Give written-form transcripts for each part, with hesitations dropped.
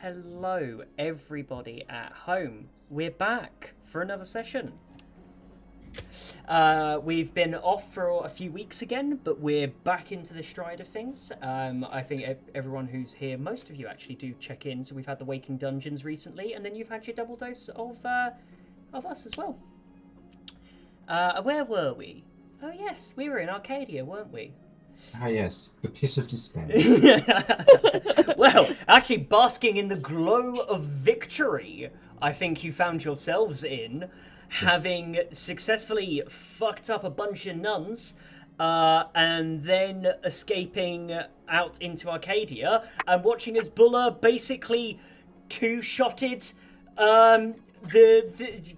hello, everybody at home. We're back for another session. We've been off for a few weeks again, but we're back into the stride of things. I think everyone who's here, most of you actually do check in. So we've had the Waking Dungeons recently, and then you've had your double dose of us as well. Where were we? Oh yes, we were in Arcadia, weren't we? Ah yes, the pit of despair. Well, actually basking in the glow of victory, I think you found yourselves in, having successfully fucked up a bunch of nuns, and then escaping out into Arcadia, and watching as Buller basically two-shotted the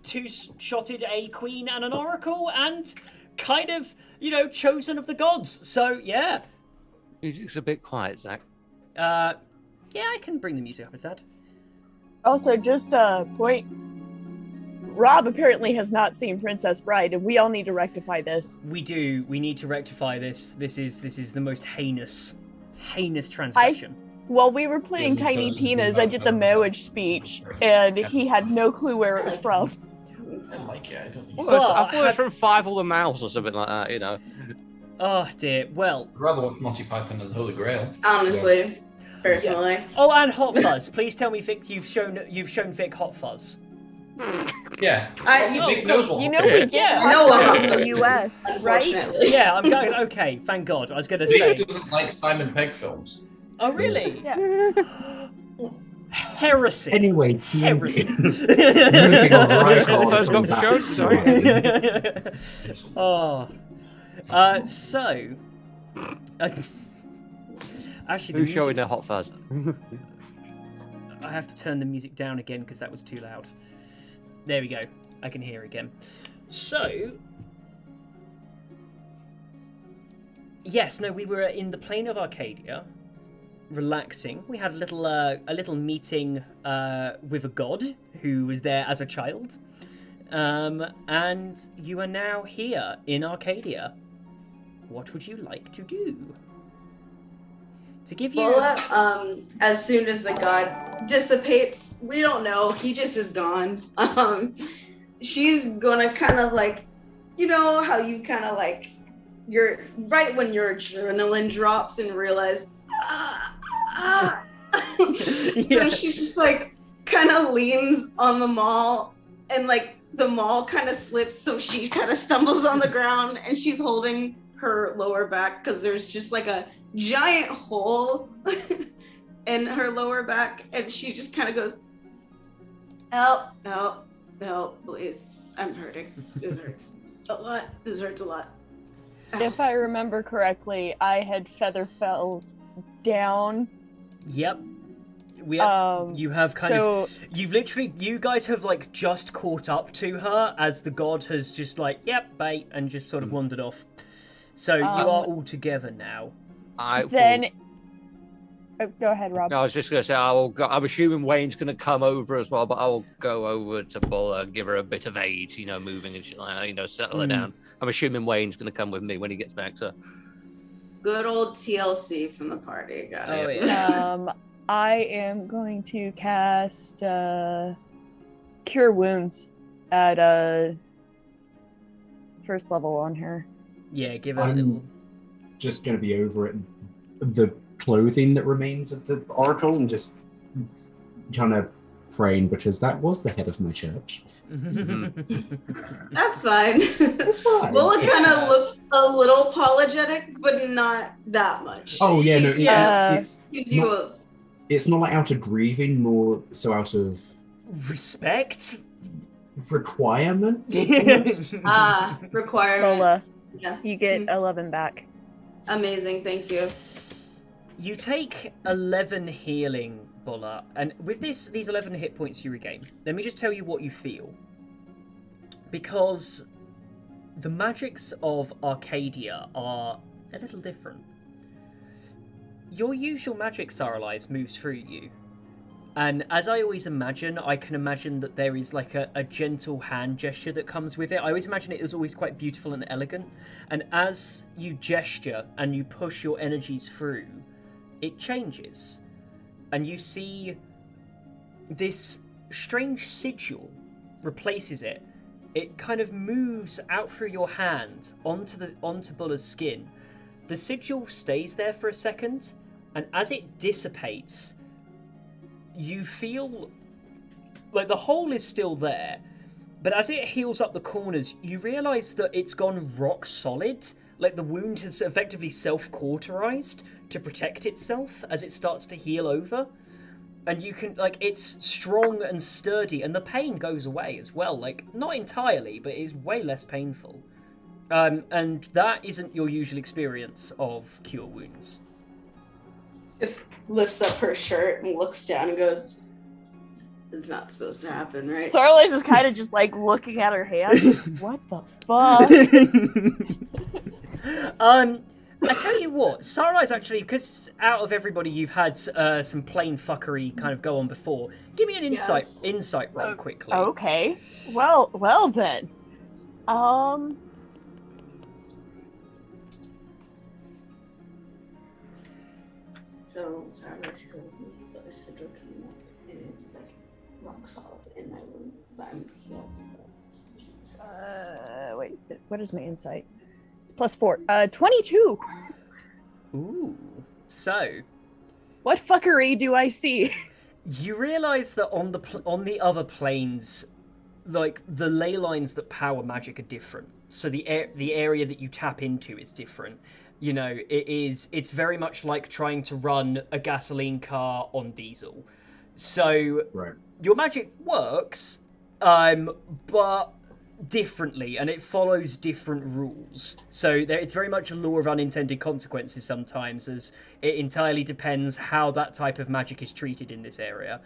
two-shotted a queen and an oracle, and kind of, chosen of the gods. So, yeah. Music's a bit quiet, Zach. Yeah, I can bring the music up a tad. Also, just a point. Rob apparently has not seen Princess Bride, and we all need to rectify this. We do. We need to rectify this. This is the most heinous transgression. While we were playing Tiny Tina's, I did the marriage speech, and he had no clue where it was from. I thought it was from Five All the Mouse or something like that, Oh dear. Well, I'd rather watch Monty Python and the Holy Grail. Honestly, personally. Yeah. Oh, and Hot Fuzz. Please tell me, Vic, you've shown Vic Hot Fuzz. Yeah. Vic knows what we get Hot Fuzz in the US, right? Yeah, I'm going. Okay, thank God. I was going to say. Vic doesn't like Simon Pegg films. Oh, really? Yeah. Heresy. Anyway, heresy. First got the show. Sorry. So. Actually, who's showing their Hot Fuzz? I have to turn the music down again because that was too loud. There we go. I can hear again. So. Yes, no, we were in the plain of Arcadia. Relaxing. We had a little meeting with a god who was there as a child, and you are now here in Arcadia. What would you like to do? To give you as soon as the god dissipates, we don't know, he just is gone. She's gonna kind of like, how you kind of like, you're right when your adrenaline drops and realize. So she just like kind of leans on the mall, and like the mall kind of slips, so she kind of stumbles on the ground, and she's holding her lower back because there's just like a giant hole in her lower back, and she just kind of goes, help, please, I'm hurting. This hurts a lot. This hurts a lot. If I remember correctly, I had feather fell down. Yep. You have kind of. You guys have like just caught up to her as the god has just like, yep, bait, and just sort of wandered off. So you are all together now. Go ahead, Rob. No, I was just going to say, I'm assuming Wayne's going to come over as well, but I will go over to Buller and give her a bit of aid, moving and shit like that, settle her down. I'm assuming Wayne's going to come with me when he gets back, so. Good old TLC from the party. Got it. Yeah. I am going to cast Cure Wounds at first level on her. Yeah, give it a little. Just going to be over it. The clothing that remains of the oracle and just kind of praying, because that was the head of my church. That's fine. That's fine. Well, it kind of looks a little apologetic, but not that much. Oh yeah, no, it's not like out of grieving, more so out of respect, requirement. Requirement. Rolla, yeah, you get 11 back. Amazing, thank you. You take 11 healing, Buller, and with these 11 hit points you regain, let me just tell you what you feel. Because the magics of Arcadia are a little different. Your usual magic, Saralise, moves through you. And as I always imagine, I can imagine that there is like a gentle hand gesture that comes with it. I always imagine it is always quite beautiful and elegant. And as you gesture and you push your energies through, it changes. And you see this strange sigil replaces it. It kind of moves out through your hand onto Bulla's skin. The sigil stays there for a second, and as it dissipates, you feel like the hole is still there, but as it heals up the corners, you realise that it's gone rock solid. Like the wound has effectively self-cauterized to protect itself as it starts to heal over. And you can, like, it's strong and sturdy, and the pain goes away as well. Like, not entirely, but it's way less painful. And that isn't your usual experience of cure wounds. Just lifts up her shirt and looks down and goes, "It's not supposed to happen, right?" Sarla's just kind of just like looking at her hand. What the fuck? I tell you what, Sarlai's actually, because out of everybody you've had some plain fuckery kind of go on before. Give me an insight roll quickly. Okay. Well then. So Sarlai's healed me, but a sigil came up and it's like rock solid in my wound, but I'm healed. Wait, what is my insight? It's +4. 22. Ooh. So, What fuckery do I see? you realise that on the other planes, like the ley lines that power magic are different. So the area that you tap into is different. You know, it's very much like trying to run a gasoline car on diesel. So Right. your magic works, but differently, and it follows different rules. So it's very much a law of unintended consequences sometimes, as it entirely depends how that type of magic is treated in this area.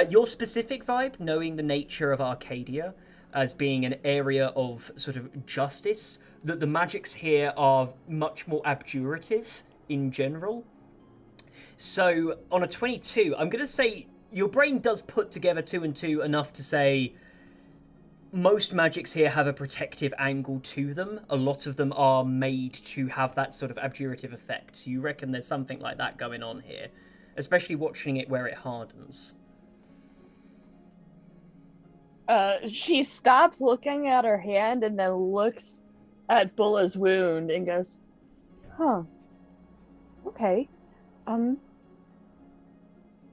Your specific vibe, knowing the nature of Arcadia as being an area of sort of justice, that the magics here are much more abjurative in general. So on a 22, I'm going to say your brain does put together 2 and 2 enough to say most magics here have a protective angle to them. A lot of them are made to have that sort of abjurative effect. So you reckon there's something like that going on here, especially watching it where it hardens. She stops looking at her hand and then looks at Bulla's wound and goes, "Huh. Okay.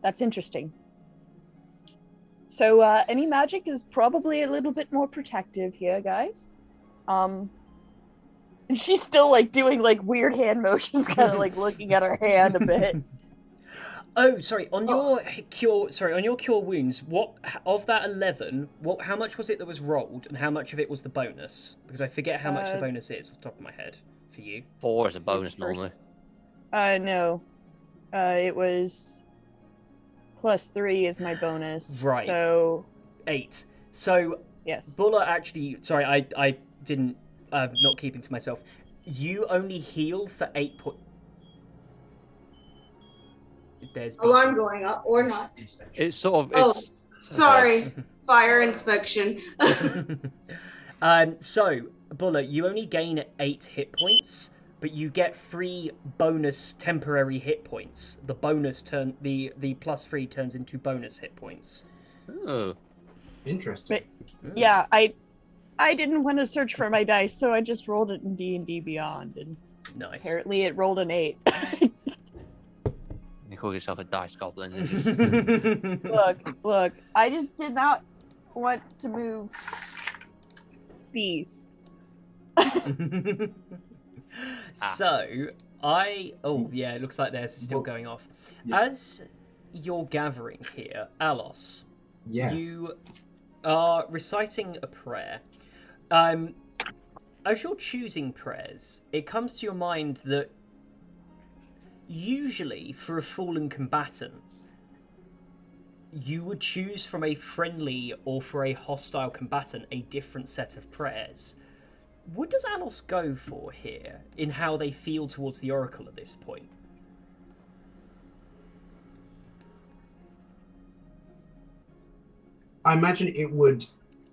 That's interesting. So, any magic is probably a little bit more protective here, guys. And she's still, like, doing, like, weird hand motions, kind of, like, looking at her hand a bit. Oh, sorry. On your cure wounds, what of that 11? How much was it that was rolled, and how much of it was the bonus? Because I forget how much the bonus is off the top of my head for you. 4 is a bonus normally. No. It was +3 is my bonus. Right. So 8. So yes. Bulla actually. Sorry, I didn't. Not keeping to myself. You only heal for 8 points. There's Alarm going up or not. It's sort of. Oh, It's, sorry. Fire inspection. So Bulla, you only gain 8 hit points, but you get 3 bonus temporary hit points. The bonus the +3 turns into bonus hit points. Oh. Interesting. But, yeah, I didn't want to search for my dice, so I just rolled it in D&D Beyond, and Nice. apparently it rolled an 8. You call yourself a dice goblin. And just... Look, I just did not want to move these. So, it looks like theirs is still going off. Yeah. As you're gathering here, Alos, Yeah. you are reciting a prayer. As you're choosing prayers, it comes to your mind that usually for a fallen combatant, you would choose from a friendly or for a hostile combatant a different set of prayers. What does Alos go for here in how they feel towards the Oracle at this point? I imagine it would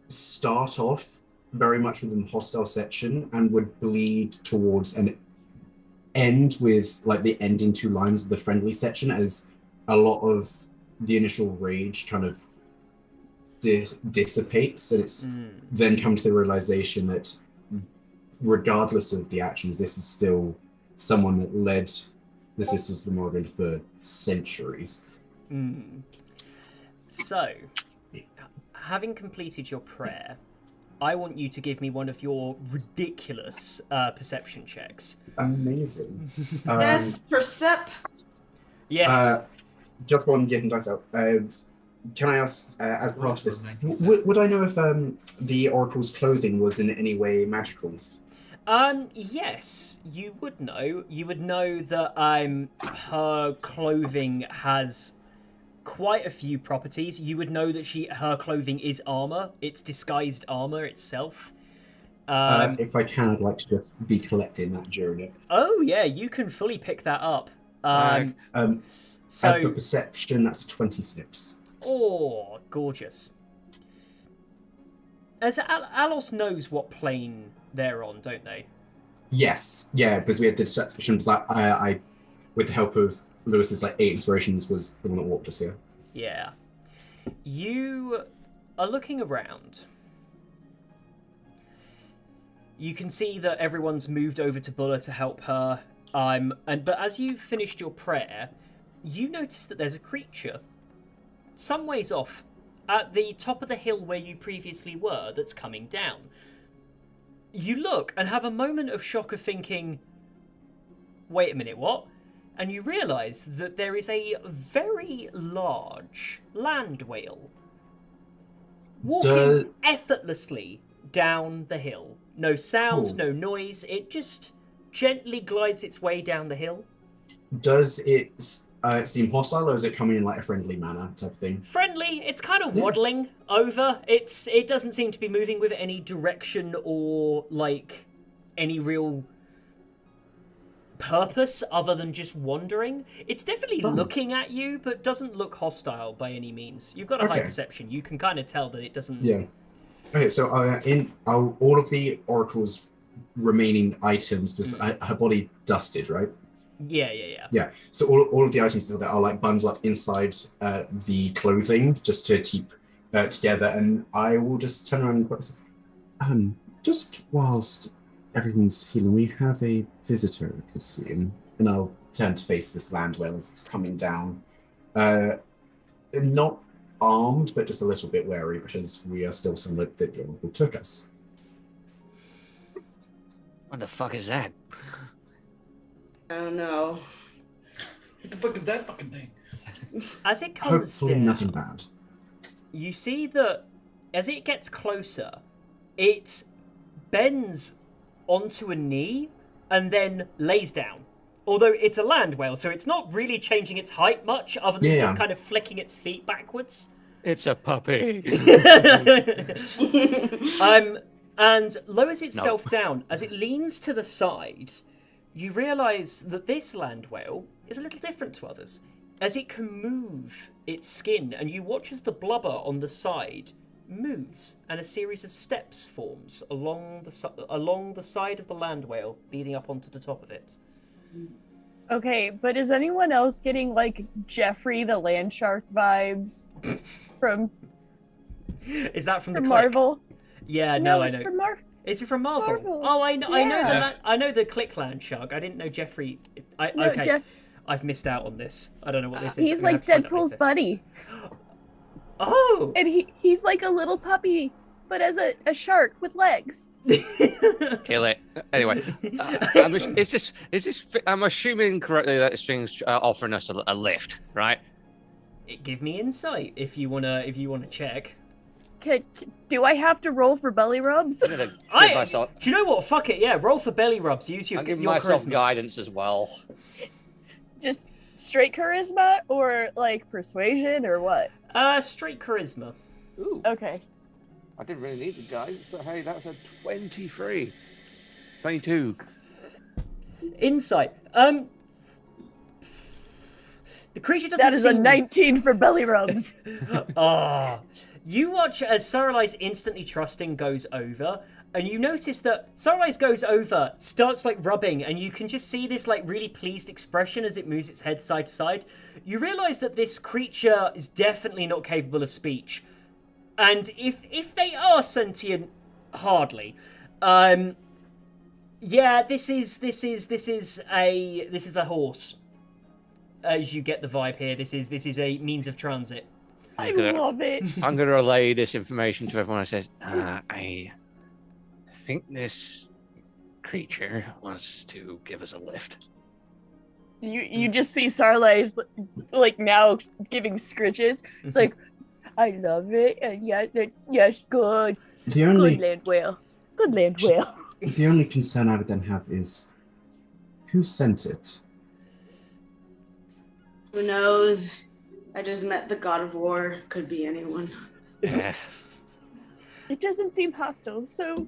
start off very much within the hostile section and would bleed towards an end with like the ending 2 lines of the friendly section, as a lot of the initial rage kind of dissipates, and it's then come to the realization that regardless of the actions, this is still someone that led the Sisters of the Morgan for centuries. So, having completed your prayer, I want you to give me one of your ridiculous perception checks. Amazing. Yes, percep. Yes. Just one getting dice out. Can I ask, as part of this, would I know if the Oracle's clothing was in any way magical? Yes, you would know. You would know that her clothing has quite a few properties. You would know that her clothing is armor. It's disguised armor itself. If I can, I'd like to just be collecting that during it. Oh yeah, you can fully pick that up. So, as for perception, that's a 26. Oh, gorgeous. As Alos knows what plane they're on, don't they? Yes, yeah, because we had the deception. I with the help of Lewis's 8 inspirations, was the one that walked us here. Yeah. You are looking around. You can see that everyone's moved over to Bulla to help her. But as you finished your prayer, you notice that there's a creature some ways off at the top of the hill where you previously were that's coming down. You look and have a moment of shock of thinking, wait a minute, what? And you realise that there is a very large land whale walking effortlessly down the hill. No sound, no noise, it just gently glides its way down the hill. Does it seem hostile, or is it coming in like a friendly manner type thing? Friendly. It's kind of waddling over. It doesn't seem to be moving with any direction or like any real purpose other than just wandering. It's definitely looking at you, but doesn't look hostile by any means. You've got a high perception. You can kind of tell that it doesn't. Yeah. Okay, so in all of the Oracle's remaining items, because her body dusted, right? Yeah. So all of the items that are like bundled up inside the clothing, just to keep together. And I will just turn around and say, just whilst everyone's healing, we have a visitor to see him. And I'll turn to face this land whale as it's coming down. Not armed, but just a little bit wary, because we are still somewhat that the Oracle took us. What the fuck is that? I don't know. What the fuck is that fucking thing? As it comes Hopefully down, nothing bad. you see that as it gets closer, it bends onto a knee and then lays down. Although it's a land whale, so it's not really changing its height much, other than just kind of flicking its feet backwards. It's a puppy. And lowers itself down. As it leans to the side, you realise that this land whale is a little different to others, as it can move its skin, and you watch as the blubber on the side moves, and a series of steps forms along the side of the land whale, leading up onto the top of it. Okay, but is anyone else getting like Jeffrey the land shark vibes from? Is that from the Marvel? Yeah, no, I know. From Marvel. Is it from Marvel? Marvel. Oh, I know. Yeah. I know the Click Land shark. I didn't know Jeffrey. Okay, I've missed out on this. I don't know what this is. He's like Deadpool's buddy. Oh. And he's like a little puppy, but as a shark with legs. Kill it. Anyway, I'm assuming correctly that this thing's offering us a lift, right? Give me insight if you wanna check. Do I have to roll for belly rubs? I'm gonna give myself. Do you know what? Fuck it. Yeah, roll for belly rubs. Use your. I'll give your myself charisma. guidance as well. Just straight charisma or like persuasion or what? Straight charisma. Ooh. Okay. I didn't really need the guidance, but hey, that's a 23. 22. Insight. The creature doesn't. That is a 19 for belly rubs. You watch as Saralai's instantly trusting goes over, and you notice that Saralai's goes over, starts like rubbing, and you can just see this like really pleased expression as it moves its head side to side. You realise that this creature is definitely not capable of speech. And if they are sentient, hardly. Yeah, this is a horse. As you get the vibe here, this is a means of transit. I love it. I'm going to relay this information to everyone. I says, I think this creature wants to give us a lift. You just see Sarlai's like now giving scritches. It's like, I love it, and yes, good land whale. Good land whale. The only concern I would then have is who sent it? Who knows? I just met the god of war. Could be anyone. Yeah. It doesn't seem hostile, so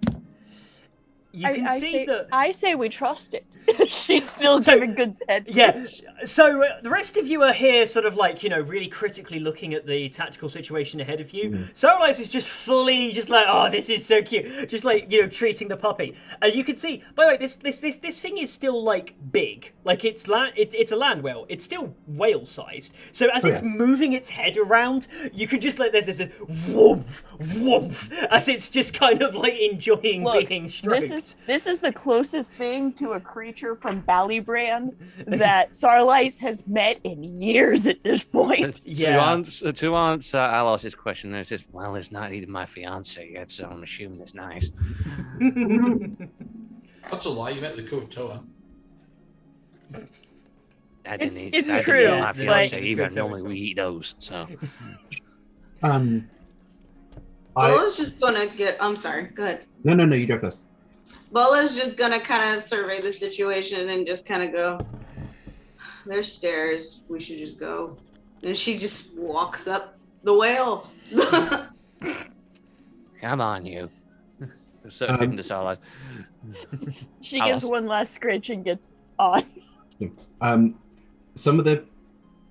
You can see that. I say we trust it. She's still giving good head. Yeah. So the rest of you are here, sort of like, really critically looking at the tactical situation ahead of you. Sarlais is just fully, just like, oh, this is so cute, just like treating the puppy. And you can see, by the way, this thing is still like big, like it's a land whale. It's still whale sized. So as it's moving its head around, you can just like there's this woof woof as it's just kind of like enjoying being stroked. This is the closest thing to a creature from Ballybrand that Sarlais has met in years at this point. Yeah. To answer Alos's question, there's this, well, it's not even my fiance yet, so I'm assuming it's nice. That's a lie. You met the Kotoa. It's true. My fiance either. Normally we eat those. So. Bola's just gonna get. I'm sorry. Go ahead. No. You go first. Bola's just gonna kind of survey the situation and just kind of go, there's stairs, we should just go. And she just walks up the whale. Come on, you. So hidden to Sarlais. She gives one last scritch and gets on. Some of the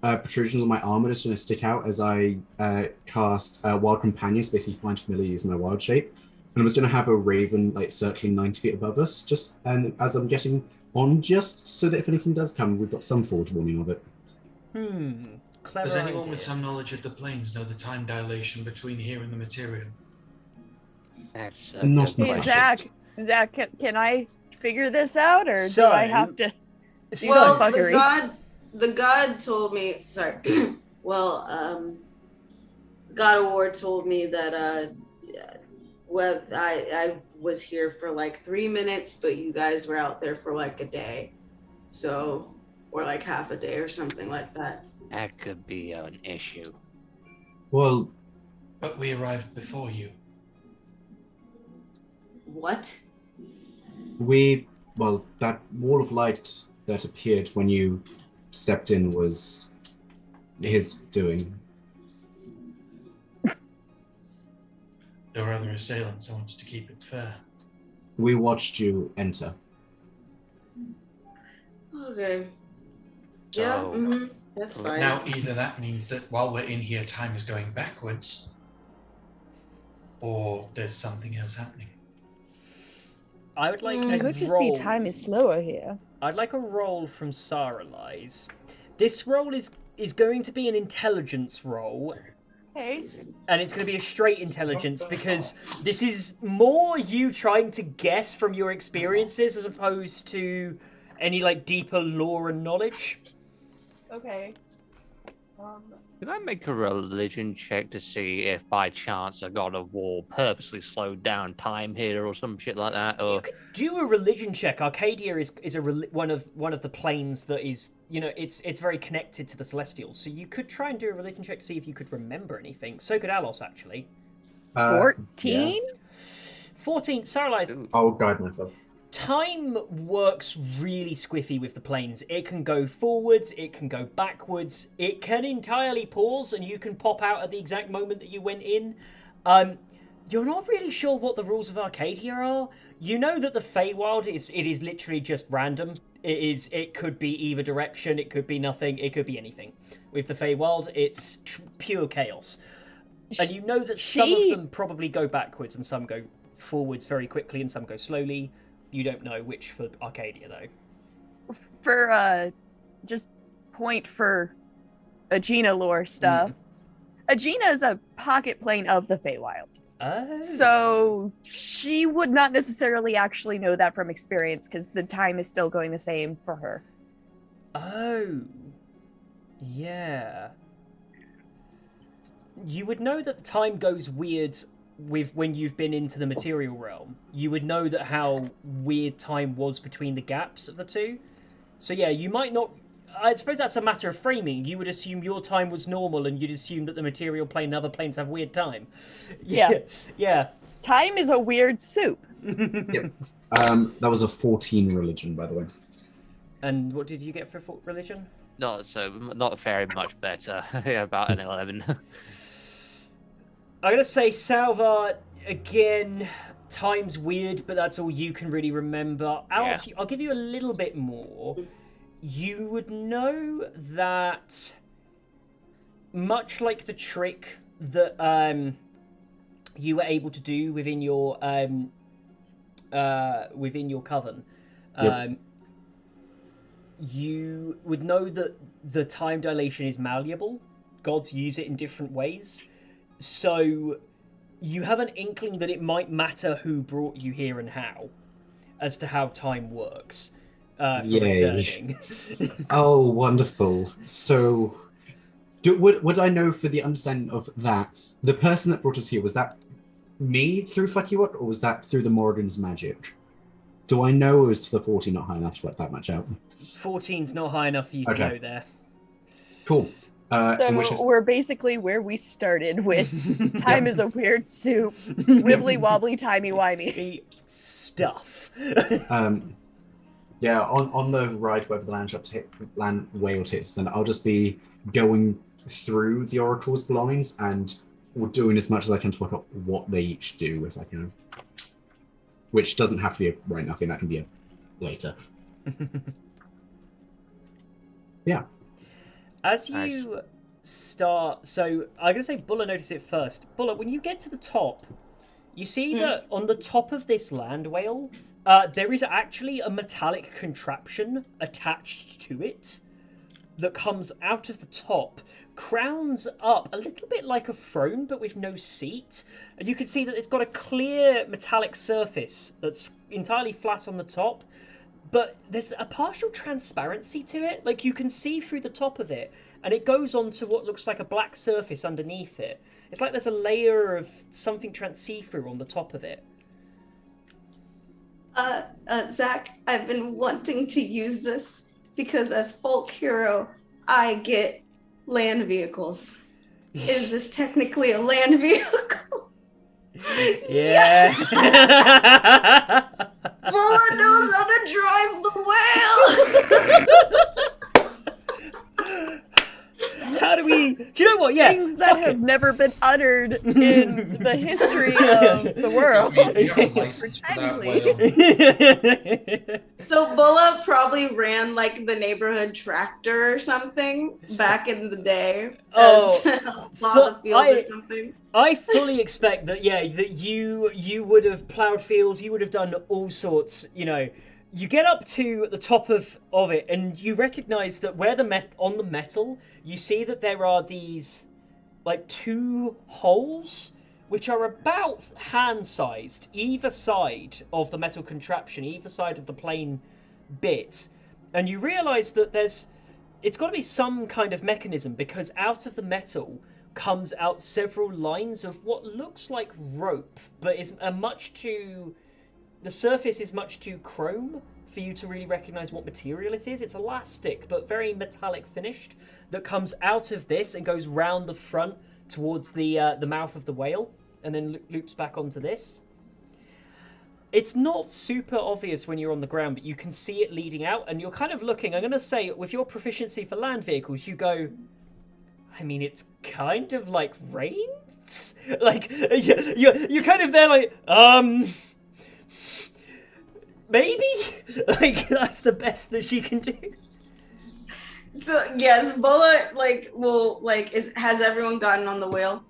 protrusions on my armor is going to stick out as I cast Wild Companion, so they see find familiar using my wild shape. And I was going to have a raven like circling 90 feet above us, and as I'm getting on, just so that if anything does come, we've got some forewarning of it. Clever Does anyone idea. with some knowledge of the planes know the time dilation between here and the material? That's Not just hey, Zach, can I figure this out, or So- do I have to? Well, buggery? the god told me. Sorry. God of War told me that well, I was here for like 3 minutes, but you guys were out there for like a day, so or like half a day or something like that. That could be an issue. Well, But we arrived before you. What? That wall of light that appeared when you stepped in was his doing. There were other assailants. I wanted to keep it fair. We watched you enter. Okay. Yeah. So- That's fine. Now, either that means that while we're in here, time is going backwards, or there's something else happening. I would like It a could just roll. be time is slower here. I'd like a roll from Sarlais. This roll is going to be an intelligence roll. Hey, And it's going to be a straight intelligence because this is more you trying to guess from your experiences as opposed to any like deeper lore and knowledge. okay. Can I make a religion check to see if by chance a god of war purposely slowed down time here or some shit like that? Or Do a religion check. Arcadia is one of the planes that is, it's very connected to the Celestials. So you could try and do a religion check to see if you could remember anything. So could Alos actually. 14? 14. Sarlais. I'll guide myself. Time works really squiffy with the planes. It can go forwards, it can go backwards, it can entirely pause, and you can pop out at the exact moment that you went in. You're not really sure what the rules of Arcadia are. You know that the Feywild is literally just random. It could be either direction, it could be nothing, it could be anything. With the Feywild, it's pure chaos. And you know that some of them probably go backwards and some go forwards very quickly and some go slowly. You don't know which for Arcadia, though. For, just point for Agena lore stuff. Aegina is a pocket plane of the Feywild. Oh. So she would not necessarily actually know that from experience because the time is still going the same for her. Oh. Yeah. You would know that the time goes weird with when you've been into the material realm. You would know that how weird time was between the gaps of the two. So yeah, you might not... I suppose that's a matter of framing. You would assume your time was normal and you'd assume that the material plane and other planes have weird time. Yeah. Yeah. Time is a weird soup. Yep. That was a 14 religion, by the way. And what did you get for religion? Not very much better. Yeah, about an 11. I'm going to say, Salva, again, time's weird, but that's all you can really remember. Alice, I'll give you a little bit more. You would know that, much like the trick that you were able to do within your coven, you would know that the time dilation is malleable. Gods use it in different ways. So you have an inkling that it might matter who brought you here and how, as to how time works for returning. Oh, wonderful. So would I know for the understanding of that, the person that brought us here, was that me through Fuckwat, or was that through the Morrigan's magic? Do I know, or is the 14 not high enough to work that much out? 14's not high enough for you to know there. Cool. So we're basically where we started with time is a weird soup, wibbly wobbly, timey wimey stuff. Yeah, on the ride wherever the land whale takes, then I'll just be going through the oracle's belongings and doing as much as I can to work out what they each do, if I can. Which doesn't have to be right now. That can be later. Yeah. As you start, so I'm going to say Bulla notice it first. Bulla, when you get to the top, you see that on the top of this land whale, there is actually a metallic contraption attached to it that comes out of the top, crowns up a little bit like a throne, but with no seat. And you can see that it's got a clear metallic surface that's entirely flat on the top, but there's a partial transparency to it. Like, you can see through the top of it, and it goes on to what looks like a black surface underneath it. It's like there's a layer of something see-through on the top of it. Zach, I've been wanting to use this because as folk hero, I get land vehicles. Is this technically a land vehicle? Yeah. Bulla knows how to drive the whale. How do we... Do you know what? Yeah. Things that have never been uttered in the history of the world. So Bulla probably ran like the neighborhood tractor or something back in the day. Plow the fields or something. I fully expect that, that you would have plowed fields, you would have done all sorts, You get up to the top of it, and you recognize that where on the metal, you see that there are these, like, 2 holes, which are about hand-sized, either side of the metal contraption, either side of the plain bit. And you realize that it's got to be some kind of mechanism, because out of the metal comes out several lines of what looks like rope, but is the surface is much too chrome for you to really recognize what material it is. It's elastic, but very metallic finished, that comes out of this and goes round the front towards the mouth of the whale, and then loops back onto this. It's not super obvious when you're on the ground, but you can see it leading out, and you're kind of looking. I'm going to say, with your proficiency for land vehicles, you go, I mean, it's kind of like rains? Like, you're kind of there like, maybe? Like, that's the best that she can do. So, yes, Bulla, has everyone gotten on the whale?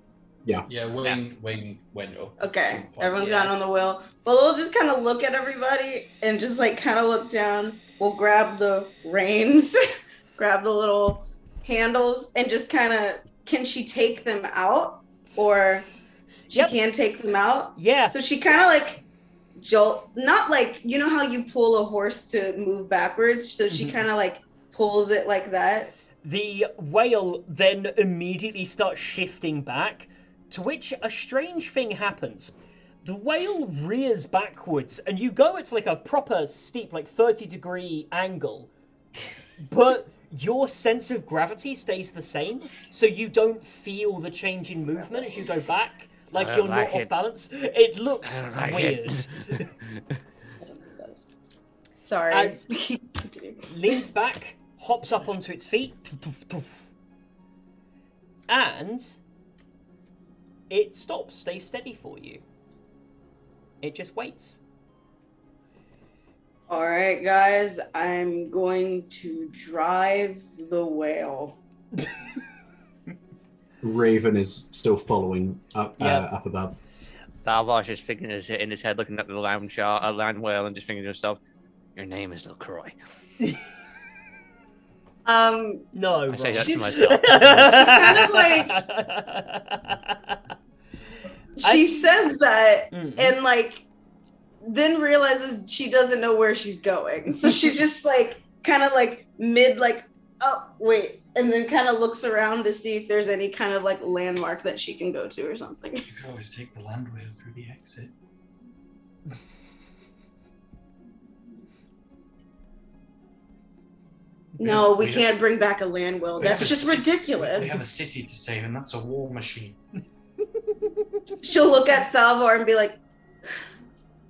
Yeah. Yeah, Wayne went up. Okay, everyone's gotten on the wheel. Well, we'll just kind of look at everybody and just kind of look down. We'll grab the reins, grab the little handles, and just kind of can she take them out? Or she can take them out? Yeah. So she kind of like not like, you know how you pull a horse to move backwards? So she kind of like pulls it like that. The whale then immediately starts shifting back, to which a strange thing happens. The whale rears backwards, and you go, it's like a proper steep, like 30-degree angle, but your sense of gravity stays the same, so you don't feel the change in movement as you go back, like you're not off balance. It looks weird. Sorry. As leans back, hops up onto its feet, and it stops, stays steady for you. It just waits. All right, guys, I'm going to drive the whale. Raven is still following up above. Dalvar's just thinking in his head, looking at the land whale, and just thinking to himself, "Your name is LaCroix." No, I say that to myself. Kind of like she says that and like then realizes she doesn't know where she's going. So she just like kind of like mid like, oh wait, and then kind of looks around to see if there's any kind of like landmark that she can go to or something. You could always take the land whale through the exit. No, we can't bring back a land whale. That's just ridiculous. We have a city to save, and that's a war machine. She'll look at Salvar and be like,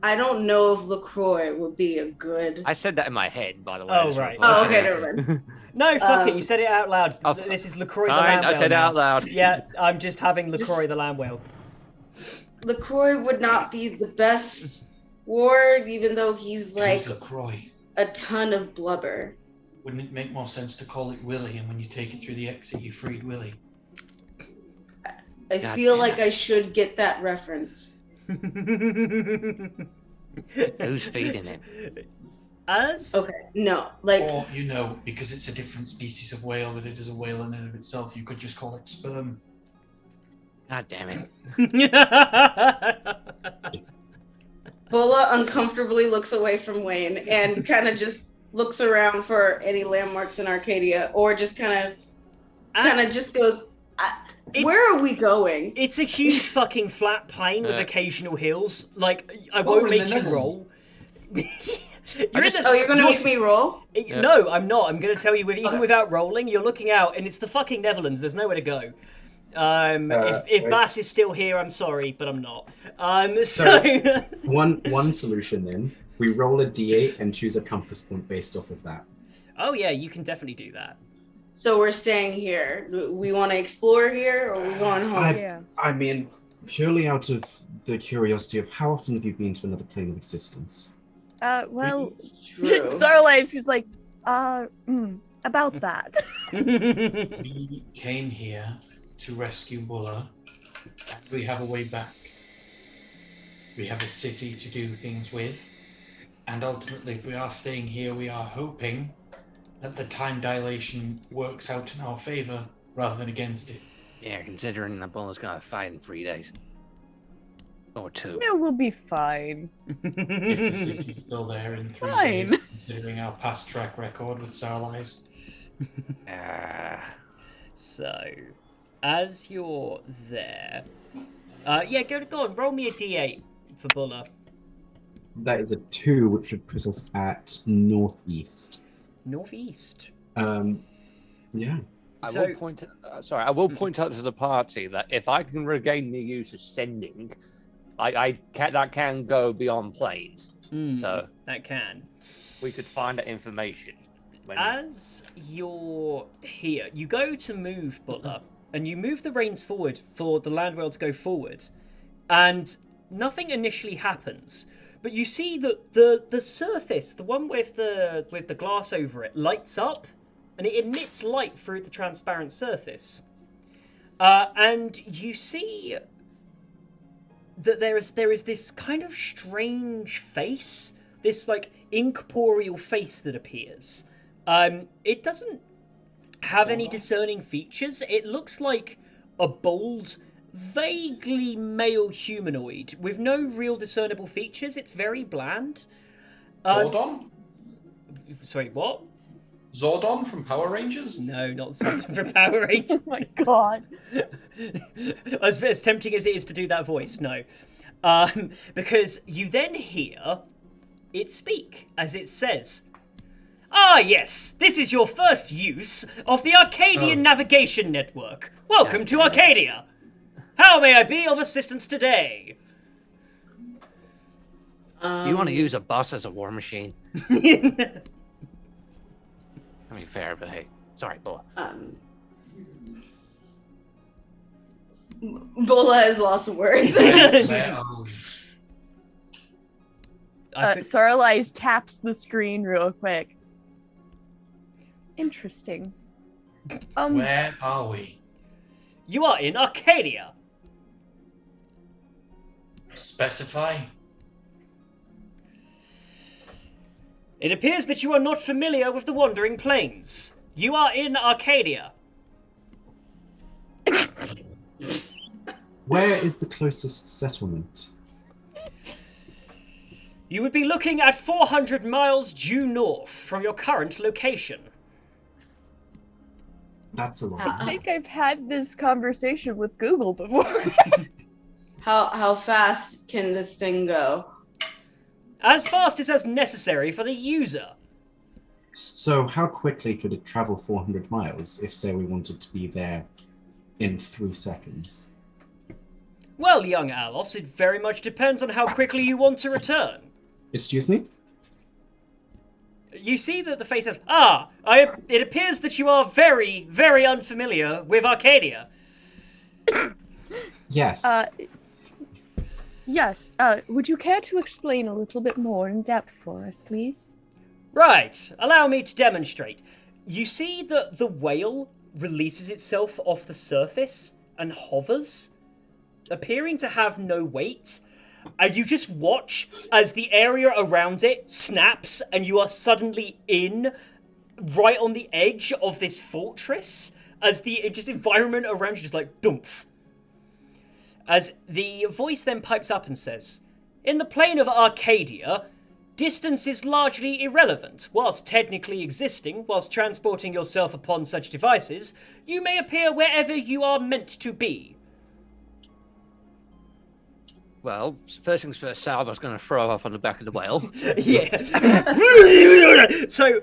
I don't know if LaCroix would be a good... I said that in my head, by the way. Oh, right. Oh, okay, never mind. No, fuck it, you said it out loud. This is LaCroix the land whale. I said it out loud. Yeah, I'm just having LaCroix the land whale. LaCroix would not be the best ward, even though he's like LaCroix. A ton of blubber. Wouldn't it make more sense to call it Willie, and when you take it through the exit, you freed Willie? I feel like I should get that reference. Who's feeding him? Us? Okay, no, like... Or, you know, because it's a different species of whale, that it is a whale in and of itself, you could just call it sperm. God damn it. Bulla uncomfortably looks away from Wayne and kind of just looks around for any landmarks in Arcadia, or just kind of just goes, where are we going? It's a huge fucking flat plain with occasional hills. Like, I won't make you roll. You're going to make me roll? No, I'm not. I'm going to tell you, even without rolling, you're looking out, and it's the fucking Netherlands. There's nowhere to go. If Bass is still here, I'm sorry, but I'm not. So one solution then. We roll a d8 and choose a compass point based off of that. Oh yeah, you can definitely do that. So we're staying here. We want to explore here, or we going home? I mean, purely out of the curiosity of how often have you been to another plane of existence? Well, Sarlais, he's like, about that. We came here to rescue Bulla, and we have a way back. We have a city to do things with, and ultimately, if we are staying here, we are hoping that the time dilation works out in our favor rather than against it. Yeah, considering that Bulla's gonna fight in 3 days. Or 2. Yeah, we'll be fine. If the city's still there in 3 days, considering our past track record with Sarlais. So, as you're there... go on, roll me a d8 for Bulla. That is a 2, which would put us at northeast. Northeast. Yeah. I will point out to the party that if I can regain the use of sending, that can go beyond planes. So that can. We could find that information. As you're here, you go to move Bulla, and you move the reins forward for the land whale to go forward, and nothing initially happens. But you see that the surface, the one with the glass over it, lights up, and it emits light through the transparent surface. And you see that there is this kind of strange face, this like incorporeal face that appears. It doesn't have any discerning features. It looks like a bald, vaguely male humanoid with no real discernible features. It's very bland. Zordon? Sorry, what? Zordon from Power Rangers? No, not Zordon from Power Rangers. Oh my god. As tempting as it is to do that voice, no. Because you then hear it speak, as it says, "Ah, yes, this is your first use of the Arcadian Navigation Network. Welcome to Arcadia. How may I be of assistance today?" You want to use a bus as a war machine? I mean, fair, but hey. Sorry, Bola. Bola has lost words. Saralise taps the screen real quick. Interesting. Where are we? You are in Arcadia. Specify. It appears that you are not familiar with the Wandering Plains. You are in Arcadia. Where is the closest settlement? You would be looking at 400 miles due north from your current location. That's a lot. I think I've had this conversation with Google before. How fast can this thing go? As fast as necessary for the user. So how quickly could it travel 400 miles if, say, we wanted to be there in 3 seconds? Well, young Alos, it very much depends on how quickly you want to return. Excuse me? You see that the face says, it appears that you are very, very unfamiliar with Arcadia. Yes. Yes. Would you care to explain a little bit more in depth for us, please? Right. Allow me to demonstrate. You see that the whale releases itself off the surface and hovers, appearing to have no weight, and you just watch as the area around it snaps and you are suddenly right on the edge of this fortress, as the environment around you just like dumph. As the voice then pipes up and says, "In the plane of Arcadia, distance is largely irrelevant. Whilst technically existing, whilst transporting yourself upon such devices, you may appear wherever you are meant to be." Well, first things first, Salva's going to throw up on the back of the whale. Yeah. So,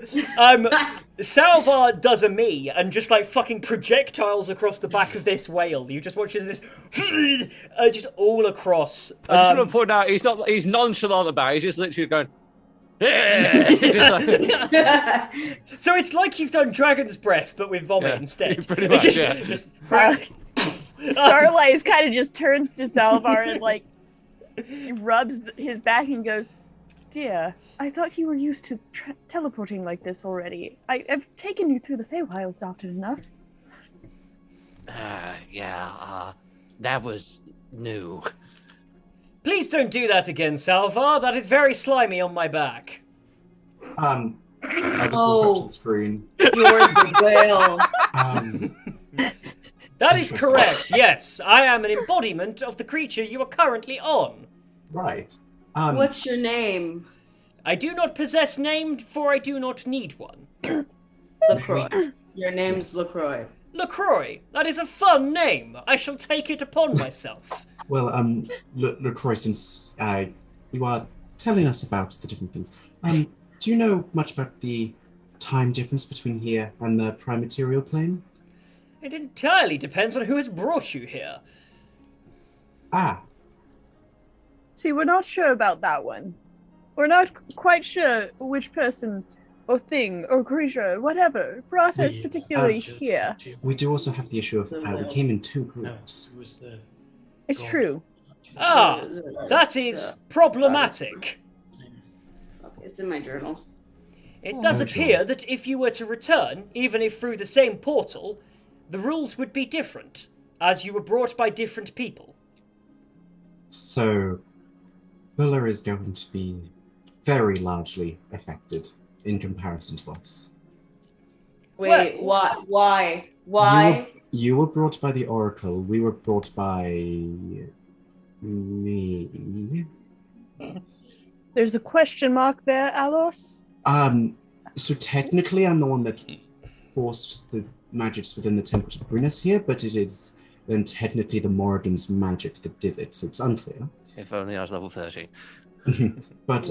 Salvar does a me and just like fucking projectiles across the back of this whale. You just watch as this just all across. I just want to point out, he's nonchalant about it. He's just literally going, So it's like you've done Dragon's Breath, but with vomit instead. Pretty much, Saralise kind of just turns to Salvar and like rubs his back and goes, "Dear, I thought you were used to teleporting like this already. I've taken you through the Feywilds often enough." That was new. Please don't do that again, Salvar. That is very slimy on my back. I just walk up to the screen. You're the whale. That is correct, yes. I am an embodiment of the creature you are currently on. Right. What's your name? I do not possess name, for I do not need one. LaCroix. Your name's LaCroix. LaCroix. That is a fun name. I shall take it upon myself. Well, LaCroix, since you are telling us about the different things, do you know much about the time difference between here and the prime material plane? It entirely depends on who has brought you here. See, we're not sure about that one. We're not quite sure which person or thing or creature, whatever, brought us particularly here. We do also have the issue of we came in 2 groups. It's true. That is problematic. It's in my journal. It does appear that if you were to return, even if through the same portal, the rules would be different, as you were brought by different people. So, Buller is going to be very largely affected in comparison to us. Wait, why? You were brought by the Oracle. We were brought by me. There's a question mark there, Alos. So technically, I'm the one that forced the magics within the temple to bring us here, but it is then technically the Morrigan's magic that did it, so it's unclear. If only I was level 30. But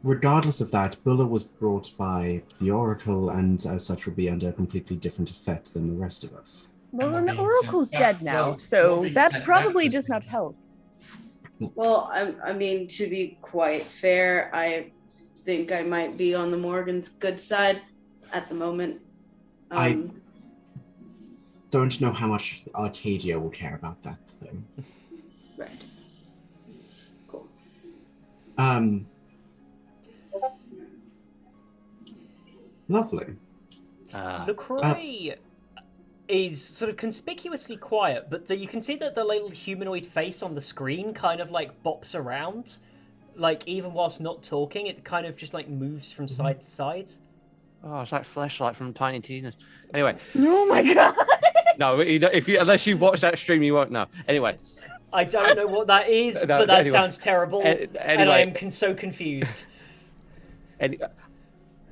regardless of that, Bulla was brought by the Oracle, and as such will be under a completely different effect than the rest of us. Well, the Oracle's dead now, so that probably does not help. Well, I mean, to be quite fair, I think I might be on the Morgan's good side at the moment. I don't know how much Arcadia will care about that, though. Right. Cool. Lovely. LaCroix is sort of conspicuously quiet, but you can see that the little humanoid face on the screen kind of like bops around. Like, even whilst not talking, it kind of just like moves from side to side. Oh, it's like Fleshlight from Tiny Tina's. Anyway. Oh my god! No, unless you watch that stream, you won't know. Anyway. I don't know what that is, but that sounds terrible, and I am so confused.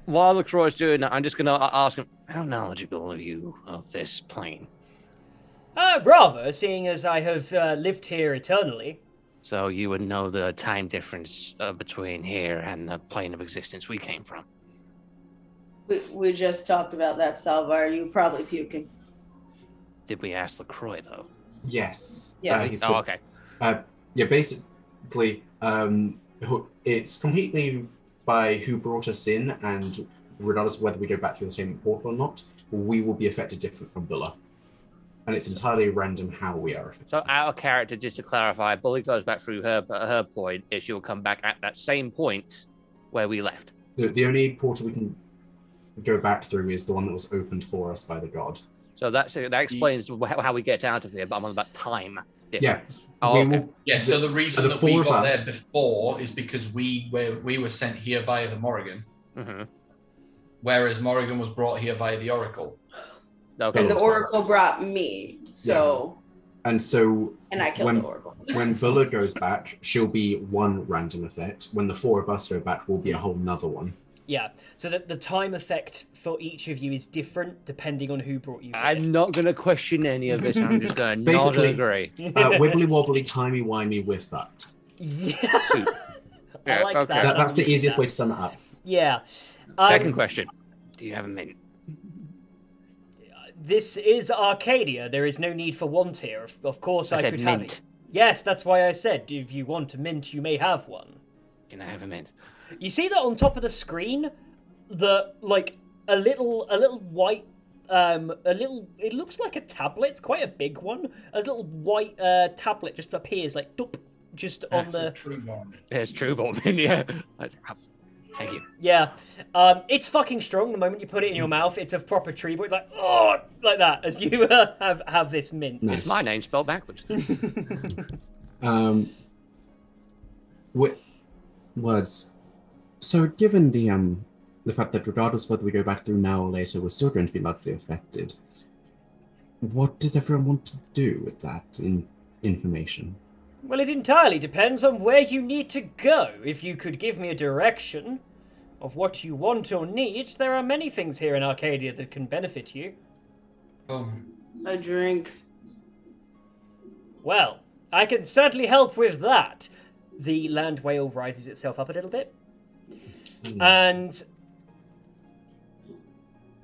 While LaCroix's doing that, I'm just going to ask him, how knowledgeable are you of this plane? Rather, seeing as I have lived here eternally. So you would know the time difference between here and the plane of existence we came from. We just talked about that, Salvar. You probably puking. Did we ask LaCroix, though? Yes. Yeah. Okay. Basically, it's completely by who brought us in, and regardless of whether we go back through the same portal or not, we will be affected different from Bulla. And it's entirely random how we are affected. So our character, just to clarify, Bully goes back through her point, is she'll come back at that same point where we left. The only portal we can go back through is the one that was opened for us by the god. So that explains how we get out of here, but I'm on about time difference. Yeah. Okay. So the reason that we got there before is because we were sent here via the Morrigan, whereas Morrigan was brought here via the Oracle. Okay. And the Oracle brought me, so... Yeah. And I killed the Oracle. When Villa goes back, she'll be one random effect. When the four of us go back, will be a whole nother one. Yeah, so that the time effect for each of you is different depending on who brought you here. I'm not going to question any of this. I'm just going to not agree. Wibbly wobbly, timey wimey with that. Yeah. I like that. That's the easiest way to sum it up. Yeah. Second question. Do you have a mint? This is Arcadia. There is no need for want here. Of course I could have it. Mint. Yes, that's why I said if you want a mint, you may have one. Can I have a mint? You see that on top of the screen, a little white, it looks like a tablet. It's quite a big one. A little white tablet just appears like just on the. It's Trueborn, yeah. Thank you. Yeah, it's fucking strong. The moment you put it in your mouth, it's a proper tree, but it's like like that as you have this mint. Nice. It's my name spelled backwards. Words. So, given the fact that regardless of whether we go back through now or later, we're still going to be largely affected, what does everyone want to do with that information? Well, it entirely depends on where you need to go. If you could give me a direction of what you want or need, there are many things here in Arcadia that can benefit you. A drink. Well, I can certainly help with that. The land whale rises itself up a little bit. And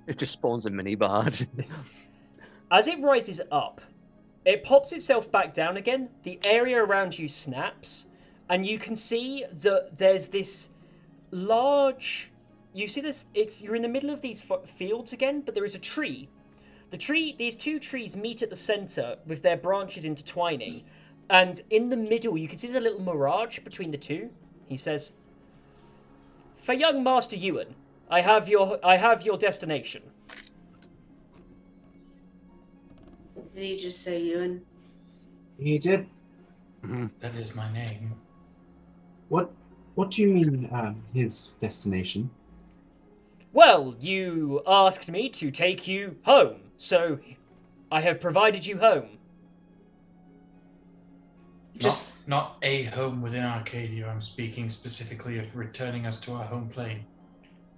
it just spawns a mini barge. As it rises up, it pops itself back down again. The area around you snaps, and you can see that there's this large. You see this? You're in the middle of these fields again, but there is a tree. These two trees meet at the center with their branches intertwining, and in the middle you can see there's a little mirage between the two. He says, "For young Master Ewan, I have your destination." Did he just say Ewan? He did. Mm-hmm. That is my name. What do you mean, his destination? Well, you asked me to take you home, so I have provided you home. Not a home within Arcadia. I'm speaking specifically of returning us to our home plane.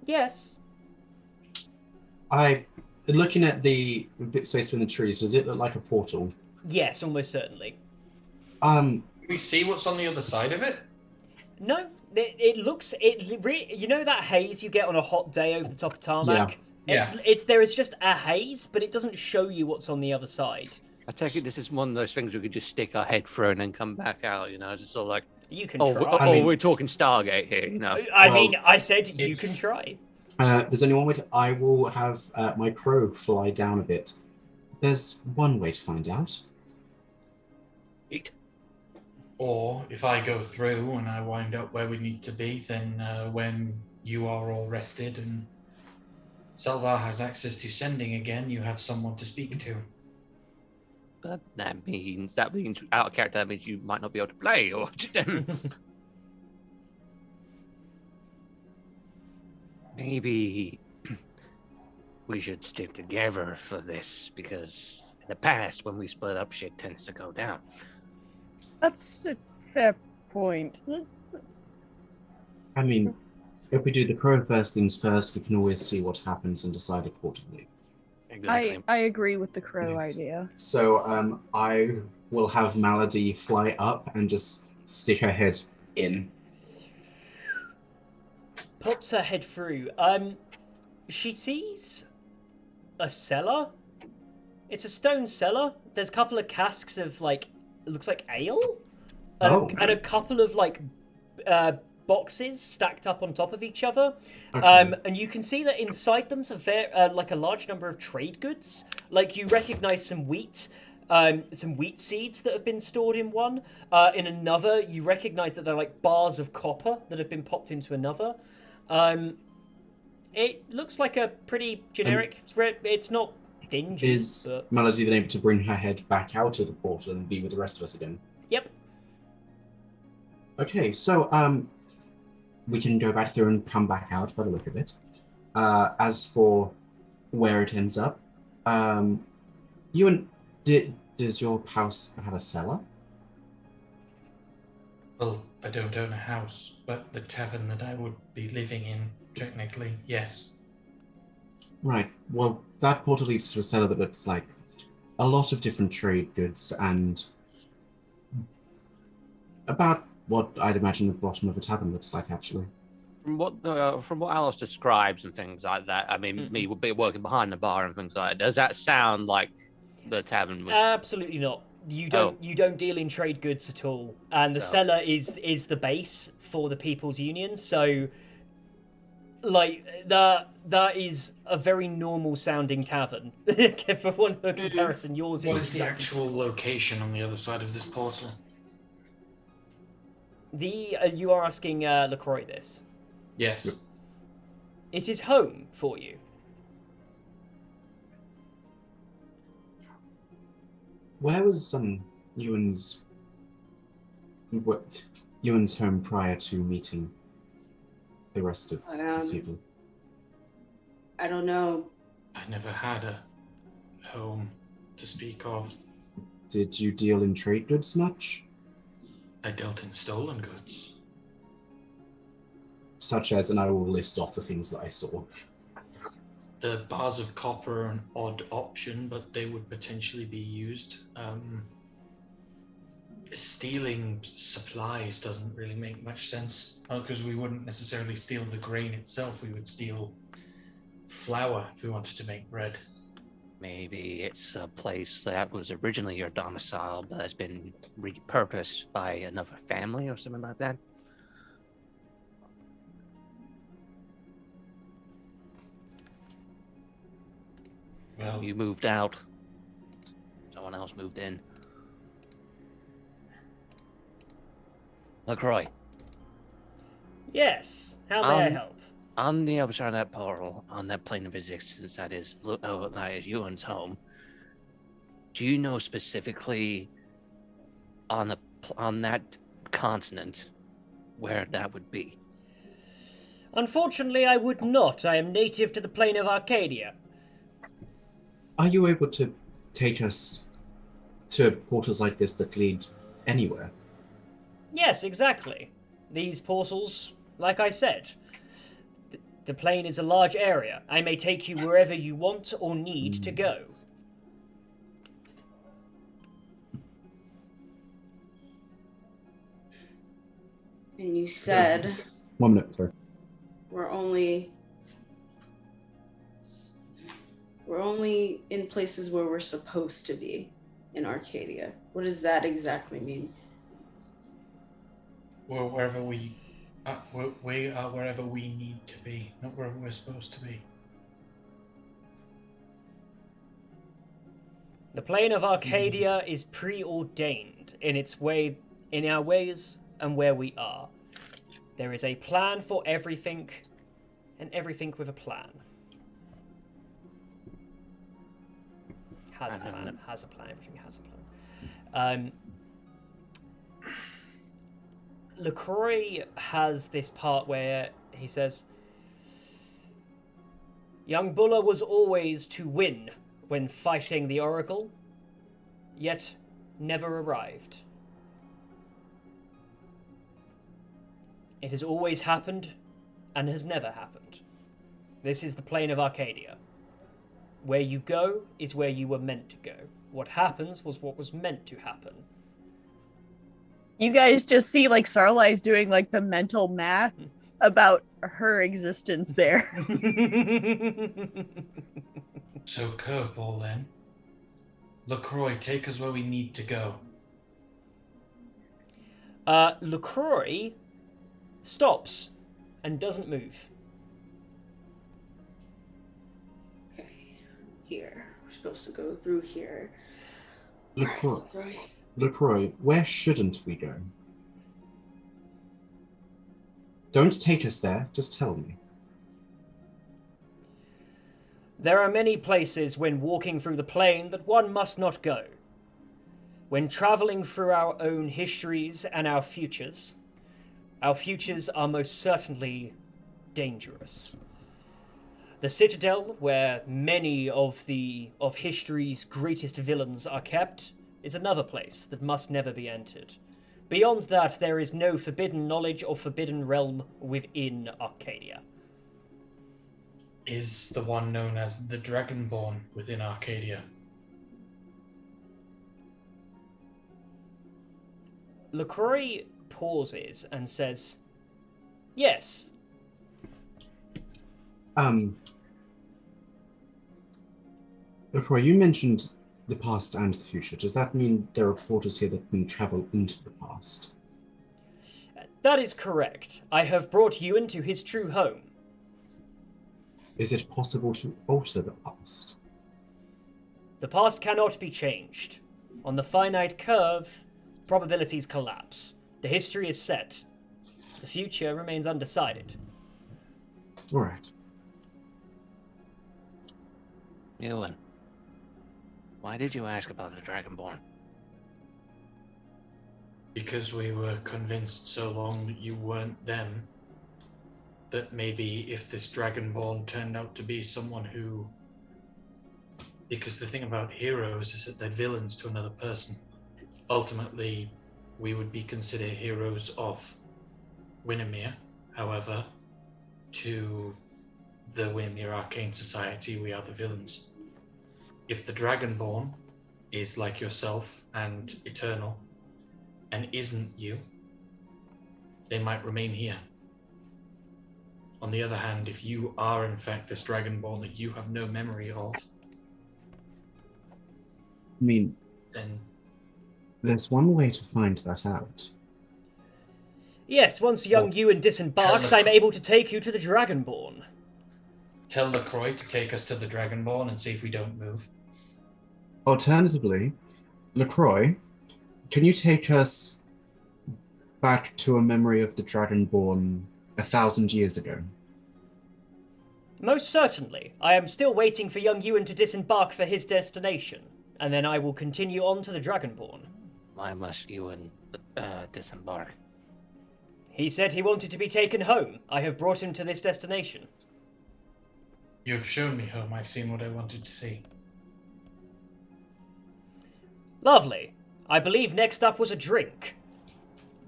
Yes. Looking at the bit space between the trees, does it look like a portal? Yes, almost certainly. Can we see what's on the other side of it? No, it looks... You know that haze you get on a hot day over the top of tarmac? Yeah. There is just a haze, but it doesn't show you what's on the other side. I take it this is one of those things we could just stick our head through and then come back out, you know, just sort of like... You can try. We're talking Stargate here, you know. I said you can try. There's only one way to... I will have my crow fly down a bit. There's one way to find out. Eat. Or if I go through and I wind up where we need to be, then when you are all rested and Selvar has access to sending again, you have someone to speak to. But that means out of character, that means you might not be able to play, or... Maybe we should stick together for this, because in the past, when we split up, shit tends to go down. That's a fair point. I mean, if we do the crow first things first, we can always see what happens and decide accordingly. Exactly. I agree with the crow idea. So I will have Malady fly up and just stick her head in. Pops her head through. She sees a cellar. It's a stone cellar. There's a couple of casks of like, it looks like ale, and a couple of like boxes stacked up on top of each other. Okay. And you can see that inside them's like a large number of trade goods. Like you recognize some wheat seeds that have been stored in one. In another, you recognize that they're like bars of copper that have been popped into another. It looks like a pretty generic. It's not dingy. Is Melody then able to bring her head back out of the portal and be with the rest of us again? Yep. Okay, so we can go back through and come back out by the look of it. As for where it ends up, does your house have a cellar? Well, I don't own a house, but the tavern that I would be living in, technically, yes. Right. Well, that portal leads to a cellar that looks like a lot of different trade goods and about what I'd imagine the bottom of a tavern looks like, actually. From what Alice describes and things like that, I mean, me would be working behind the bar and things like that. Does that sound like the tavern? Absolutely not. You don't deal in trade goods at all, and the cellar is the base for the People's Union. So, like that is a very normal sounding tavern. For one comparison, yours What is the actual location on the other side of this portal? You are asking LaCroix this. Yes. It is home for you. Where was Ewan's home prior to meeting the rest of these people? I don't know. I never had a home to speak of. Did you deal in trade goods much? I dealt in stolen goods. Such as, and I will list off the things that I saw. The bars of copper are an odd option, but they would potentially be used. Stealing supplies doesn't really make much sense, because we wouldn't necessarily steal the grain itself. We would steal flour if we wanted to make bread. Maybe it's a place that was originally your domicile, but has been repurposed by another family or something like that. Well, you moved out. Someone else moved in. LaCroix. Yes. How may I help? On the other side of that portal, on that plane of existence that is Ewan's home, do you know specifically on that continent where that would be? Unfortunately, I would not. I am native to the plane of Arcadia. Are you able to take us to portals like this that lead anywhere. Yes, exactly. These portals, like I said, the plane is a large area. I may take you wherever you want or need to go. And you said 1 minute, sorry. we're only in places where we're supposed to be in Arcadia. What does that exactly mean? We're wherever we are wherever we need to be, not wherever we're supposed to be. The plane of Arcadia is preordained in its way, in our ways and where we are. There is a plan for everything, and everything with a plan. Has a plan, everything has a plan. LaCroix has this part where he says, young Buller was always to win when fighting the Oracle, yet never arrived. It has always happened, and has never happened. This is the plane of Arcadia. Where you go is where you were meant to go. What happens was what was meant to happen. You guys just see like Sarlai's doing like the mental math about her existence there. So curveball then. LaCroix, take us where we need to go. LaCroix stops and doesn't move. Okay, here. We're supposed to go through here. LaCroix, where shouldn't we go? Don't take us there, just tell me. There are many places when walking through the plane that one must not go. When travelling through our own histories and our futures are most certainly dangerous. The Citadel, where many of history's greatest villains are kept, is another place that must never be entered. Beyond that, there is no forbidden knowledge or forbidden realm within Arcadia. Is the one known as the Dragonborn within Arcadia? LaCroix pauses and says, yes. LaCroix, you mentioned the past and the future. Does that mean there are portals here that can travel into the past? That is correct. I have brought Ewan to his true home. Is it possible to alter the past? The past cannot be changed. On the finite curve, probabilities collapse. The history is set. The future remains undecided. All right. Ewan, why did you ask about the Dragonborn? Because we were convinced so long that you weren't them, that maybe if this Dragonborn turned out to be someone who... Because the thing about heroes is that they're villains to another person. Ultimately, we would be considered heroes of Winnemere. However, to the Winnemere Arcane Society, we are the villains. If the Dragonborn is like yourself and eternal, and isn't you, they might remain here. On the other hand, if you are in fact this Dragonborn that you have no memory of, then there's one way to find that out. Yes, once young Ewan disembarks, I'm able to take you to the Dragonborn. Tell LaCroix to take us to the Dragonborn and see if we don't move. Alternatively, LaCroix, can you take us back to a memory of the Dragonborn 1,000 years ago? Most certainly. I am still waiting for young Ewan to disembark for his destination, and then I will continue on to the Dragonborn. Why must Ewan disembark? He said he wanted to be taken home. I have brought him to this destination. You've shown me home. I've seen what I wanted to see. Lovely. I believe next up was a drink.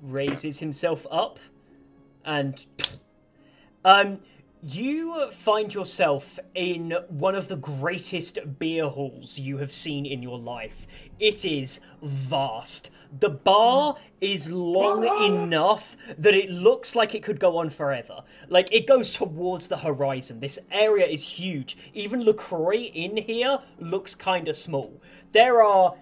Raises himself up, and you find yourself in one of the greatest beer halls you have seen in your life. It is vast. The bar is long enough that it looks like it could go on forever. Like, it goes towards the horizon. This area is huge. Even LaCroix in here looks kind of small. There are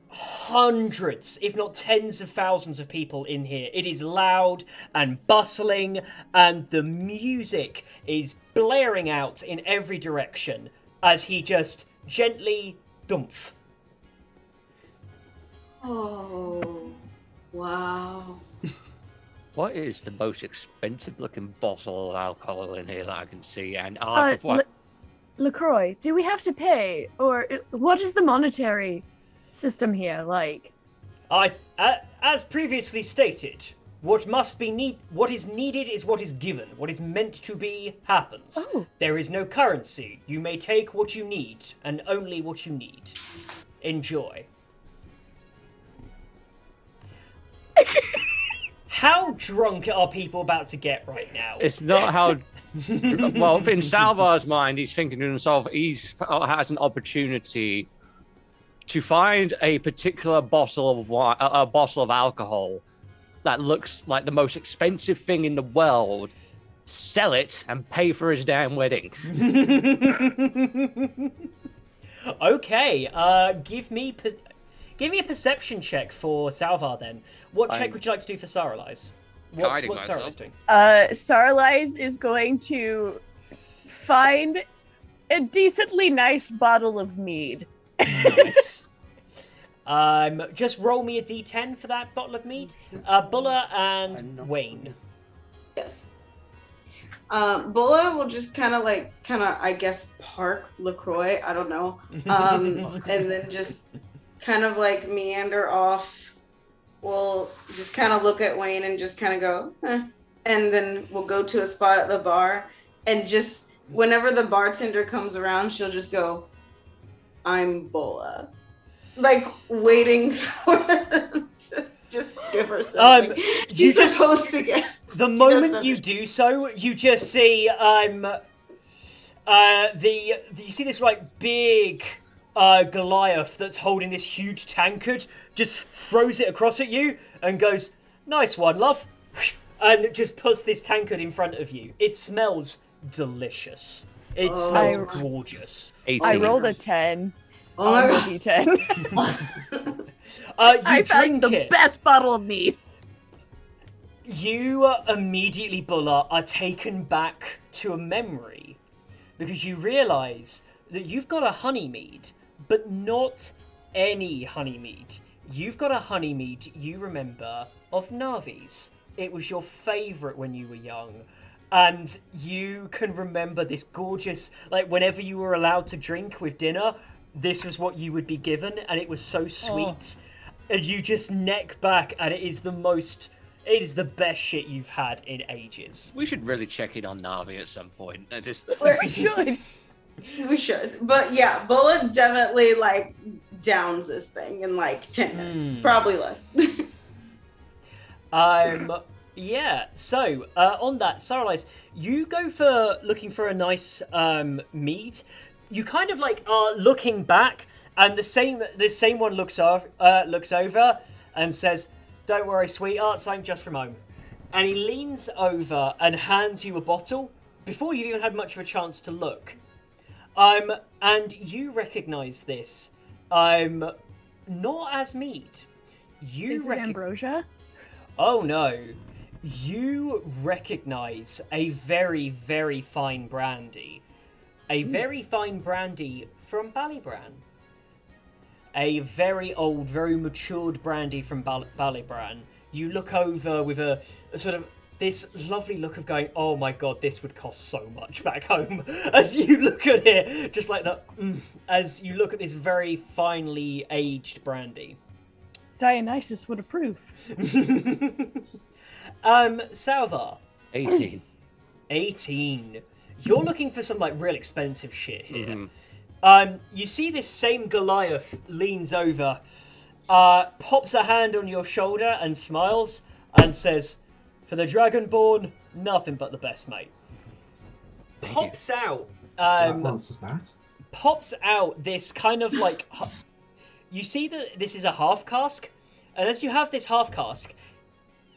hundreds, if not tens of thousands of people in here. It is loud and bustling, and the music is blaring out in every direction as he just gently dumph. Oh, wow. What is the most expensive looking bottle of alcohol in here that I can see? And LaCroix, do we have to pay? Or what is the monetary system here like? As previously stated, what is needed is what is given. What is meant to be happens. Oh. There is no currency. You may take what you need, and only what you need. Enjoy. How drunk are people about to get right now? It's not how... Well, in Salvar's mind, he's thinking to himself, he has an opportunity to find a particular bottle of wine, a bottle of alcohol that looks like the most expensive thing in the world, sell it, and pay for his damn wedding. Okay, give me a perception check for Salvar then. What check would you like to do for Saralise? What's Saralise doing? Saralise is going to find a decently nice bottle of mead. Nice. Just roll me a d10 for that bottle of mead. Bulla and Wayne. Yes. Bulla will just kind of, I guess, park LaCroix. I don't know. And then just kind of meander off. We'll just kind of look at Wayne and just kind of go, eh. And then we'll go to a spot at the bar. And just whenever the bartender comes around, she'll just go, I'm Bulla. Waiting for them to just give her something. She's supposed to get. The moment you do so, you just see you see this big Goliath that's holding this huge tankard, just throws it across at you and goes, "Nice one, love," and just puts this tankard in front of you. It smells delicious. It smells gorgeous. 18. I rolled a 10. Oh my God. D10. I found the best bottle of mead. You immediately, Bulla, are taken back to a memory because you realise that you've got a honey mead, but not any honey mead. You've got a honey mead you remember of Navi's. It was your favourite when you were young. And you can remember this gorgeous, whenever you were allowed to drink with dinner, this was what you would be given, and it was so sweet. And you just neck back, and it is the best shit you've had in ages. We should really check in on Navi at some point. We should. We should. But yeah, Bulla definitely downs this thing in 10 minutes. Probably less. Yeah, so on that, Saralise, you go for looking for a nice mead. You kind of are looking back, and the same one looks over and says, "Don't worry, sweetheart, I'm just from home." And he leans over and hands you a bottle before you even had much of a chance to look. And you recognise this, not as mead. Is it ambrosia? Oh no. You recognise a very, very fine brandy. A very fine brandy from Ballybran. A very old, very matured brandy from Ballybran. You look over with a sort of this lovely look of going, oh my god, this would cost so much back home. As you look at it, just like that, as you look at this very finely aged brandy. Dionysus would approve. Salvar. 18. 18. You're looking for some real expensive shit here. Mm-hmm. You see this same Goliath leans over pops a hand on your shoulder and smiles and says, "For the Dragonborn, nothing but the best, mate." Pops out. What else is that? Pops out this kind of like. You see that this is a half cask, and as you have this half cask,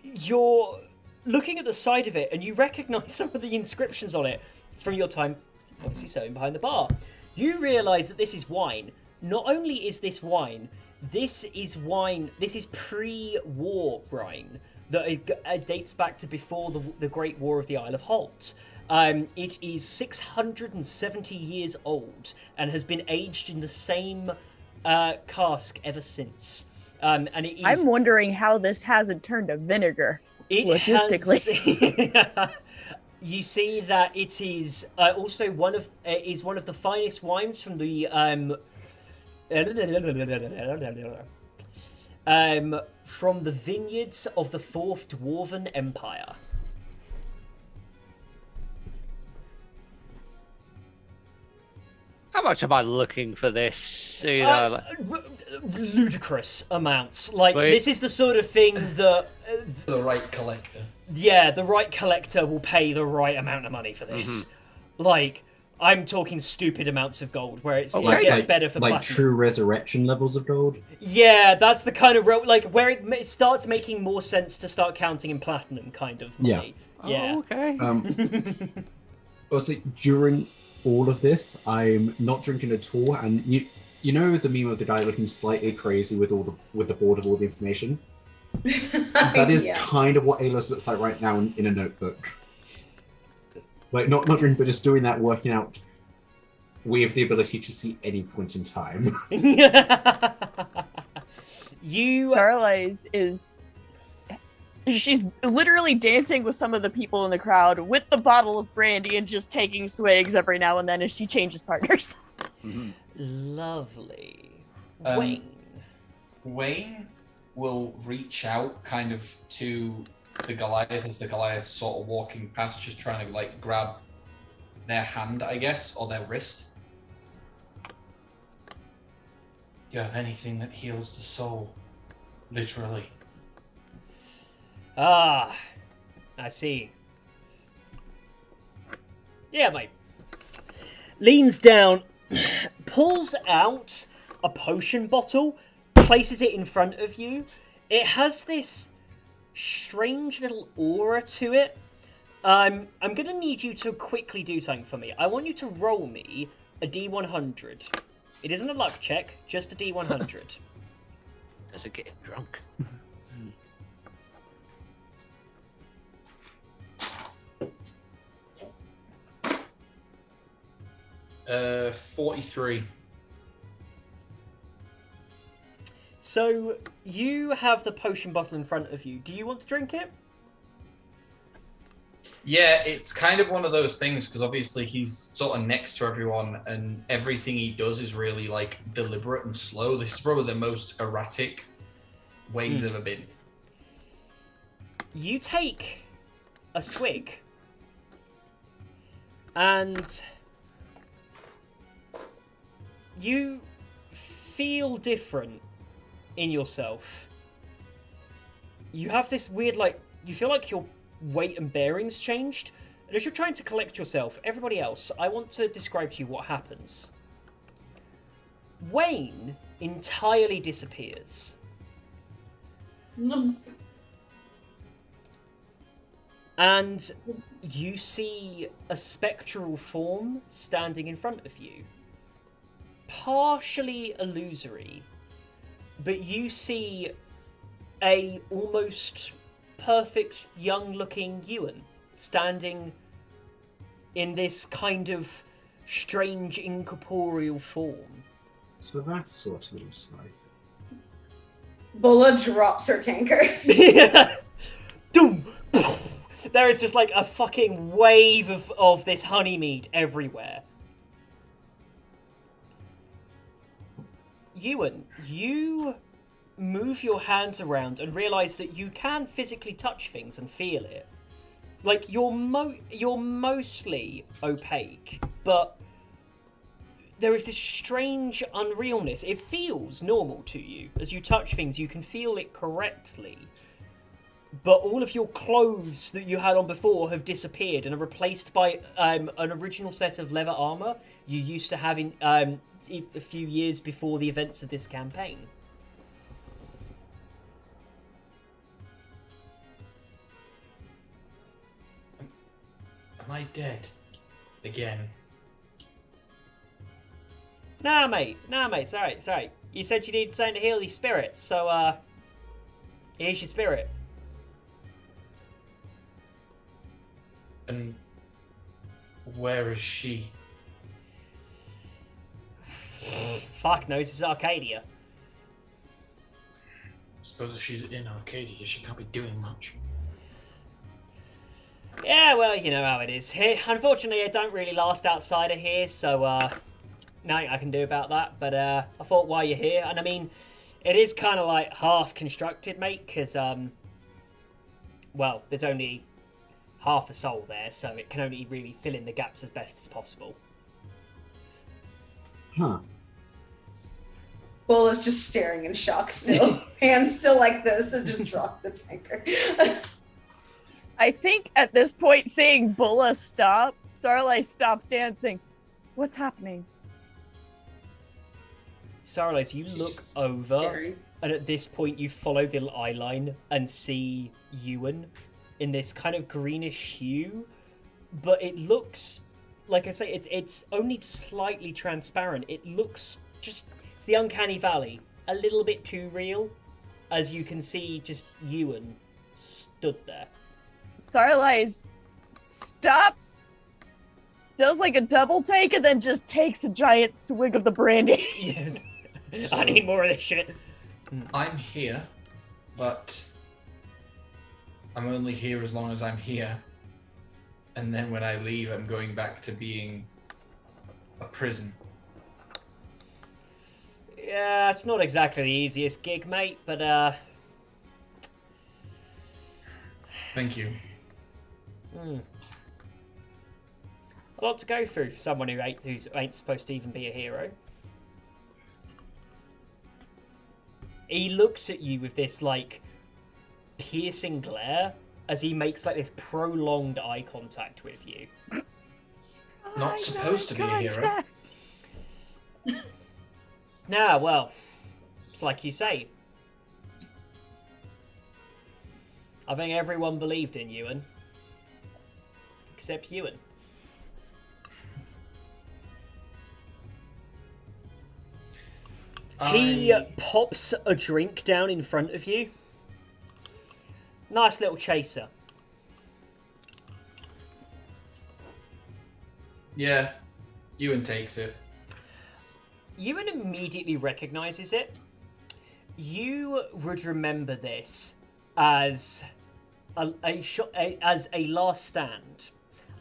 you're looking at the side of it, and you recognise some of the inscriptions on it from your time, obviously sewing behind the bar. You realise that this is wine. Not only is this wine, this is pre-war wine that dates back to before the Great War of the Isle of Holt. It is 670 years old and has been aged in the same cask ever since. And it is... I'm wondering how this hasn't turned to vinegar. Logistically. You see that it is also one of the finest wines from the from the vineyards of the Fourth Dwarven Empire. How much am I looking for this? Ludicrous amounts. This is the sort of thing that the right collector. Yeah, the right collector will pay the right amount of money for this. Mm-hmm. I'm talking stupid amounts of gold, where it gets better for platinum. True resurrection levels of gold? Yeah, that's the kind of where it starts making more sense to start counting in platinum kind of money. Yeah. Oh, okay. Also, during all of this, I'm not drinking at all, and you know the meme of the guy looking slightly crazy with the board of all the information? That is kind of what Alos looks like right now in a notebook. Not drinking, but just doing that, working out. We have the ability to see any point in time. Starlize she's literally dancing with some of the people in the crowd with the bottle of brandy and just taking swigs every now and then as she changes partners. Mm-hmm. Lovely. Wayne will reach out kind of to the Goliath as the Goliath's sort of walking past, just trying to grab their hand, I guess, or their wrist. You have anything that heals the soul, literally. Ah, I see. Yeah, mate. Leans down, pulls out a potion bottle, places it in front of you. It has this strange little aura to it. I'm going to need you to quickly do something for me. I want you to roll me a D100. It isn't a luck check, just a D100. Does it get him drunk? 43. So, you have the potion bottle in front of you. Do you want to drink it? Yeah, it's kind of one of those things, because obviously he's sort of next to everyone, and everything he does is really, deliberate and slow. This is probably the most erratic Wayne's ever been. You take a swig, and you feel different in yourself. You have this weird, you feel like your weight and bearings changed. And as you're trying to collect yourself, everybody else, I want to describe to you what happens. Wayne entirely disappears. And you see a spectral form standing in front of you. Partially illusory, but you see a almost perfect young-looking Ewan standing in this kind of strange incorporeal form. So that's what it looks like. Bulla drops her tankard. Doom! There is just a fucking wave of this honeymead everywhere. Ewan, you move your hands around and realise that you can physically touch things and feel it. You're mostly opaque, but there is this strange unrealness. It feels normal to you. As you touch things, you can feel it correctly. But all of your clothes that you had on before have disappeared and are replaced by an original set of leather armor you used to have in a few years before the events of this campaign. Am I dead? Again? Nah, mate. Sorry. You said you needed something to heal your spirit, so, here's your spirit. And where is she? Fuck knows, it's Arcadia. I suppose if she's in Arcadia, she can't be doing much. Yeah, well, you know how it is. Here, unfortunately, I don't really last outside of here, so, nothing I can do about that. But, I thought while you're here, and I mean, it is kind of like half constructed, mate, because, well, there's only half a soul there, so it can only really fill in the gaps as best as possible. Huh. Bull is just staring in shock still. Hands still like this and just drop the tanker. I think at this point, seeing Bulla stop, Sarlai stops dancing. What's happening? Sarlai, you look over, Staring. and at this point you follow the eye line and see Ewan in this kind of greenish hue, but it looks, like I say, it's only slightly transparent. It looks just, it's the uncanny valley, a little bit too real, as you can see just Ewan stood there. Sarlai stops, does like a double take, and then just takes a giant swig of the brandy. Yes. So, I need more of this shit. I'm here, but I'm only here as long as I'm here. And then when I leave, I'm going back to being a prison. Yeah, it's not exactly the easiest gig, mate, but, Thank you. A lot to go through for someone who ain't supposed to even be a hero. He looks at you with this, like, piercing glare as he makes, like, this prolonged eye contact with you. Not supposed to be a hero. Nah, well, it's like you say. I think everyone believed in Ewan. Except Ewan. He pops a drink down in front of you. Nice little chaser. Yeah, Ewan takes it. Ewan immediately recognizes it. You would remember this as as a last stand.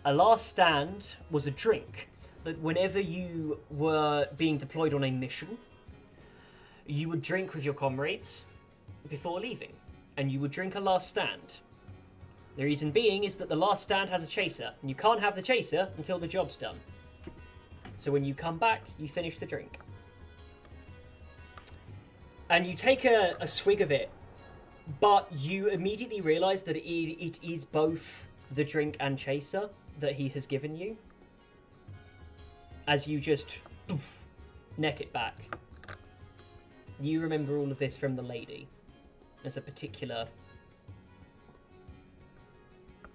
A last stand was a drink that whenever you were being deployed on a mission, you would drink with your comrades before leaving, and you would drink a last stand. The reason being is that the last stand has a chaser, and you can't have the chaser until the job's done. So when you come back, you finish the drink. And you take a swig of it, but you immediately realise that it is both the drink and chaser that he has given you. As you just neck it back. You remember all of this from the lady. As a particular...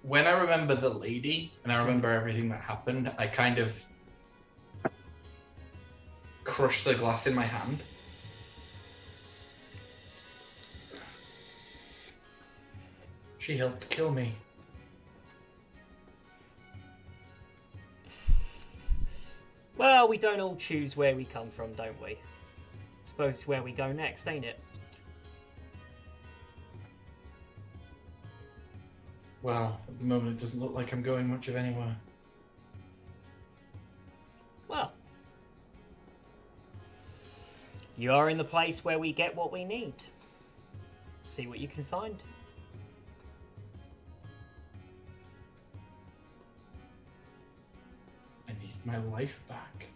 When I remember the lady, and I remember everything that happened, I kind of crush the glass in my hand. She helped kill me. Well, we don't all choose where we come from, don't we? Suppose it's where we go next, ain't it? Well, at the moment it doesn't look like I'm going much of anywhere. Well, you are in the place where we get what we need. See what you can find. I need my life back.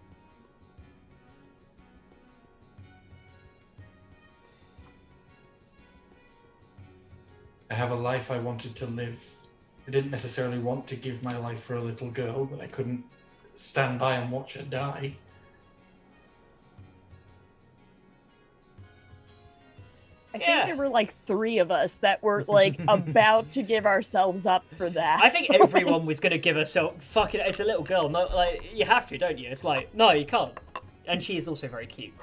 have a life I wanted to live. I didn't necessarily want to give my life for a little girl, but I couldn't stand by and watch her die. I think there were like 3 of us that were like about to give ourselves up for that. I think everyone was going to give herself. Fuck it, it's a little girl. No, like you have to, don't you? It's like no, you can't. And she is also very cute.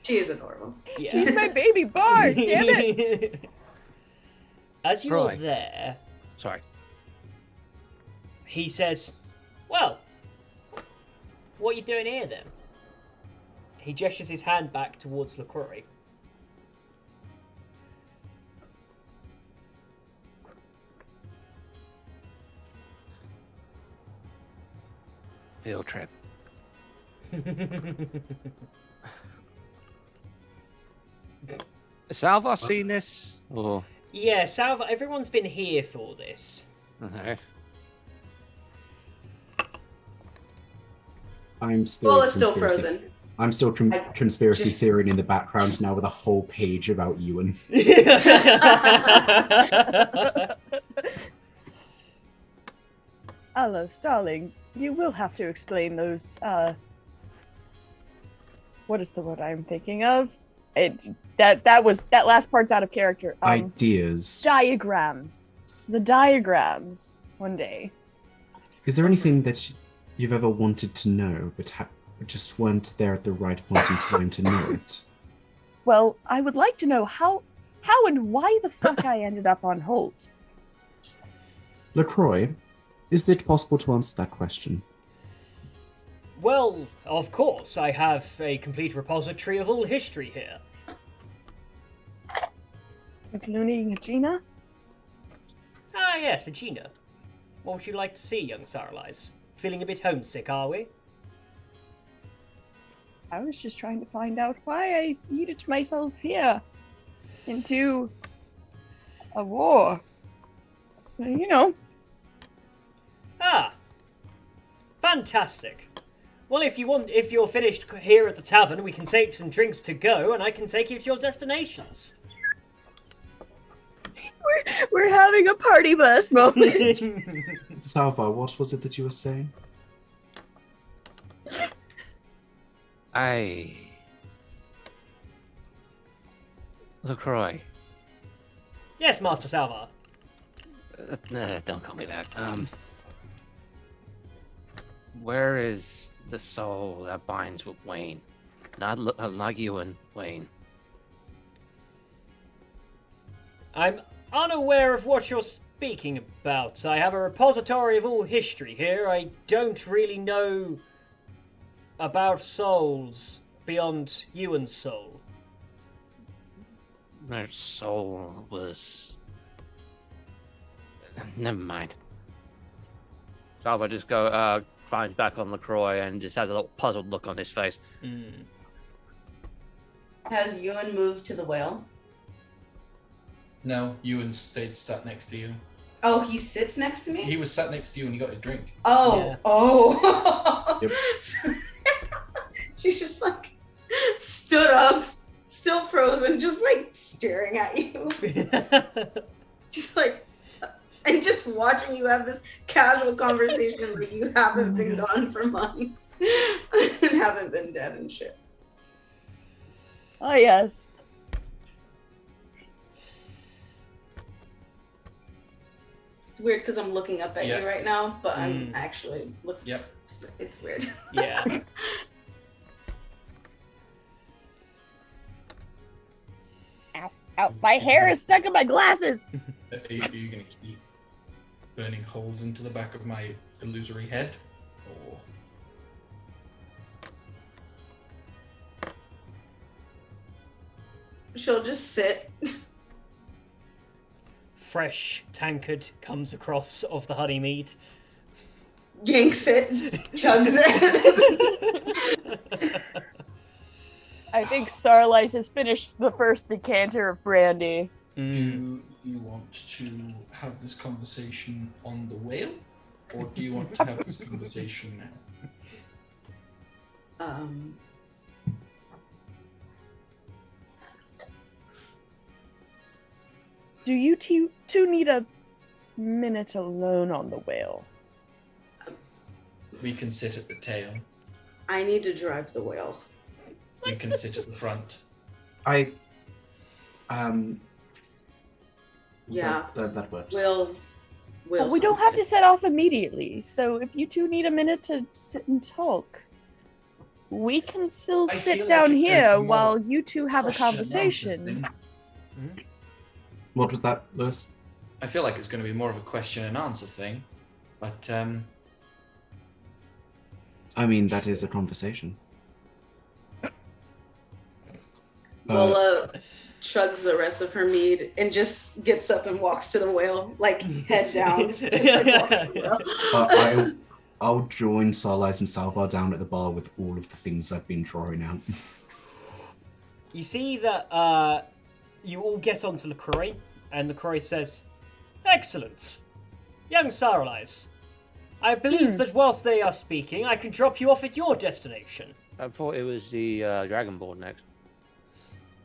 She is adorable. Yeah. She's my baby Bard. Damn it! As you're Right. there, Sorry. he says, "Well, what are you doing here then?" He gestures his hand back towards LaCroix. Field trip. Has Salvar seen this? Or Yeah, Salva, everyone's been here for this. okay. I'm still. Bull is still conspiracy- frozen. I'm still conspiracy just- theorying in the background now with a whole page about Ewan. Hello, Starling. You will have to explain those, what is the word I'm thinking of? That last part's out of character. Ideas. Diagrams. The diagrams, one day. Is there anything that you've ever wanted to know, but just weren't there at the right point in time to know it? Well, I would like to know how and why the fuck I ended up on Holt. LaCroix, is it possible to answer that question? Well, of course, I have a complete repository of all history here. Including Gina? Ah, yes, Agina. What would you like to see, young Saralise? Feeling a bit homesick, are we? I was just trying to find out why I yeeted myself here into a war. You know. Ah, fantastic. Well, if you're finished here at the tavern, we can take some drinks to go, and I can take you to your destinations. We're having a party bus moment. Salva, what was it that you were saying? LaCroix. Yes, Master Salvar. Don't call me that. Where is the soul that binds with Wayne? Not Ewan, Wayne. I'm unaware of what you're speaking about. I have a repository of all history here. I don't really know about souls beyond Ewan's soul. Their soul was... Never mind. Salva just finds back on LaCroix and just has a little puzzled look on his face. Has Ewan moved to the whale? No, Ewan stayed sat next to you. Oh, he sits next to me? He was sat next to you and he got a drink. Oh, Yeah. oh. Yep. She's just like stood up, still frozen, just like staring at you. Just like, and just watching you have this casual conversation like you haven't been gone for months and haven't been dead and shit. Oh, yes. It's weird because I'm looking up at Yeah. you right now, but I'm actually looking. Yep. It's weird. Yeah. Ow, my hair is stuck in my glasses. Are you going to keep burning holes into the back of my illusory head? Or... She'll just sit. Fresh tankard comes across of the honey mead. Yanks it, chugs it. I think Starlight has finished the first decanter of brandy. Do you want to have this conversation on the whale? Or do you want to have this conversation now? Do you two need a minute alone on the whale? We can sit at the tail. I need to drive the whale. You can sit at the front. Yeah. That works. Will we don't have to set off immediately, so if you two need a minute to sit and talk, we can still sit down here while you two have a conversation. What was that, Lewis? I feel like it's going to be more of a question and answer thing, but I mean, that is a conversation. Lola chugs the rest of her mead and just gets up and walks to the whale, like head down. Just like walks to the whale. I'll join Sarlise and Salvar down at the bar with all of the things I've been drawing out. You see that you all get onto LaCroix, and LaCroix says, "Excellent. Young Sarlise, I believe that whilst they are speaking, I can drop you off at your destination." I thought it was the Dragonborn next.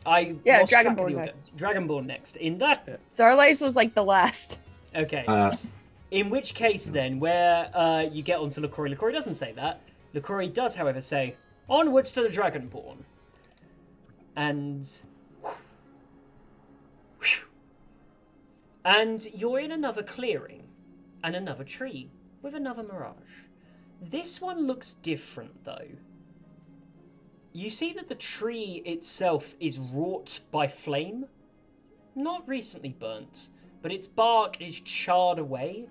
Dragonborn next. Dragonborn next. In that... Sarlise was like the last. Okay. In which case, then, where you get onto LaCroix, LaCroix doesn't say that. LaCroix does, however, say, "Onwards to the Dragonborn." And... And you're in another clearing, and another tree, with another mirage. This one looks different, though. You see that the tree itself is wrought by flame. Not recently burnt, but its bark is charred away,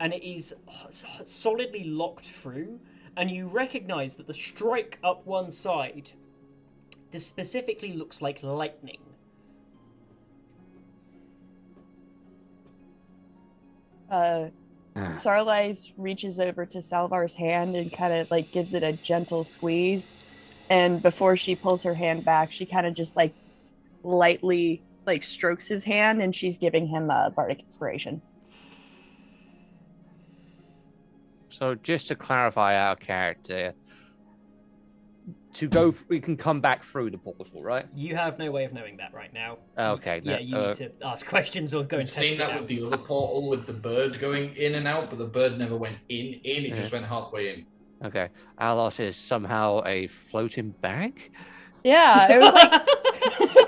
and it is solidly locked through, and you recognise that the strike up one side specifically looks like lightning. Sarlise reaches over to Salvar's hand and kind of like gives it a gentle squeeze, and before she pulls her hand back, she kind of just like lightly like strokes his hand, and she's giving him a bardic inspiration. So just to clarify our character, we can come back through the portal, right? You have no way of knowing that right now. Okay. Yeah, you need to ask questions or go and test it out. I've seen that with the other portal with the bird going in and out, but the bird never went in, it just went halfway in. Okay. Alos is somehow a floating bag? Yeah, it was like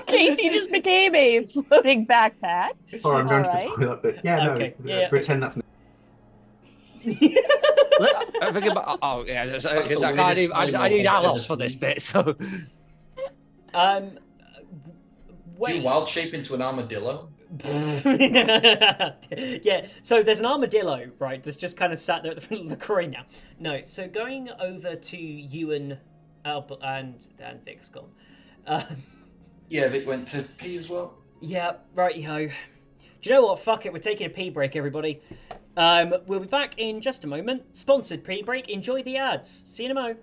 Casey just became a floating backpack. I'm going to the toilet, but pretend that's... I'm thinking about, I need Alos for this bit, so... Do you wild shape into an armadillo? Yeah, so there's an armadillo, right, that's just kind of sat there at the front of the LaCroix now. No, so going over to Ewan, Albert, and Vic's gone. Yeah, Vic went to pee as well. Yeah, right-yo. Do you know what? Fuck it, we're taking a pee break, everybody. We'll be back in just a moment. Sponsored pee break. Enjoy the ads. See you in a mo.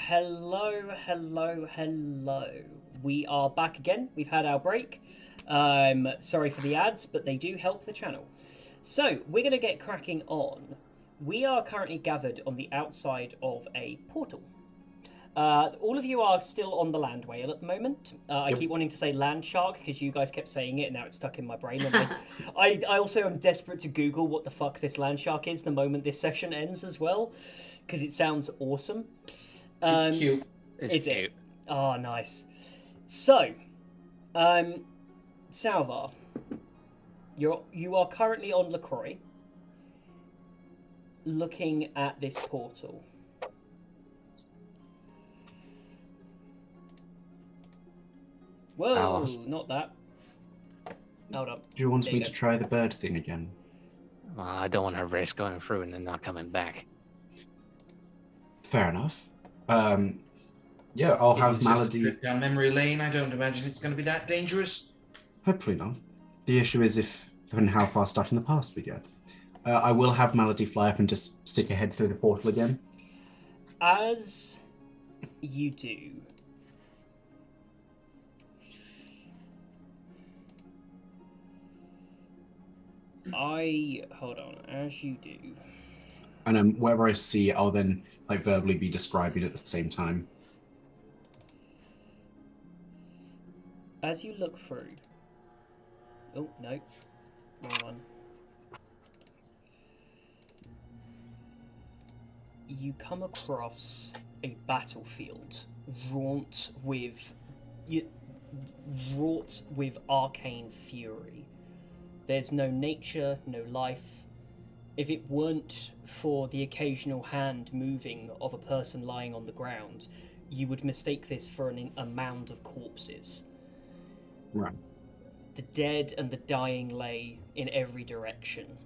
Hello. We are back again. We've had our break. Sorry for the ads, but they do help the channel. So, we're going to get cracking on. We are currently gathered on the outside of a portal. All of you are still on the land whale at the moment. I keep wanting to say land shark because you guys kept saying it and now it's stuck in my brain. I also am desperate to Google what the fuck this land shark is the moment this session ends as well, because it sounds awesome. It's cute. Is it? Oh, nice. So, Salvar, you are currently on LaCroix, looking at this portal. Whoa, Alice. not that. Hold up. Do you want me to try the bird thing again? I don't want to risk going through and then not coming back. Fair enough. Yeah, I'll have Malady. Down memory lane. I don't imagine it's going to be that dangerous. Hopefully not. The issue is how far stuck in the past we get. I will have Malady fly up and just stick her head through the portal again. As you do, hold on. As you do, and whatever I see, I'll then verbally be describing at the same time. As you look through, oh no, wrong one. You come across a battlefield wrought with arcane fury. There's no nature, no life. If it weren't for the occasional hand moving of a person lying on the ground, you would mistake this for a mound of corpses. Right. The dead and the dying lay in every direction,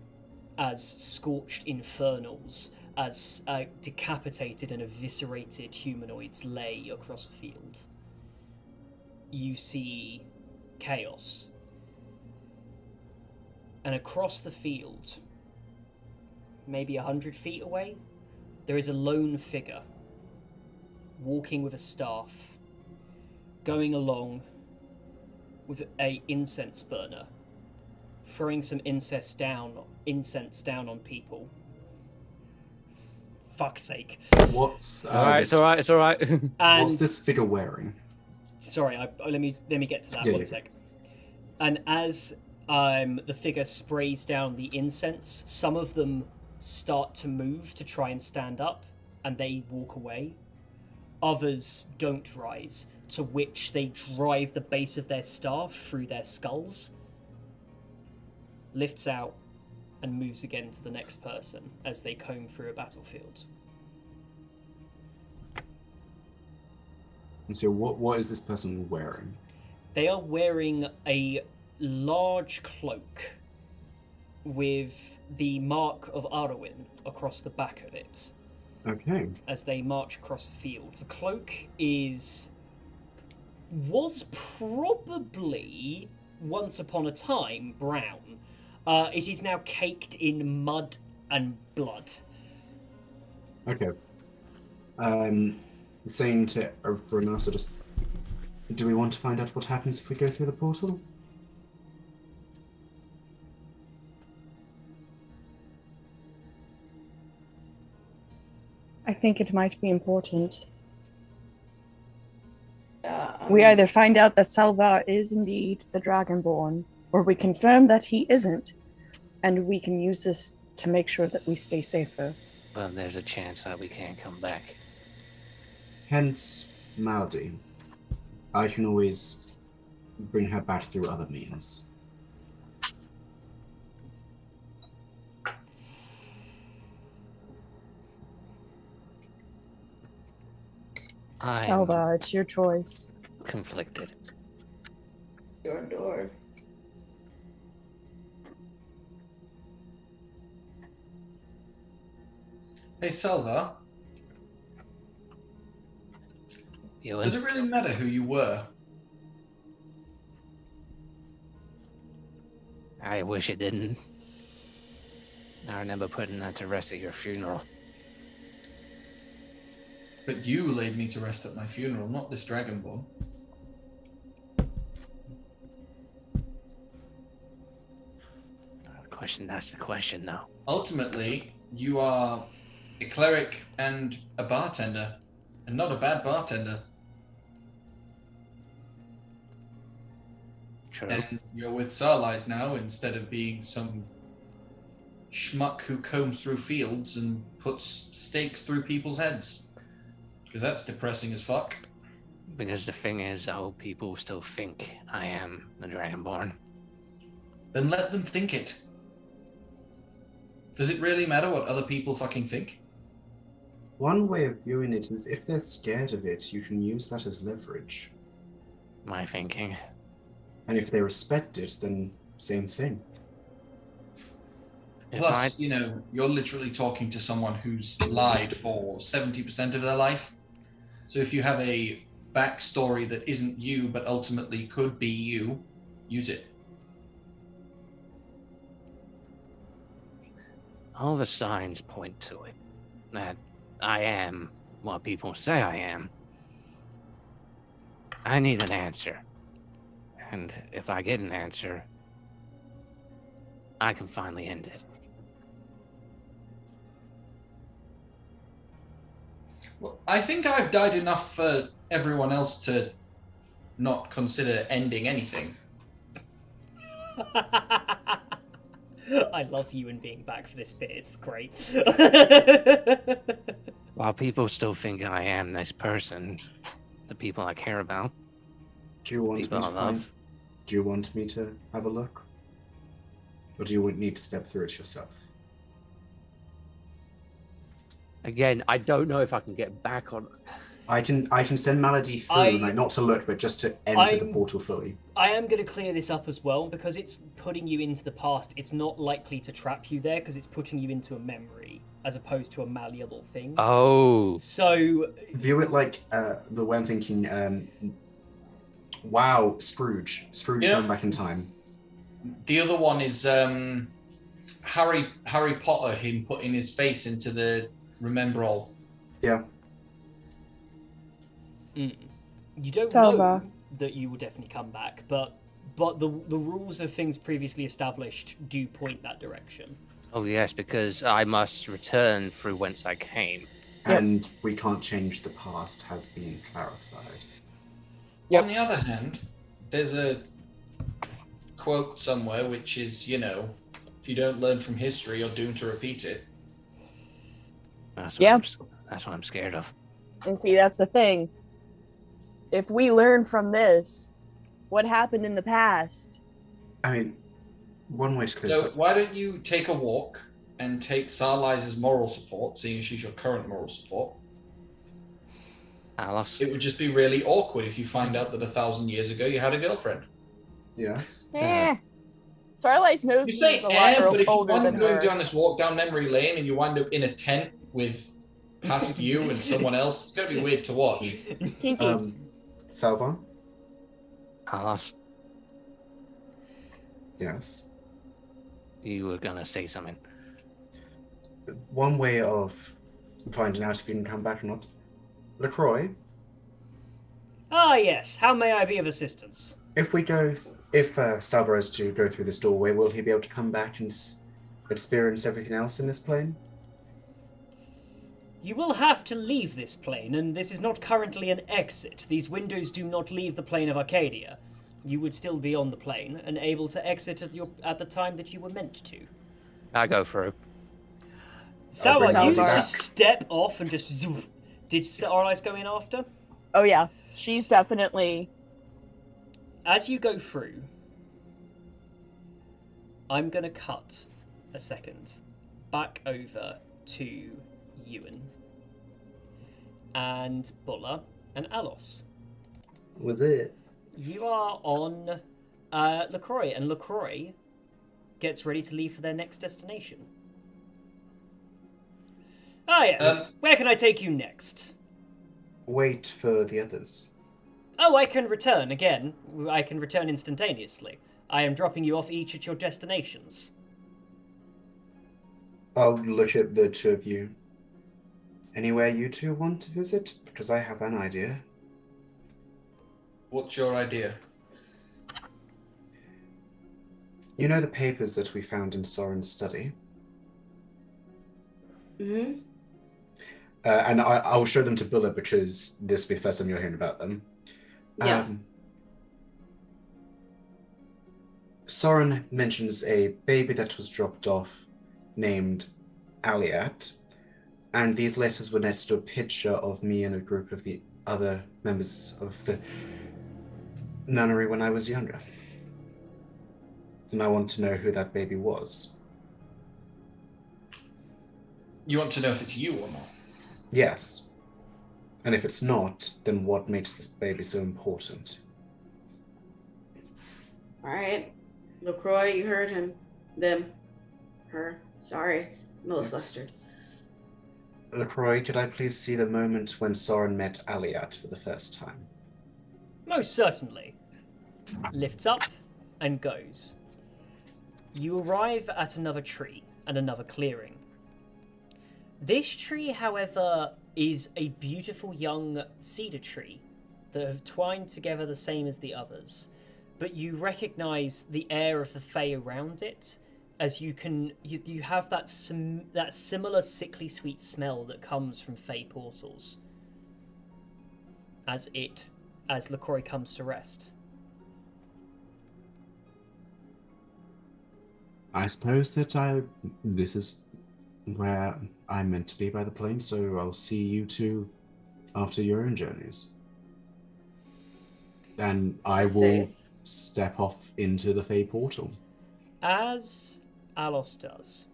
as scorched infernals, as decapitated and eviscerated humanoids lay across a field. You see chaos. And across the field, maybe 100 feet away, there is a lone figure, walking with a staff, going along with a incense burner, throwing some incense down on people. Fuck's sake. What's It's all right. And what's this figure wearing? Sorry, let me get to that one sec. And as the figure sprays down the incense, some of them start to move to try and stand up, and they walk away. Others don't rise, to which they drive the base of their staff through their skulls, lifts out, and moves again to the next person as they comb through a battlefield. And so what is this person wearing? They are wearing a large cloak with the mark of Arwen across the back of it. Okay. As they march across the field. The cloak was probably, once upon a time, brown. It is now caked in mud and blood. Okay. Saying to everyone else, just, do we want to find out what happens if we go through the portal? I think it might be important. We either find out that Salvar is indeed the Dragonborn, or we confirm that he isn't, and we can use this to make sure that we stay safer. Well, there's a chance that we can't come back. Hence, Malady. I can always bring her back through other means. Salvar, it's your choice. Conflicted. Your door. Hey, Salvar. Does it really matter who you were? I wish it didn't. I remember putting that to rest at your funeral. But you laid me to rest at my funeral, not this Dragonborn. That's the question now. Ultimately, you are a cleric and a bartender, and not a bad bartender. True. And you're with Sarlais now instead of being some schmuck who combs through fields and puts stakes through people's heads. Because that's depressing as fuck. Because the thing is, people still think I am the Dragonborn. Then let them think it. Does it really matter what other people fucking think? One way of viewing it is if they're scared of it, you can use that as leverage. My thinking. And if they respect it, then same thing. Plus, you're literally talking to someone who's lied for 70% of their life. So if you have a backstory that isn't you, but ultimately could be you, use it. All the signs point to it. That I am what people say I am. I need an answer. And if I get an answer, I can finally end it. Well, I think I've died enough for everyone else to not consider ending anything. I love you and being back for this bit. It's great. While people still think I am this person, the people I care about, do you want people me I love. Do you want me to have a look? Or do you need to step through it yourself? Again, I don't know if I can get back on. I can send Malady through, not to look, but just to enter the portal fully. I am going to clear this up as well, because it's putting you into the past. It's not likely to trap you there, because it's putting you into a memory, as opposed to a malleable thing. Oh. So... View it like the way I'm thinking, wow, Scrooge. Scrooge going back in time. The other one is Harry Potter, him putting his face into the Remember All. Yeah. You don't know that you will definitely come back, but the rules of things previously established do point that direction. Oh yes, because I must return through whence I came. And we can't change the past has been clarified. Yep. On the other hand, there's a quote somewhere which is, if you don't learn from history, you're doomed to repeat it. That's what I'm scared of. And see, that's the thing. If we learn from this, what happened in the past? I mean, one way to clear So why don't you take a walk and take Sarlais' moral support, seeing as she's your current moral support? Alice. It would just be really awkward if you find out that 1,000 years ago you had a girlfriend. Yes. Sarlais knows You say he's a lot but if you older wind than up going her. down this walk down memory lane and you wind up in a tent with past you and someone else, it's going to be weird to watch. Kinky. Salva? Alice. Yes. You were gonna say something. One way of finding out if you can come back or not. LaCroix? Ah, yes. How may I be of assistance? If Salva is to go through this doorway, will he be able to come back and experience everything else in this plane? You will have to leave this plane, and this is not currently an exit. These windows do not leave the plane of Arcadia. You would still be on the plane and able to exit at the time that you were meant to. I go through. Salva, you just step off and just zoof. Did Sarlais go in after? Oh yeah, she's definitely... As you go through, I'm going to cut a second back over to Ewan and Bulla and Alos. Was it? You are on LaCroix, and LaCroix gets ready to leave for their next destination. Ah, yes. Where can I take you next? Wait for the others. Oh, I can return again. I can return instantaneously. I am dropping you off each at your destinations. I'll look at the two of you. Anywhere you two want to visit? Because I have an idea. What's your idea? You know the papers that we found in Soren's study? Mm-hmm. And I will show them to Bulla because this will be the first time you're hearing about them. Yeah. Soren mentions a baby that was dropped off named Aliat, and these letters were next to a picture of me and a group of the other members of the nunnery when I was younger. And I want to know who that baby was. You want to know if it's you or not? Yes. And if it's not, then what makes this baby so important? All right. LaCroix, you heard him. Them. Her. Sorry. I'm a little flustered. LaCroix, could I please see the moment when Soren met Aliat for the first time? Most certainly. Lifts up and goes. You arrive at another tree and another clearing. This tree, however, is a beautiful young cedar tree that have twined together the same as the others. But you recognise the air of the Fae around it, as you have that similar sickly sweet smell that comes from Fae portals. As LaCroix comes to rest. I suppose that this is where I'm meant to be by the plane, so I'll see you two after your own journeys. And I will step off into the Fae portal. As Alos does,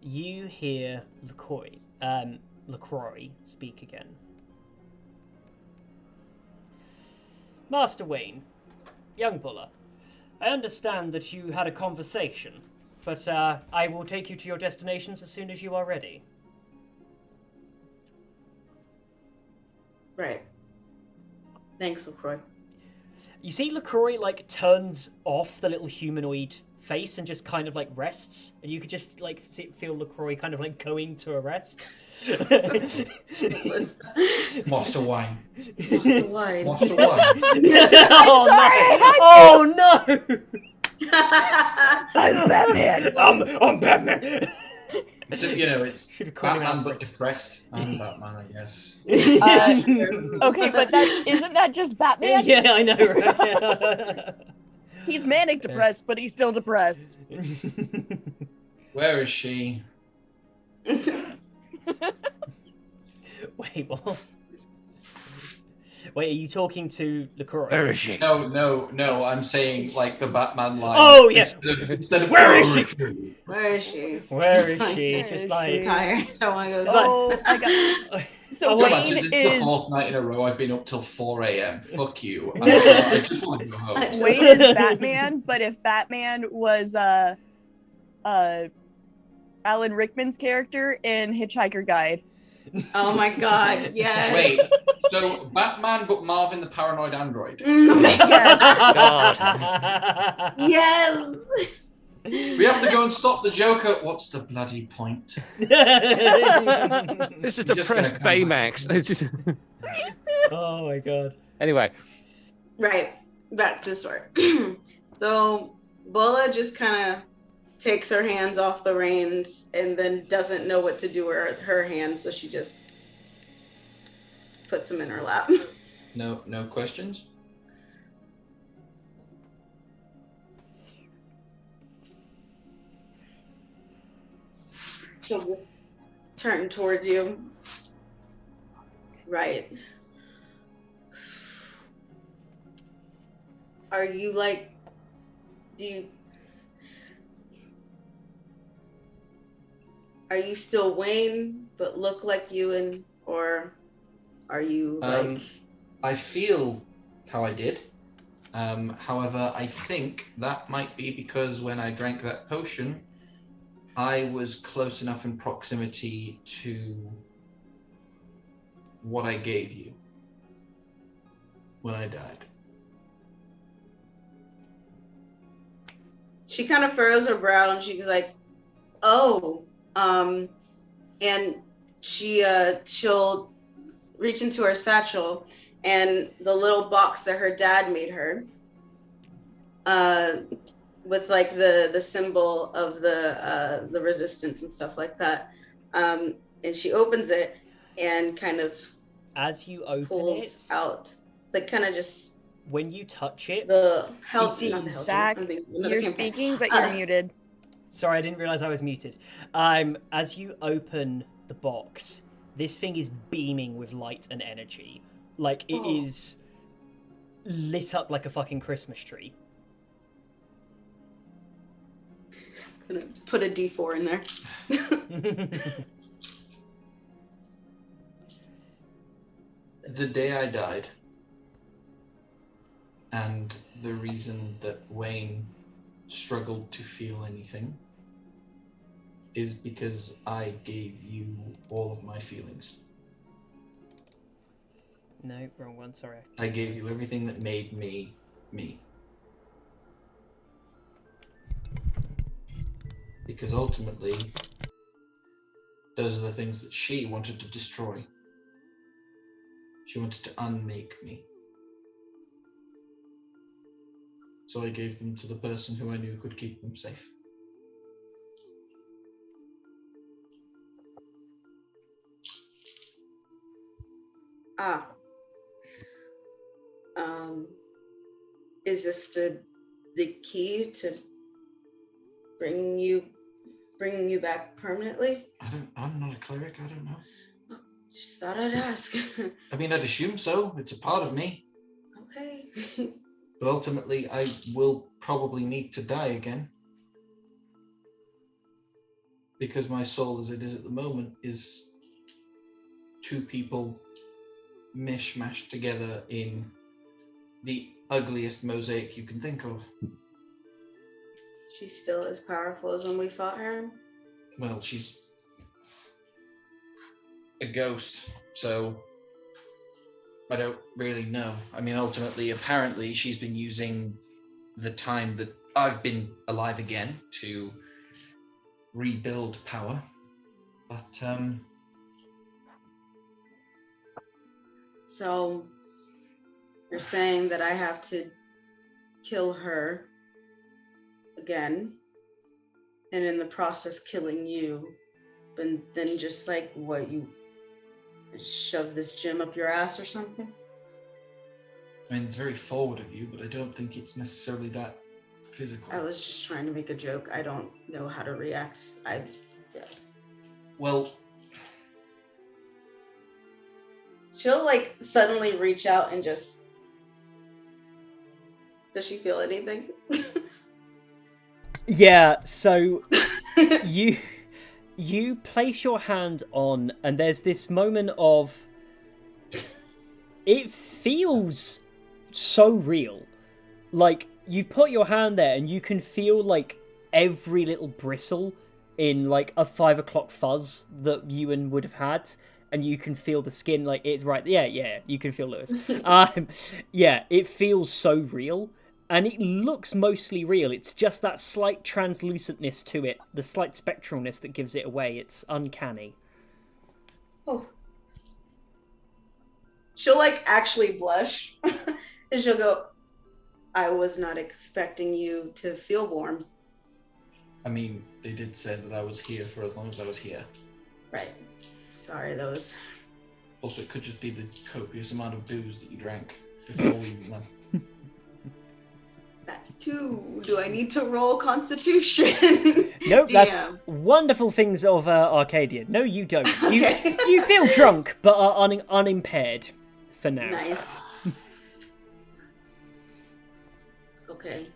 you hear LaCroix speak again. Master Wayne, young Bulla, I understand that you had a conversation, but I will take you to your destinations as soon as you are ready. Right. Thanks, LaCroix. You see LaCroix, turns off the little humanoid face and just kind of, rests. And you could just, feel LaCroix kind of, going to a rest. Master Wine. Master Wine. Master Wine. Oh, no! I'm Batman. I'm Batman. So, it's Batman but depressed. I'm Batman, I guess. Okay, but isn't that just Batman? Yeah, I know, right? He's manic depressed, but he's still depressed. Where is she? Wait, what? Wait, are you talking to LaCroix? Where is she? No, I'm saying the Batman line. Oh, yeah. Instead of Where is she? Where is she? Where is she? Where Just is like... she? Tired. Don't want to go. Oh, I got... So Oh, Wayne Imagine, this is the is... fourth night in a row I've been up till 4 a.m. Fuck you. I just want to go home. Wayne is Batman, but if Batman was Alan Rickman's character in Hitchhiker Guide. Oh my God! Yes. Wait, so Batman but Marvin the paranoid android? Yes. God. Yes. We have to go and stop the Joker. What's the bloody point? This is You're just depressed gonna come back. Baymax. Oh my god. Anyway. Right. Back to the story. So Bulla just kind of takes her hands off the reins and then doesn't know what to do with her hands, so she just puts them in her lap. No questions? She'll just turn towards you. Right. Are you are you still Wayne but look like you, or are you I feel how I did. However, I think that might be because when I drank that potion, I was close enough in proximity to what I gave you when I died. She kind of furrows her brow and she's like, oh, and she'll reach into her satchel, and the little box that her dad made her, with like the symbol of the resistance and stuff like that, and she opens it and kind of as you open pulls out, like kind of just when you touch it, the health. Zach, you're speaking, but you're muted. Sorry, I didn't realize I was muted. As you open the box, this thing is beaming with light and energy. Like, it is lit up like a fucking Christmas tree. I'm gonna put a D4 in there. The day I died, and the reason that Wayne struggled to feel anything is because I gave you all of my feelings. No, wrong one, sorry. I gave you everything that made me, me. Because ultimately, those are the things that she wanted to destroy. She wanted to unmake me. So I gave them to the person who I knew could keep them safe. Is this the key to bringing you back permanently? I'm not a cleric, I don't know. Just thought I'd ask. I mean, I'd assume so. It's a part of me. Okay. But ultimately, I will probably need to die again. Because my soul, as it is at the moment, is two people mishmashed together in the ugliest mosaic you can think of. She's still as powerful as when we fought her? Well, she's a ghost, so I don't really know. I mean, ultimately, apparently, she's been using the time that I've been alive again to rebuild power. But, So, you're saying that I have to kill her again, and in the process killing you, and then just like, what, you shove this gem up your ass or something? I mean, it's very forward of you, but I don't think it's necessarily that physical. I was just trying to make a joke. I don't know how to react. Well, she'll like suddenly reach out and just... Does she feel anything? Yeah, so you place your hand on, and there's this moment of... It feels so real. Like, you put your hand there and you can feel like every little bristle in like a 5 o'clock fuzz that Ewan would have had, and you can feel the skin, like it's right. Yeah, you can feel Lewis. Yeah, it feels so real, and it looks mostly real. It's just that slight translucentness to it, the slight spectralness that gives it away. It's uncanny. Oh. She'll like actually blush, and she'll go, I was not expecting you to feel warm. I mean, they did say that I was here for as long as I was here. Right. Sorry, that was... Also, it could just be the copious amount of booze that you drank before we left. That too. Do I need to roll Constitution? Nope, that's wonderful things of Arcadia. No, you don't. Okay. You feel drunk, but are unimpaired for now. Nice. Okay.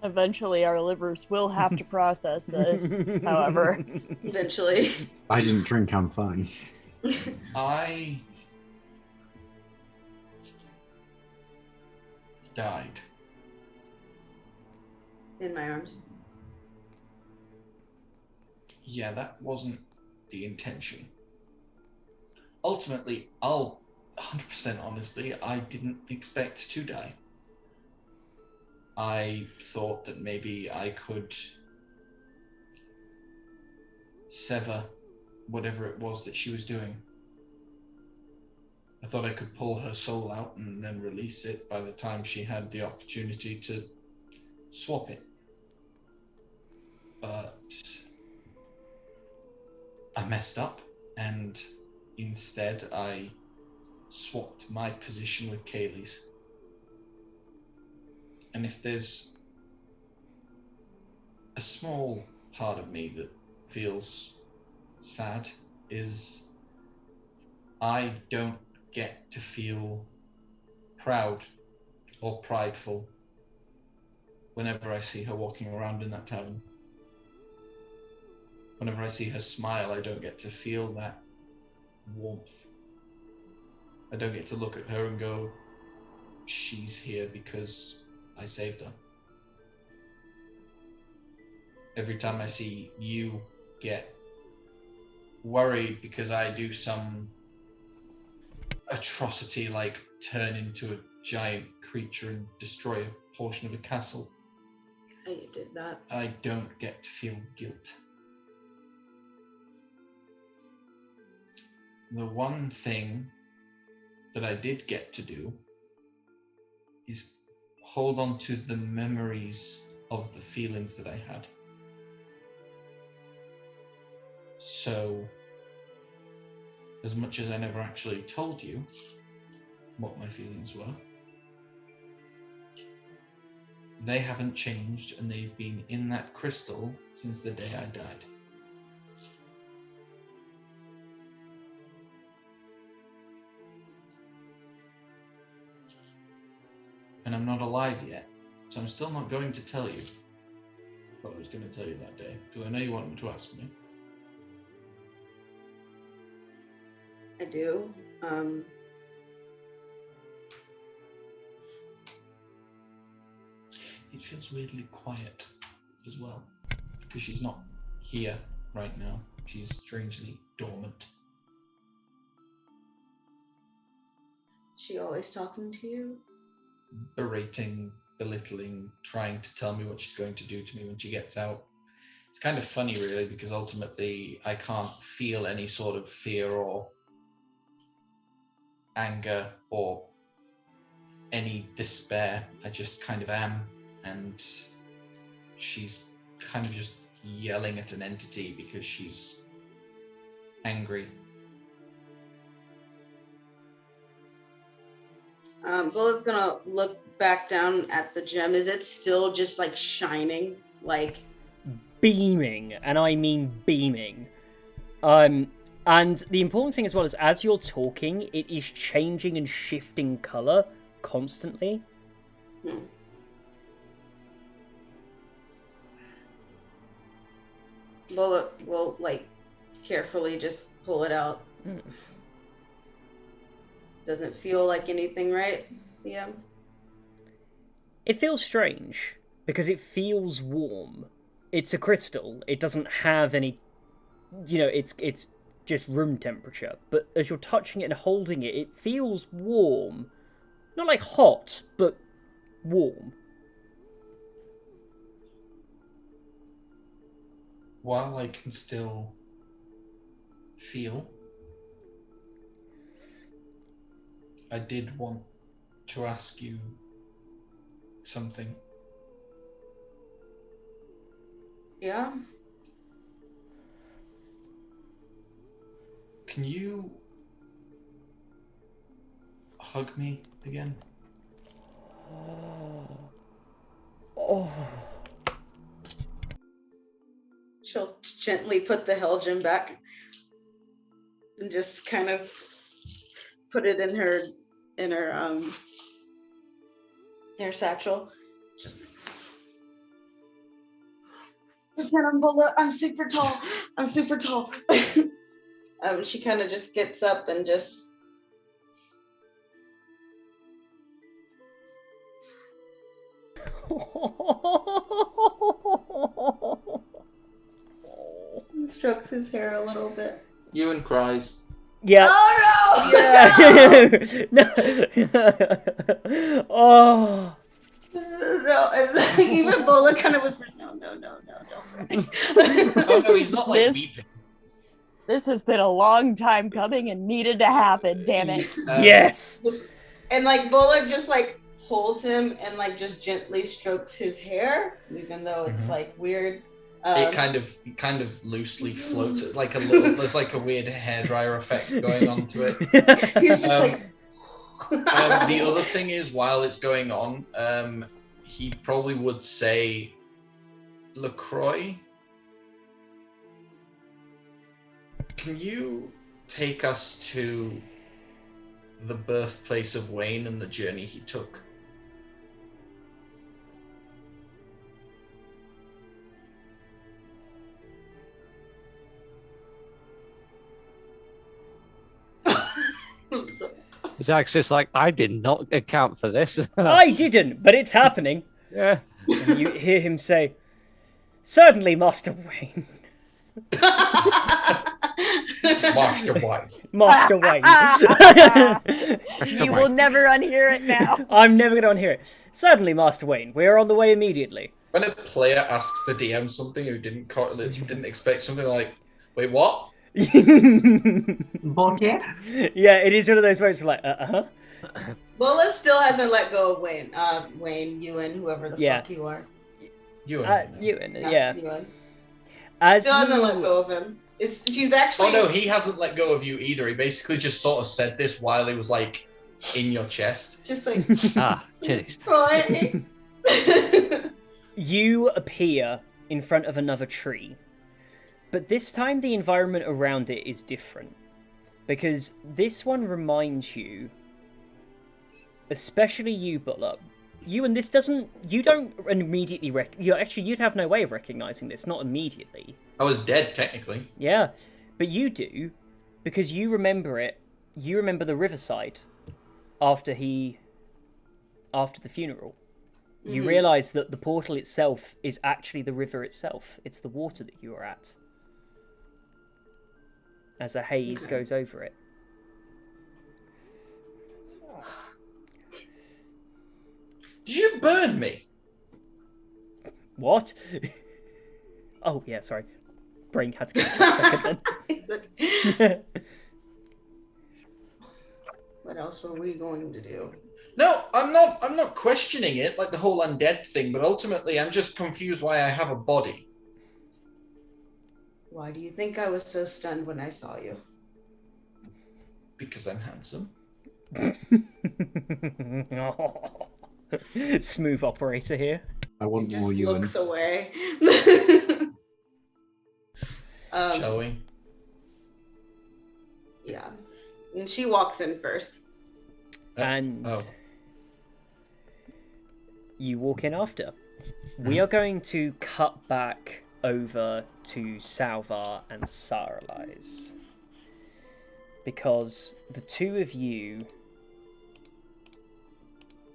Eventually, our livers will have to process this, however. Eventually. I didn't drink, I'm fine. I died. In my arms. Yeah, that wasn't the intention. Ultimately, I'll 100% honestly, I didn't expect to die. I thought that maybe I could sever whatever it was that she was doing. I thought I could pull her soul out and then release it by the time she had the opportunity to swap it. But I messed up, and instead I swapped my position with Kaylee's. And if there's a small part of me that feels sad, is I don't get to feel proud or prideful whenever I see her walking around in that tavern. Whenever I see her smile, I don't get to feel that warmth. I don't get to look at her and go, she's here because I saved her. Every time I see you get worried because I do some atrocity like turn into a giant creature and destroy a portion of a castle, I did that. I don't get to feel guilt. The one thing that I did get to do is hold on to the memories of the feelings that I had. So, as much as I never actually told you what my feelings were, they haven't changed, and they've been in that crystal since the day I died. And I'm not alive yet, so I'm still not going to tell you what I was going to tell you that day, because I know you wanted to ask me. I do. It feels weirdly quiet as well, because she's not here right now. She's strangely dormant. She always talking to you? Berating, belittling, trying to tell me what she's going to do to me when she gets out. It's kind of funny, really, because ultimately I can't feel any sort of fear or anger or any despair. I just kind of am, and she's kind of just yelling at an entity because she's angry. Bulla's gonna look back down at the gem. Is it still just like shining? Like beaming, and I mean beaming. And the important thing as well is, as you're talking, it is changing and shifting colour constantly. Bulla will like carefully just pull it out. Doesn't feel like anything, right? Yeah. It feels strange because it feels warm. It's a crystal. It doesn't have any, it's just room temperature. But as you're touching it and holding it, it feels warm. Not like hot, but warm. While I can still feel, I did want to ask you something. Yeah? Can you hug me again? Oh. She'll gently put the hell gem back and just kind of put it in her satchel. Just Lieutenant Bulla, I'm super tall. She kind of just gets up and just strokes his hair a little bit. Ewan cries. Yeah. Oh no! Yeah. No. Oh. No. And even Bola kind of was like, no. Oh no, he's not like weeping. This has been a long time coming and needed to happen, damn it. Yes! And like Bola just like holds him and like just gently strokes his hair, even though it's like weird. It kind of loosely floats, like a little. There's like a weird hairdryer effect going on to it. He's just like. The other thing is, while it's going on, he probably would say, LaCroix, can you take us to the birthplace of Wayne and the journey he took? Zach's just like, I did not account for this. I didn't, but it's happening. Yeah. And you hear him say, certainly, Master Wayne. Master Wayne. Master Wayne. You will never unhear it now. I'm never going to unhear it. Certainly, Master Wayne. We are on the way immediately. When a player asks the DM something who didn't expect something like, wait, what? Yeah, it is one of those moments where like, Bola still hasn't let go of Wayne. Wayne, Ewan, whoever the fuck you are. Ewan. Ewan, Ewan. As Still hasn't let go of him. She's actually. Oh no, he hasn't let go of you either. He basically just sort of said this while he was like in your chest. Just like. Titties. Roy. You appear in front of another tree. But this time the environment around it is different. Because this one reminds you, especially you, Butler, and this doesn't, you don't immediately, you'd have no way of recognizing this, not immediately. I was dead, technically. Yeah, but you do, because you remember it, you remember the riverside after the funeral. You realise that the portal itself is actually the river itself. It's the water that you are at. As a haze goes over it. Did you burn me? What? Oh, yeah, sorry. Brain had to go for a second then. What else were we going to do? No, I'm not questioning it, like the whole undead thing, but ultimately I'm just confused why I have a body. Why do you think I was so stunned when I saw you? Because I'm handsome. Smooth operator here. I want Just more Ewan. looks away. Shall we? Yeah. And she walks in first. And you walk in after. We are going to cut back over to Salvar and Saralise. Because the two of you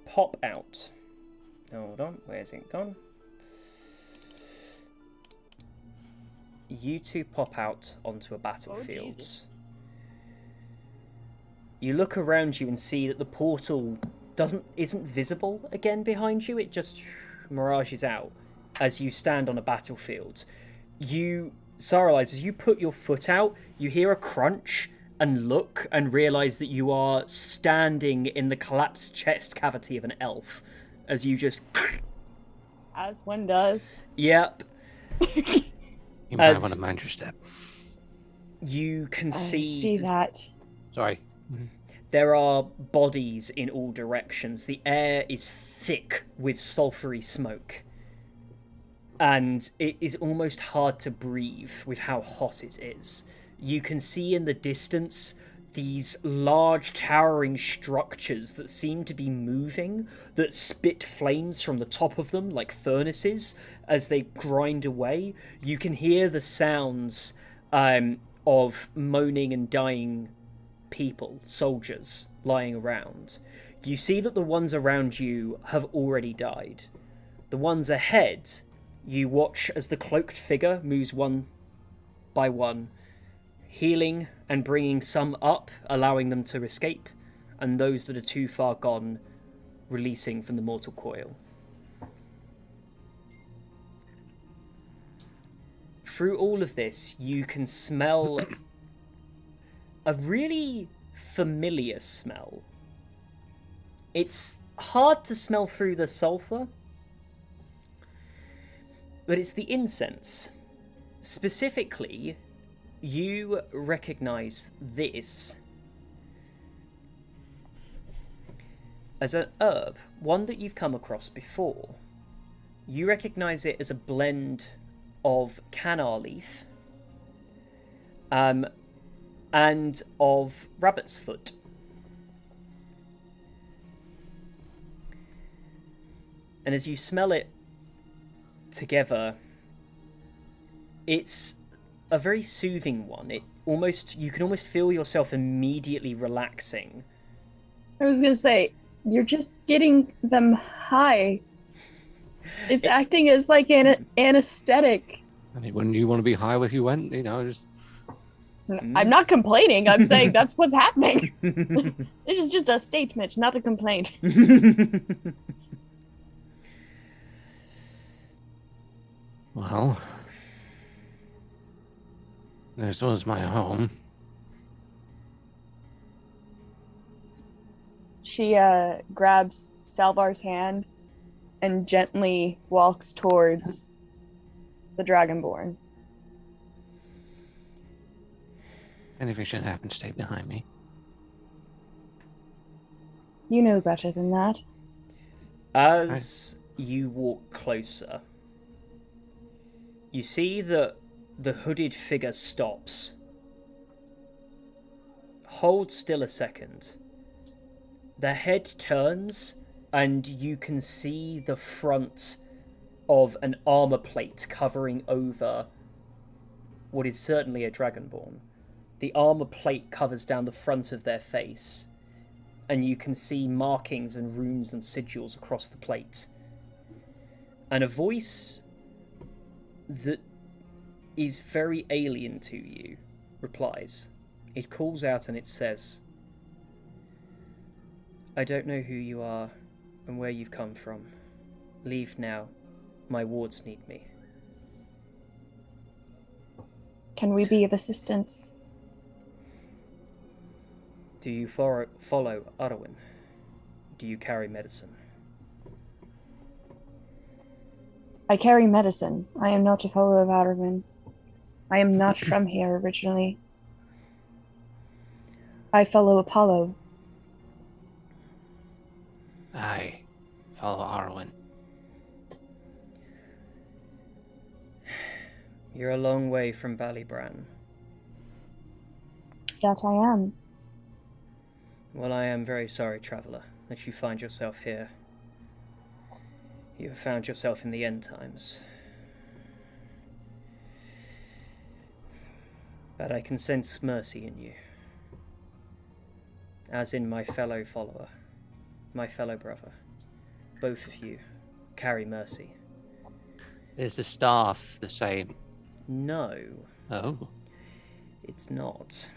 pop out. Hold on, where's it gone? You two pop out onto a battlefield. You look around you and see that the portal isn't visible again behind you. It just mirages out as you stand on a battlefield. Saralise, as you put your foot out, you hear a crunch and look and realise that you are standing in the collapsed chest cavity of an elf. As you just... As one does. Yep. You might want to mind your step. You can see that. Sorry. There are bodies in all directions. The air is thick with sulphury smoke. And it is almost hard to breathe with how hot it is. You can see in the distance these large towering structures that seem to be moving, that spit flames from the top of them like furnaces as they grind away. You can hear the sounds of moaning and dying people, soldiers, lying around. You see that the ones around you have already died. The ones ahead, you watch as the cloaked figure moves one by one, healing and bringing some up, allowing them to escape, and those that are too far gone, releasing from the mortal coil. Through all of this, you can smell a really familiar smell. It's hard to smell through the sulfur, but it's the incense. Specifically, you recognize this as an herb, one that you've come across before. You recognize it as a blend of cannar leaf and of rabbit's foot. And as you smell it together, it's a very soothing one. You can almost feel yourself immediately relaxing. I was gonna say, you're just getting them high. It's acting as like an anesthetic. I mean, wouldn't you want to be high if you went? Just. I'm not complaining. I'm saying that's what's happening. This is just a statement, not a complaint. Well, this was my home. She grabs Salvar's hand and gently walks towards the Dragonborn. If anything should happen, stay behind me. You know better than that. As you walk closer, you see that the hooded figure stops. Hold still a second. The head turns, and you can see the front of an armor plate covering over what is certainly a Dragonborn. The armor plate covers down the front of their face, and you can see markings and runes and sigils across the plate. And a voice that is very alien to you replies. It calls out and it says, "I don't know who you are and where you've come from. Leave now. My wards need me." Can we be of assistance? Do you follow Arwen? Do you carry medicine? I carry medicine. I am not a follower of Arwen. I am not from here originally. I follow Apollo. I follow Arwen. You're a long way from Ballybran. That I am. Well, I am very sorry, traveller, that you find yourself here. You have found yourself in the end times. But I can sense mercy in you. As in my fellow follower, my fellow brother. Both of you carry mercy. Is the staff the same? No. Oh. It's not.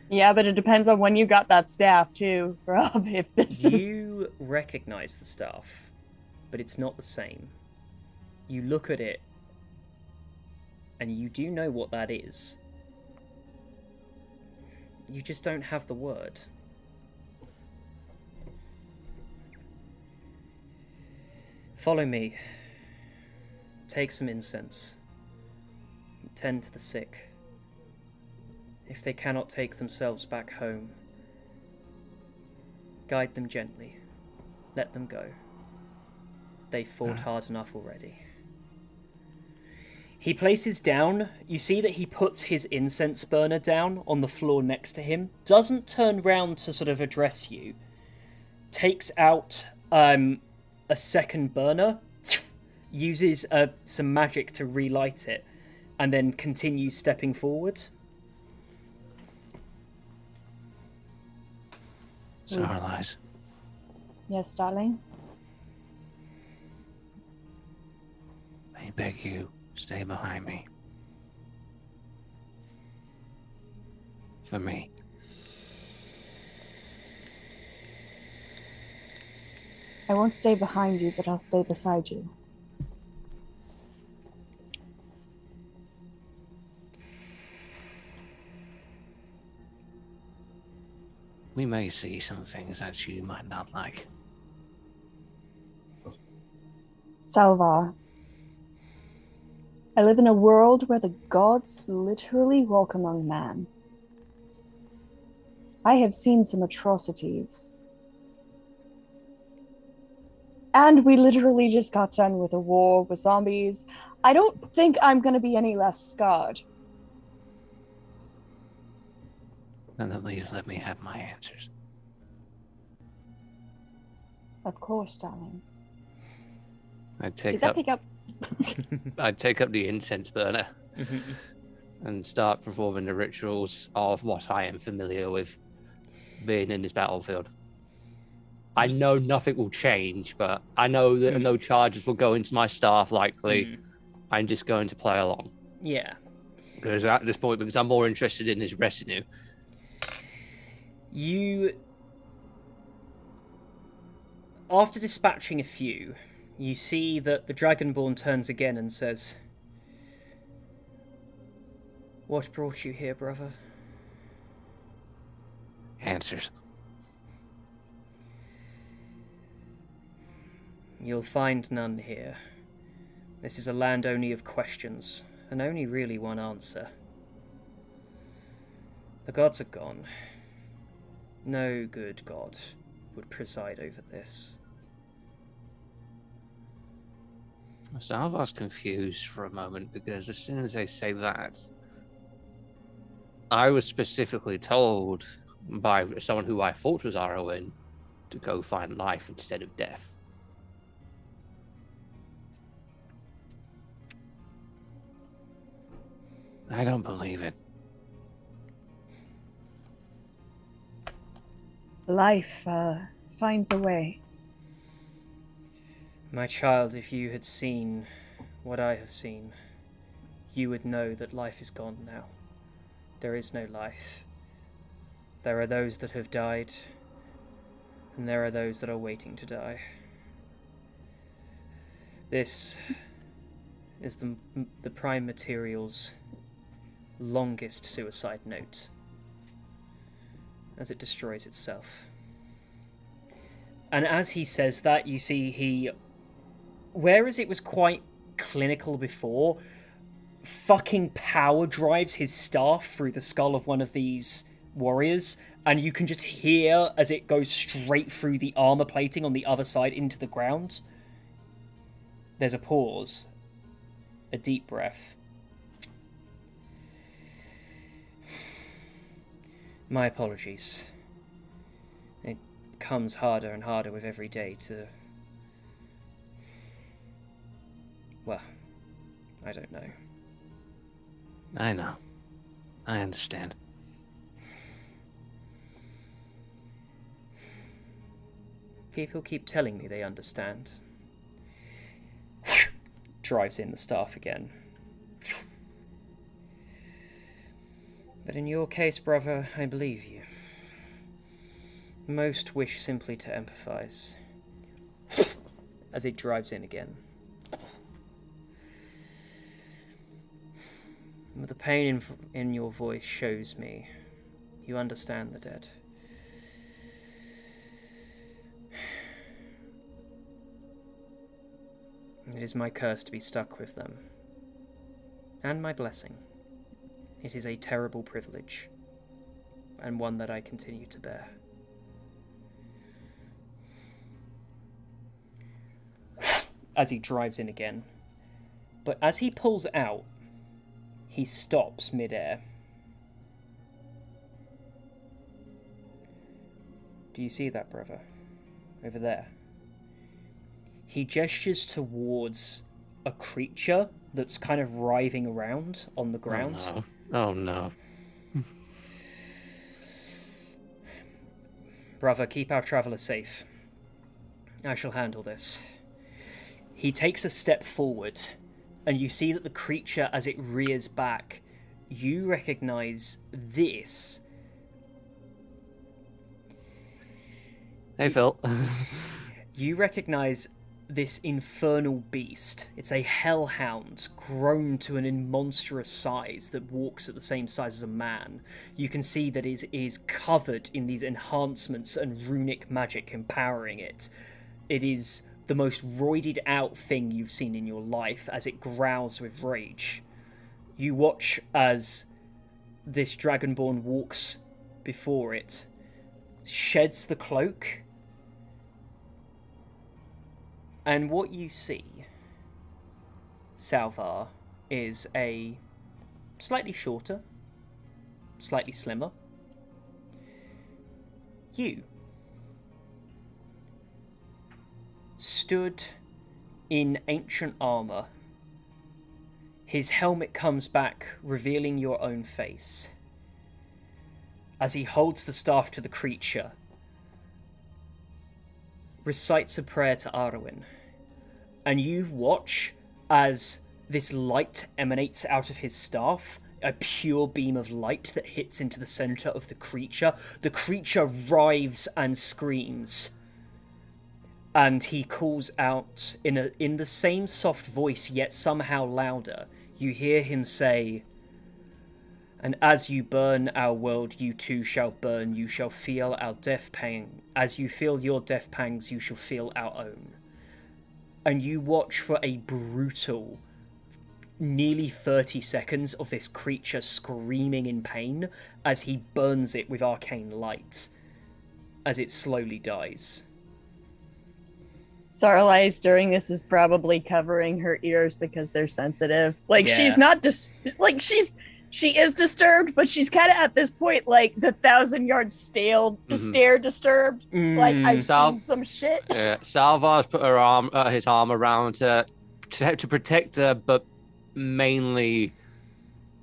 Yeah, but it depends on when you got that staff, too, Rob. If this You recognize the staff, but it's not the same. You look at it, and you do know what that is. You just don't have the word. Follow me. Take some incense. Tend to the sick. If they cannot take themselves back home, guide them gently. Let them go. They fought hard enough already. He places down, you see that he puts his incense burner down on the floor next to him, doesn't turn round to sort of address you, takes out a second burner, uses some magic to relight it, and then continues stepping forward. Starlight. Yes, darling? I beg you, stay behind me. For me. I won't stay behind you, but I'll stay beside you. we may see some things that you might not like. Salvar, I live in a world where the gods literally walk among man. I have seen some atrocities. And we literally just got done with a war with zombies. I don't think I'm going to be any less scarred. Then at least let me have my answers. Of course, darling. I'd take Did that pick up? I'd take up the incense burner and start performing the rituals of what I am familiar with being in this battlefield. I know nothing will change, but I know that no charges will go into my staff likely. I'm just going to play along. Yeah. Because at this point, because I'm more interested in his retinue. You... After dispatching a few, you see that the Dragonborn turns again and says, "What brought you here, brother?" Answers. You'll find none here. This is a land only of questions, and only really one answer. The gods are gone. No good god would preside over this. So I was confused for a moment, because as soon as they say that, I was specifically told by someone who I thought was Arwen to go find life instead of death. I don't believe it. Life finds a way. My child, if you had seen what I have seen, you would know that life is gone now. There is no life. There are those that have died, and there are those that are waiting to die. This is the Prime Material's longest suicide note, as it destroys itself. And as he says that, you see whereas it was quite clinical before, fucking power drives his staff through the skull of one of these warriors, and you can just hear as it goes straight through the armor plating on the other side into the ground. There's a pause, a deep breath. My apologies. It becomes harder and harder with every day to... Well, I don't know. I know. I understand. People keep telling me they understand. Drives in the staff again. But in your case, brother, I believe you. Most wish simply to empathize. As it drives in again. But the pain in your voice shows me you understand the dead. It is my curse to be stuck with them. And my blessing. It is a terrible privilege, and one that I continue to bear. As he drives in again. But as he pulls out, he stops mid-air. Do you see that, brother? Over there. He gestures towards a creature that's kind of writhing around on the ground. Oh no. Oh no. Brother, keep our traveller safe. I shall handle this. He takes a step forward, and you see that the creature, as it rears back, you recognise this. Hey, Phil. You recognise this infernal beast. It's a hellhound grown to an monstrous size that walks at the same size as a man. You can see that it is covered in these enhancements and runic magic empowering it. It is the most roided out thing you've seen in your life as it growls with rage. You watch as this Dragonborn walks before it, sheds the cloak, and what you see, Salvar, is a slightly shorter, slightly slimmer you. Stood in ancient armor. His helmet comes back, revealing your own face. As he holds the staff to the creature, recites a prayer to Arwen, and you watch as this light emanates out of his staff, a pure beam of light that hits into the center of the creature. The creature writhes and screams, and he calls out in the same soft voice, yet somehow louder. You hear him say, "And as you burn our world, you too shall burn. You shall feel our death pang. As you feel your death pangs, you shall feel our own." And you watch for a brutal, nearly 30 seconds of this creature screaming in pain as he burns it with arcane light, as it slowly dies. Sarlais during this is probably covering her ears because they're sensitive. Like, yeah. She's not she is disturbed, but she's kind of at this point like the 1,000-yard stare disturbed. Like, I've seen some shit. Yeah, Salvar's put his arm around her to protect her, but mainly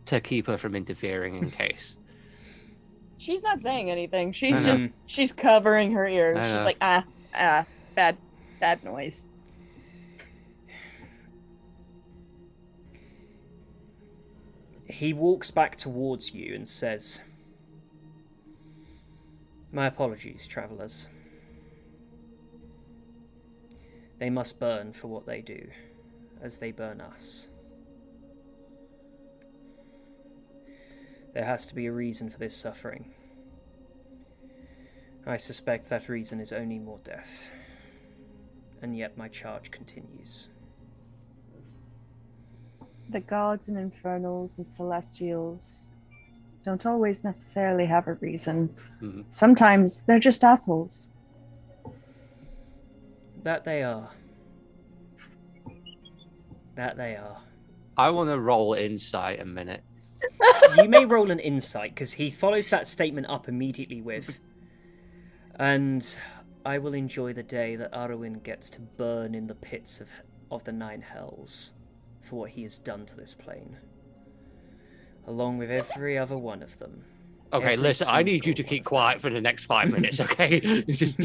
to keep her from interfering in case. She's not saying anything. She's covering her ears. She's like, bad noise. He walks back towards you and says, "My apologies, travellers. They must burn for what they do, as they burn us. There has to be a reason for this suffering. I suspect that reason is only more death. And yet my charge continues." The gods and infernals and celestials don't always necessarily have a reason. Mm-hmm. Sometimes they're just assholes. That they are. That they are. I want to roll insight a minute. You may roll an insight, because he follows that statement up immediately with, "And I will enjoy the day that Arwen gets to burn in the pits of the 9 hells for what he has done to this plane, along with every other one of them." Okay, listen, I need you to keep quiet for the next 5 minutes, okay? Just...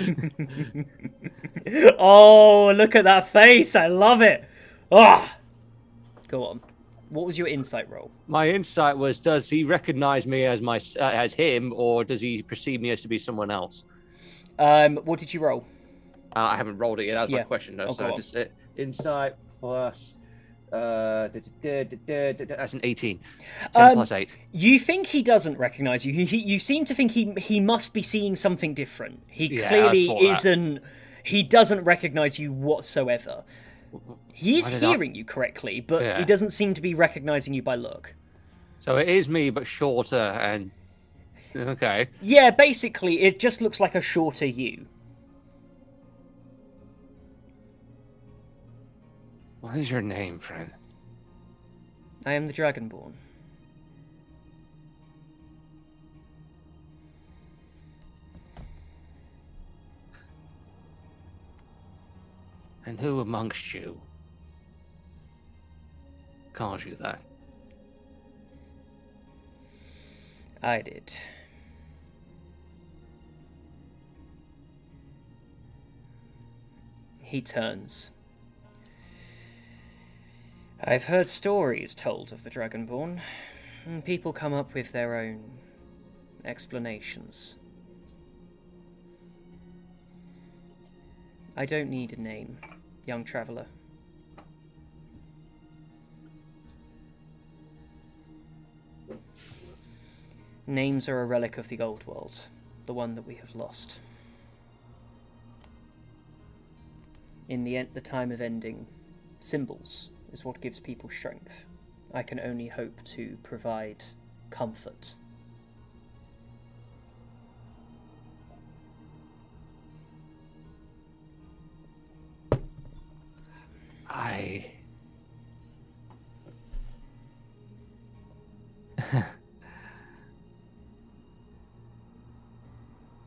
Oh, look at that face! I love it! Ah! Go on. What was your insight roll? My insight was, does he recognize me as him, or does he perceive me as to be someone else? What did you roll? I haven't rolled it yet. That was my question, though. So just insight plus that's an 18. 10 plus 8. You think he doesn't recognize you. You seem to think he must be seeing something different. He clearly isn't. He doesn't recognize you whatsoever. He is hearing you correctly, but he doesn't seem to be recognizing you by look. So it is me, but shorter and... Okay. Yeah, basically, it just looks like a shorter you. What is your name, friend? I am the Dragonborn. And who amongst you calls you that? I did. He turns. I've heard stories told of the Dragonborn, and people come up with their own explanations. I don't need a name. young traveller. Names are a relic of the old world, the one that we have lost. In the time of ending, symbols is what gives people strength. I can only hope to provide comfort.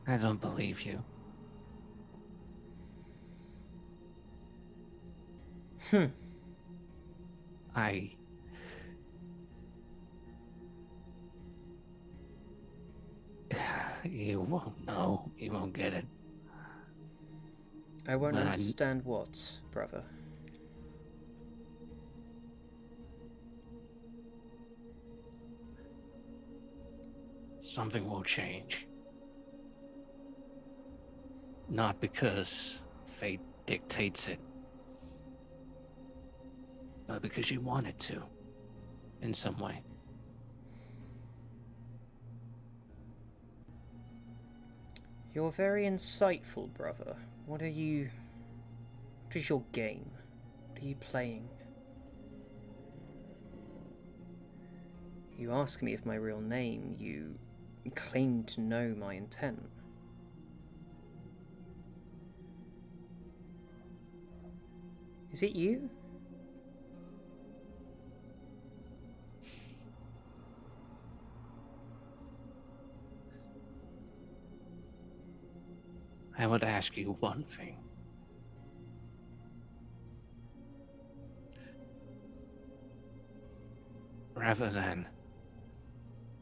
I don't believe you. You won't know. You won't get it. I won't understand what, brother. Something will change. Not because fate dictates it, but because you want it to, in some way. You're very insightful, brother. What is your game? What are you playing? You ask me of my real name, you claim to know my intent. Is it you? I would ask you one thing. Rather than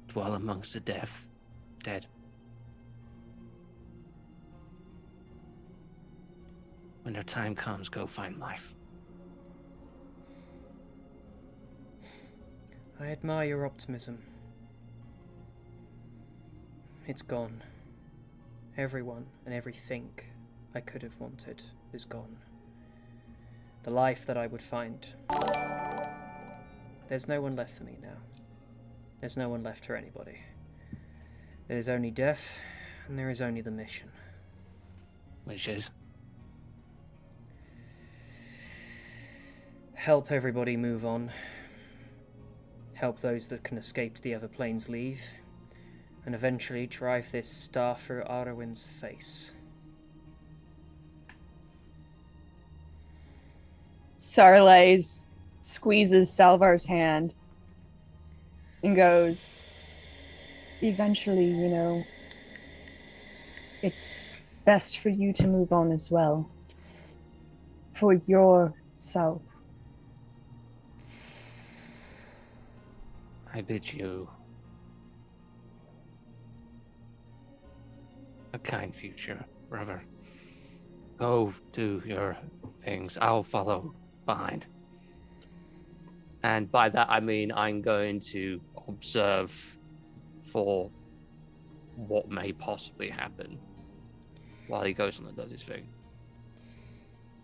dwell amongst the dead, when their time comes, go find life. I admire your optimism. It's gone. Everyone and everything I could have wanted is gone. The life that I would find. There's no one left for me now. There's no one left for anybody. There is only death, and there is only the mission. Which is? Help everybody move on. Help those that can escape to the other planes leave. And eventually drive this star through Arwen's face. Sarlaise squeezes Salvar's hand and goes, eventually, it's best for you to move on as well. For yourself. I bid you a kind future, brother. Go do your things. I'll follow behind. And by that, I mean I'm going to observe for what may possibly happen while he goes on and does his thing.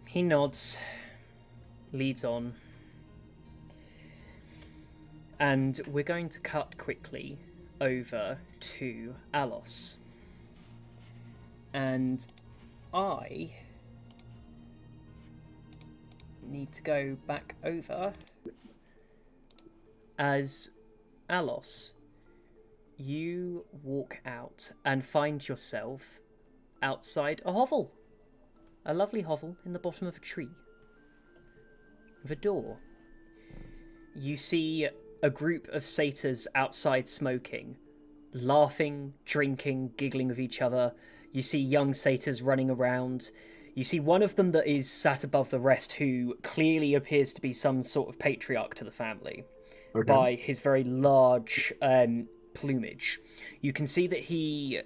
He nods, leads on, and we're going to cut quickly over to Alos. And I need to go back over as Alos. You walk out and find yourself outside a hovel. A lovely hovel in the bottom of a tree. With a door. You see a group of satyrs outside smoking, laughing, drinking, giggling with each other. You see young satyrs running around. You see one of them that is sat above the rest who clearly appears to be some sort of patriarch to the family by his very large plumage. You can see that he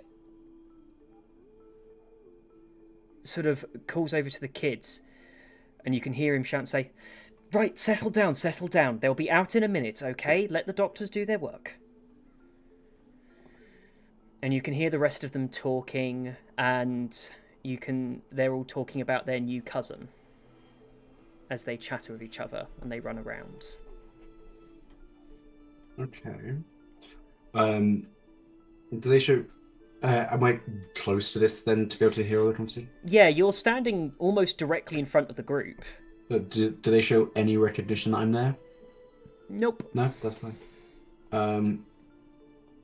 sort of calls over to the kids and you can hear him shout and say, "Right, settle down. They'll be out in a minute, okay? Let the doctors do their work." And you can hear the rest of them talking, and they're all talking about their new cousin. as they chatter with each other and they run around. Okay. Do they show... am I close to this then to be able to hear all the conversation? Yeah, you're standing almost directly in front of the group. Do they show any recognition that I'm there? Nope. No, that's fine.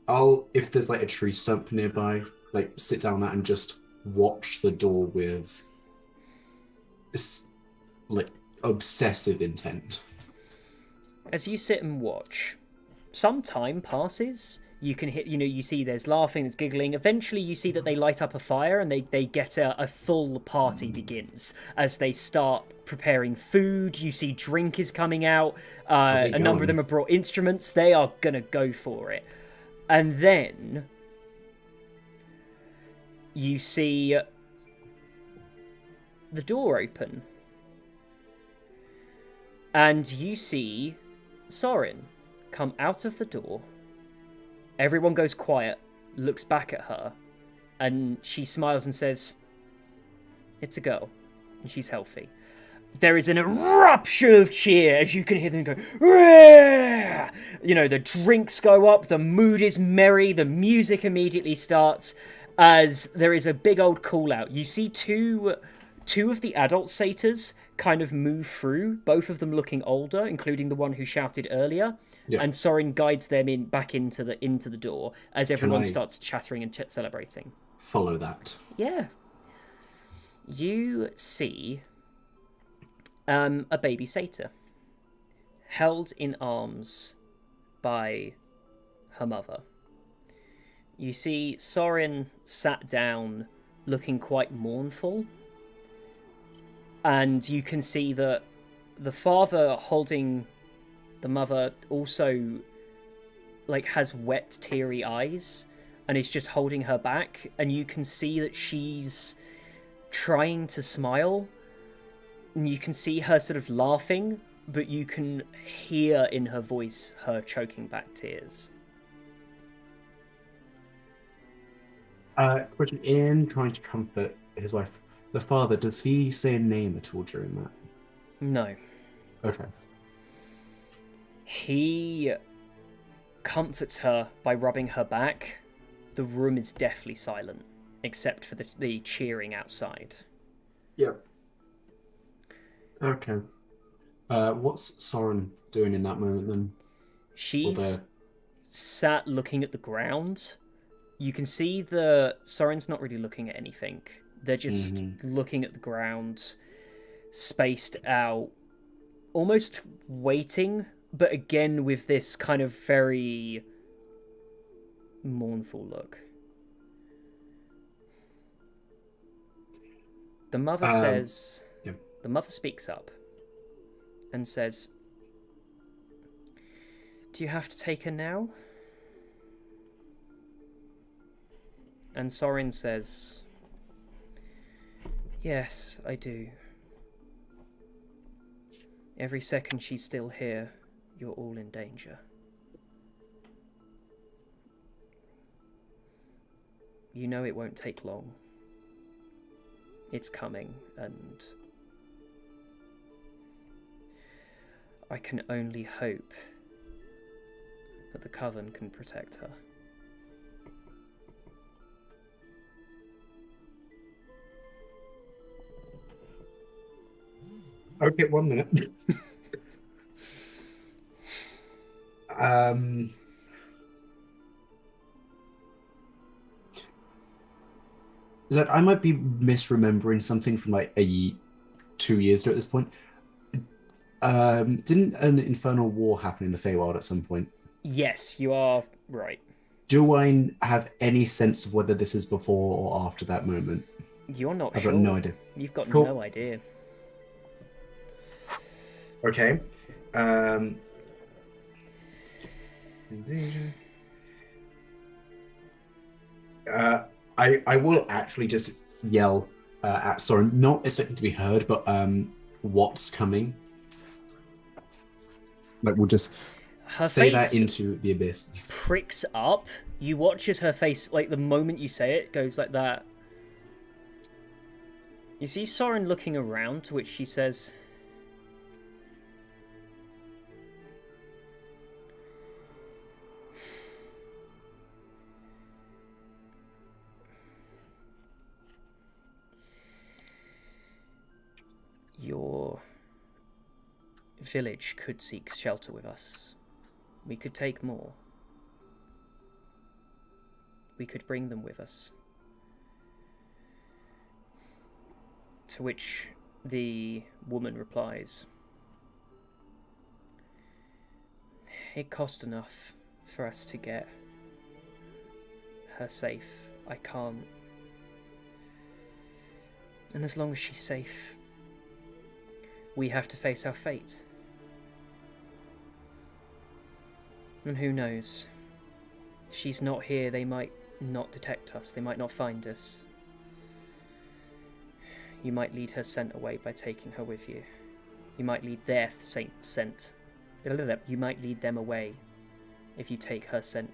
I'll, if there's like a tree stump nearby, like sit down on that and just watch the door with this like obsessive intent. As you sit and watch, some time passes. You can hit, you see there's laughing, there's giggling. Eventually you see that they light up a fire and they get a full party begins as they start preparing food. You see drink is coming out. A number of them have brought instruments. They are going to go for it. And then you see the door open. And you see Sorin come out of the door. Everyone goes quiet, looks back at her, and she smiles and says, "It's a girl, and she's healthy." There is an eruption of cheer as you can hear them go, "Rah!" The drinks go up, the mood is merry, the music immediately starts as there is a big old call out. You see two of the adult satyrs kind of move through, both of them looking older, including the one who shouted earlier. Yeah. And Sorin guides them back into the door as everyone starts chattering and celebrating. Follow that. Yeah. You see a baby satyr held in arms by her mother. You see Sorin sat down looking quite mournful. And you can see that the father holding the mother also has wet, teary eyes and is just holding her back. And you can see that she's trying to smile. And you can see her sort of laughing, but you can hear in her voice her choking back tears. Question, in trying to comfort his wife, the father, does he say a name at all during that? No. Okay. He comforts her by rubbing her back. The room is deathly silent, except for the cheering outside. Yep. Okay. What's Sorin doing in that moment then? She's sat looking at the ground. You can see Sorin's not really looking at anything. They're just looking at the ground, spaced out, almost waiting, but again with this kind of very mournful look. The mother says... Yeah. The mother speaks up and says, "Do you have to take her now?" And Sorin says, "Yes, I do. Every second she's still here, you're all in danger. You know it won't take long. It's coming, and I can only hope that the Coven can protect her." Okay, 1 minute. I might be misremembering something from 2 years ago at this point. Didn't an infernal war happen in the Feywild at some point? Yes, you are right. Do I have any sense of whether this is before or after that moment? You're not I've sure. got no idea. You've got no idea. Okay. I will actually just yell at Sorin, not expecting to be heard, but what's coming? We'll just say that into the abyss. Pricks up. You watch as her face, the moment you say it, goes like that. You see Sorin looking around, to which she says, Your village could seek shelter with us. We could take more. We could bring them with us. To which the woman replies, it cost enough for us to get her safe. I can't. And as long as she's safe, we have to face our fate. And who knows? If she's not here, they might not detect us. They might not find us. You might lead her scent away by taking her with you. You might lead their scent. You might lead them away if you take her scent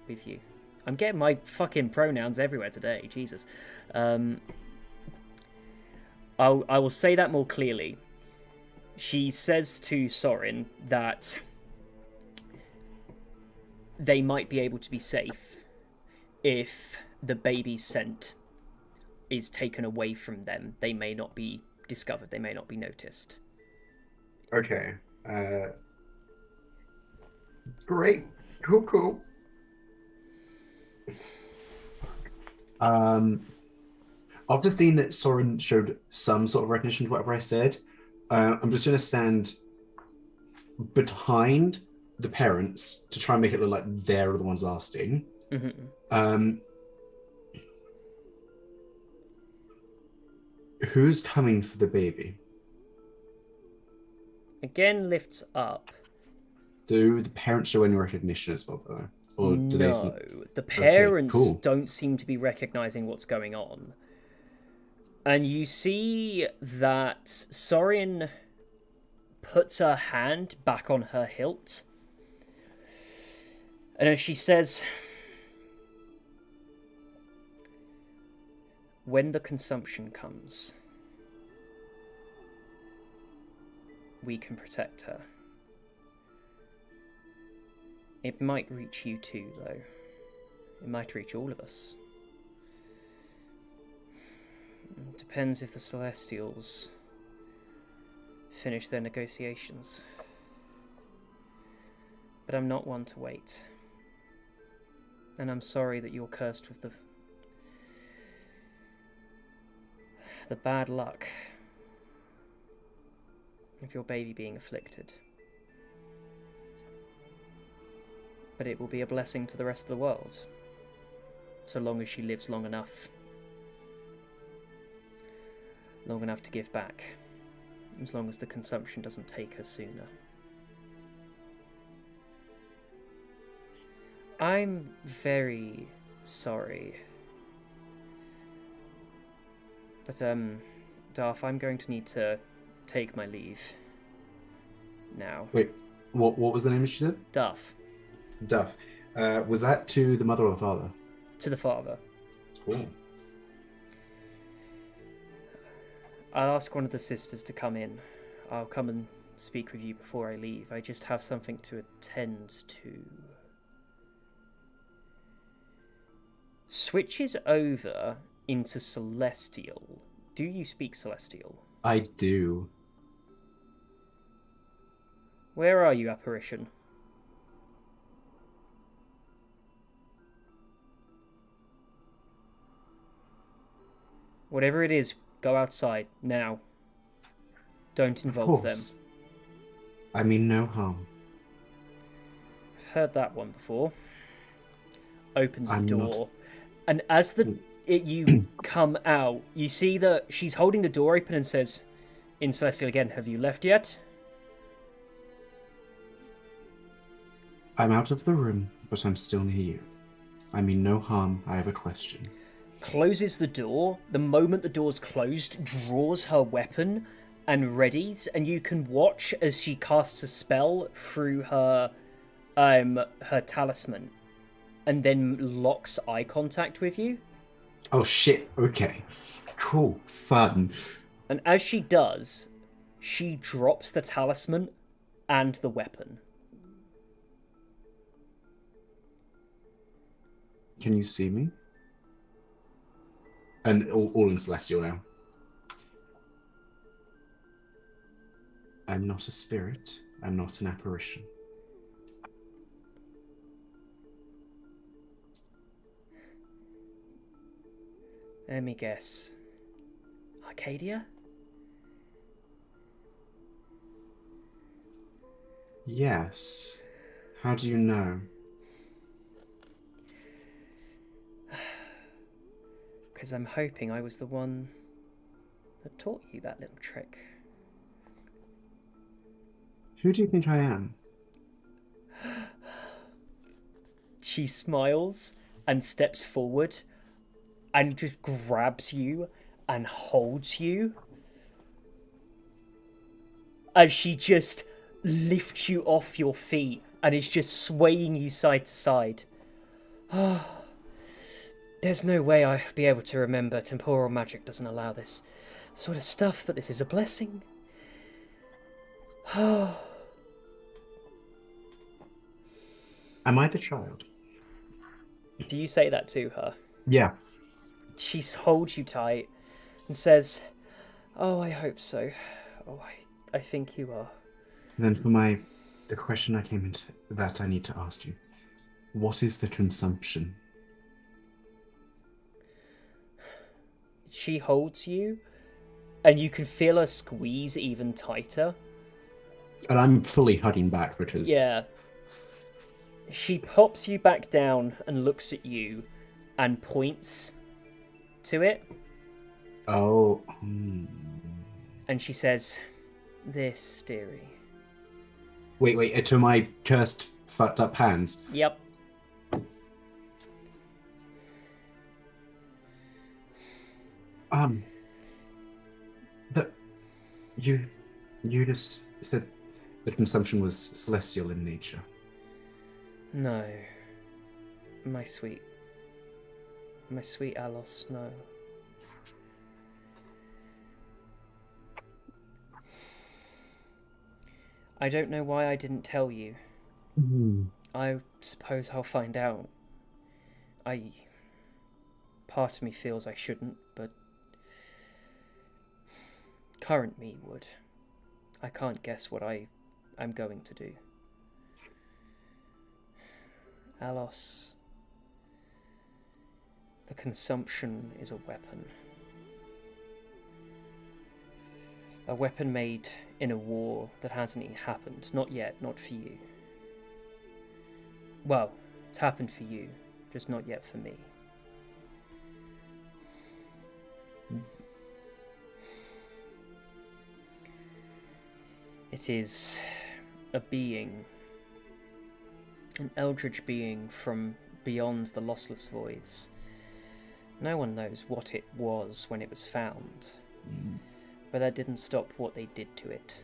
with you. I'm getting my fucking pronouns everywhere today. Jesus. I will say that more clearly. She says to Sorin that they might be able to be safe if the baby's scent is taken away from them. They may not be discovered. They may not be noticed. Okay. Great. Cool. After seeing that Soren showed some sort of recognition to whatever I said, I'm just going to stand behind the parents to try and make it look like they're the ones asking. Mm-hmm. Who's coming for the baby? Again, lifts up. Do the parents show any recognition as well, though? Or do no, the parents don't seem to be recognizing what's going on. And you see that Sorin puts her hand back on her hilt. And as she says, when the consumption comes, we can protect her. It might reach you too, though. It might reach all of us. It depends if the Celestials finish their negotiations. But I'm not one to wait. And I'm sorry that you're cursed with the bad luck of your baby being afflicted. But it will be a blessing to the rest of the world, so long as she lives long enough to give back, as long as the consumption doesn't take her sooner. I'm very sorry, but Darth, I'm going to need to take my leave now. Wait, what was the name she said? Darth. Duff. Was that to the mother or the father? To the father. Cool. I'll ask one of the sisters to come in. I'll come and speak with you before I leave. I just have something to attend to. Switches over into Celestial. Do you speak Celestial? I do. Where are you, apparition? Whatever it is, go outside, now. Don't involve them. I mean no harm. I've heard that one before. Opens the door. And as you come out, you see that she's holding the door open and says, in Celestial again, have you left yet? I'm out of the room, but I'm still near you. I mean no harm, I have a question. Closes the door. The moment the door's closed, draws her weapon and readies, and you can watch as she casts a spell through her talisman, and then locks eye contact with you. Oh shit! Okay, cool, fun. And as she does, she drops the talisman and the weapon. Can you see me? And all in Celestial now. I'm not a spirit. I'm not an apparition. Let me guess. Arcadia? Yes. How do you know? Because I'm hoping I was the one that taught you that little trick. Who do you think I am? She smiles and steps forward and just grabs you and holds you as she just lifts you off your feet and is just swaying you side to side. There's no way I'll be able to remember. Temporal magic doesn't allow this sort of stuff, but this is a blessing. Am I the child? Do you say that to her? Yeah. She holds you tight and says, "Oh, I hope so. Oh, I think you are." Then for the question I came into that I need to ask you. What is the consumption? She holds you and you can feel her squeeze even tighter. And I'm fully hugging back because... Yeah. She pops you back down and looks at you and points to it. Oh. And she says, "This, dearie." Wait, to my cursed, fucked up hands? Yep. You just said the consumption was celestial in nature. No. My sweet Alos, no. I don't know why I didn't tell you. I suppose I'll find out. Part of me feels I shouldn't, but current me would. I can't guess what I'm going to do. Alos, the consumption is a weapon. A weapon made in a war that hasn't happened. Not yet, not for you. Well, it's happened for you, just not yet for me. It is a being, an eldritch being from beyond the lossless voids. No one knows what it was when it was found, but that didn't stop what they did to it.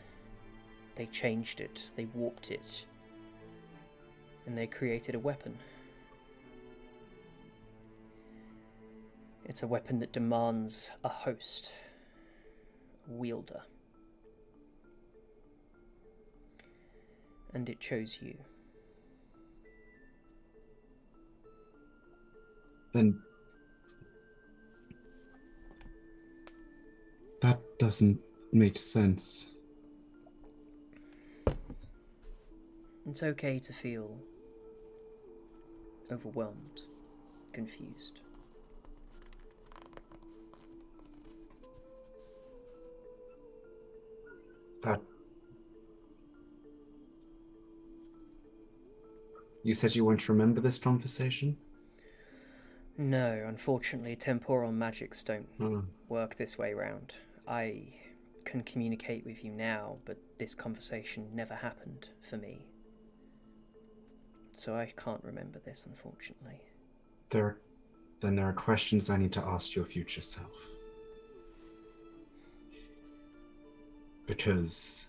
They changed it, they warped it, and they created a weapon. It's a weapon that demands a host, a wielder. And it chose you. Then that doesn't make sense. It's okay to feel overwhelmed, confused. You said you won't remember this conversation? No, unfortunately, temporal magics don't work this way round. I can communicate with you now, but this conversation never happened for me. So I can't remember this, unfortunately. Then there are questions I need to ask your future self. Because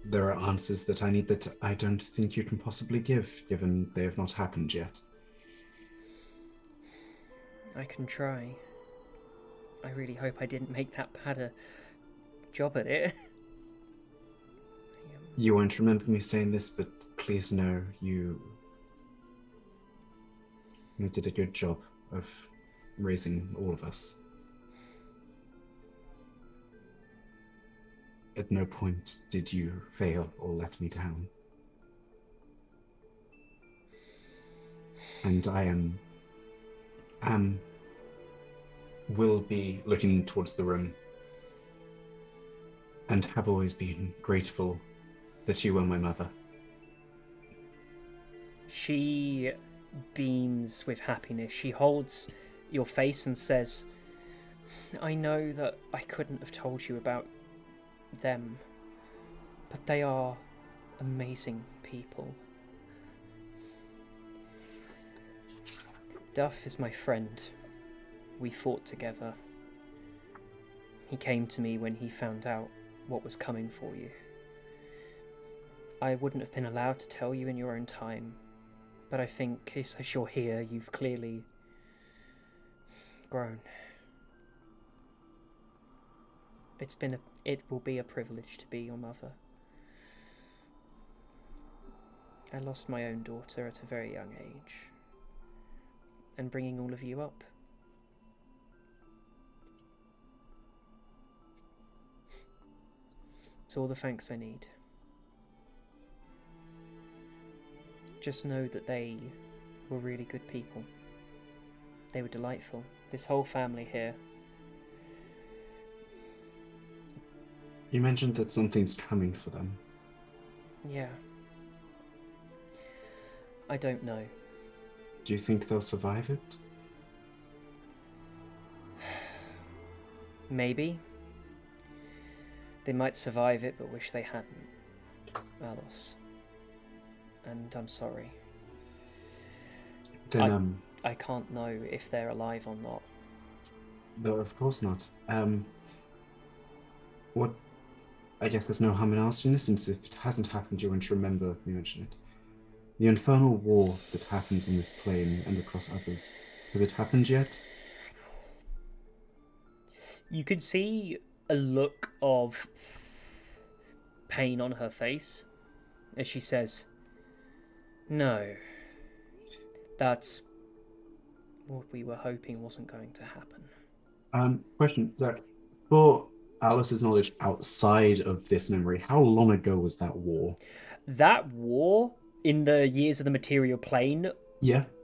there are answers that I need that I don't think you can possibly give, given they have not happened yet. I can try. I really hope I didn't make that bad a job at it. You won't remember me saying this, but please know you did a good job of raising all of us. At no point did you fail or let me down. And I will be looking towards the room and have always been grateful that you were my mother. She beams with happiness. She holds your face and says, I know that I couldn't have told you about them, but they are amazing people. Duff is my friend. We fought together. He came to me when he found out what was coming for you. I wouldn't have been allowed to tell you in your own time, but I think as you're here, you've clearly grown. It will be a privilege to be your mother. I lost my own daughter at a very young age, and bringing all of you up. It's all the thanks I need. Just know that they were really good people. They were delightful. This whole family here. You mentioned that something's coming for them. Yeah. I don't know. Do you think they'll survive it? Maybe. They might survive it, but wish they hadn't. Alos. And I'm sorry. Then, I can't know if they're alive or not. No, of course not. What? I guess there's no harm in asking this, since if it hasn't happened, you won't remember me mentioning it. The infernal war that happens in this plane and across others, has it happened yet? You could see a look of pain on her face as she says, no, that's what we were hoping wasn't going to happen. Question, Zach. For Alice's knowledge outside of this memory, how long ago was that war? That war, in the years of the material plane,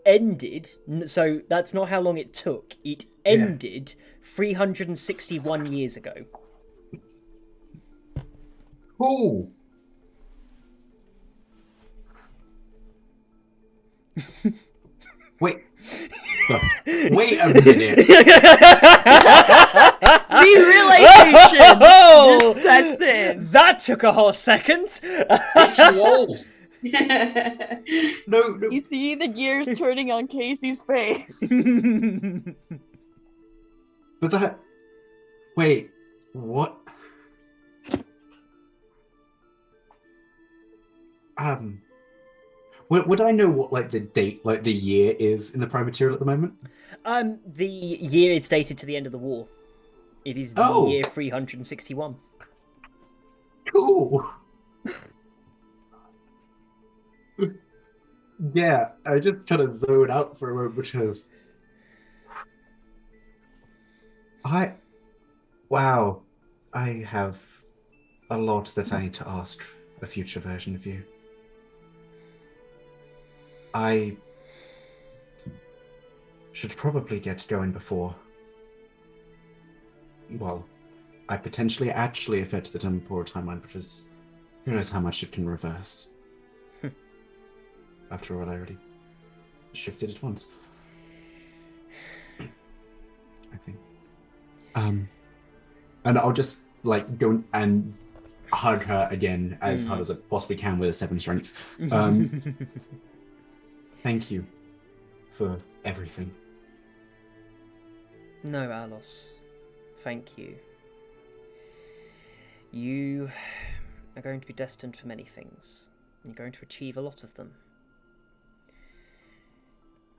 ended. So that's not how long it took. It ended 361 years ago. Cool. Wait. Wait a minute. Realization just sets in. That took a whole second. It's too old. No. You see the gears turning on Casey's face. But that... Wait, what? Would I know what, like, the date, like, the year is in the Prime Material at the moment? The year it's dated to the end of the war. It is the year 361. Cool. Yeah, I just kind of zoned out for a moment because... Wow. I have a lot that I need to ask a future version of you. I should probably get going before... Well, I potentially actually affect the temporal timeline, because who knows how much it can reverse. After all, I already shifted it once. I think. And I'll just, like, go and hug her again as hard as I possibly can with a 7 strength. Thank you for everything. No, Alos. Thank you. You are going to be destined for many things. You're going to achieve a lot of them.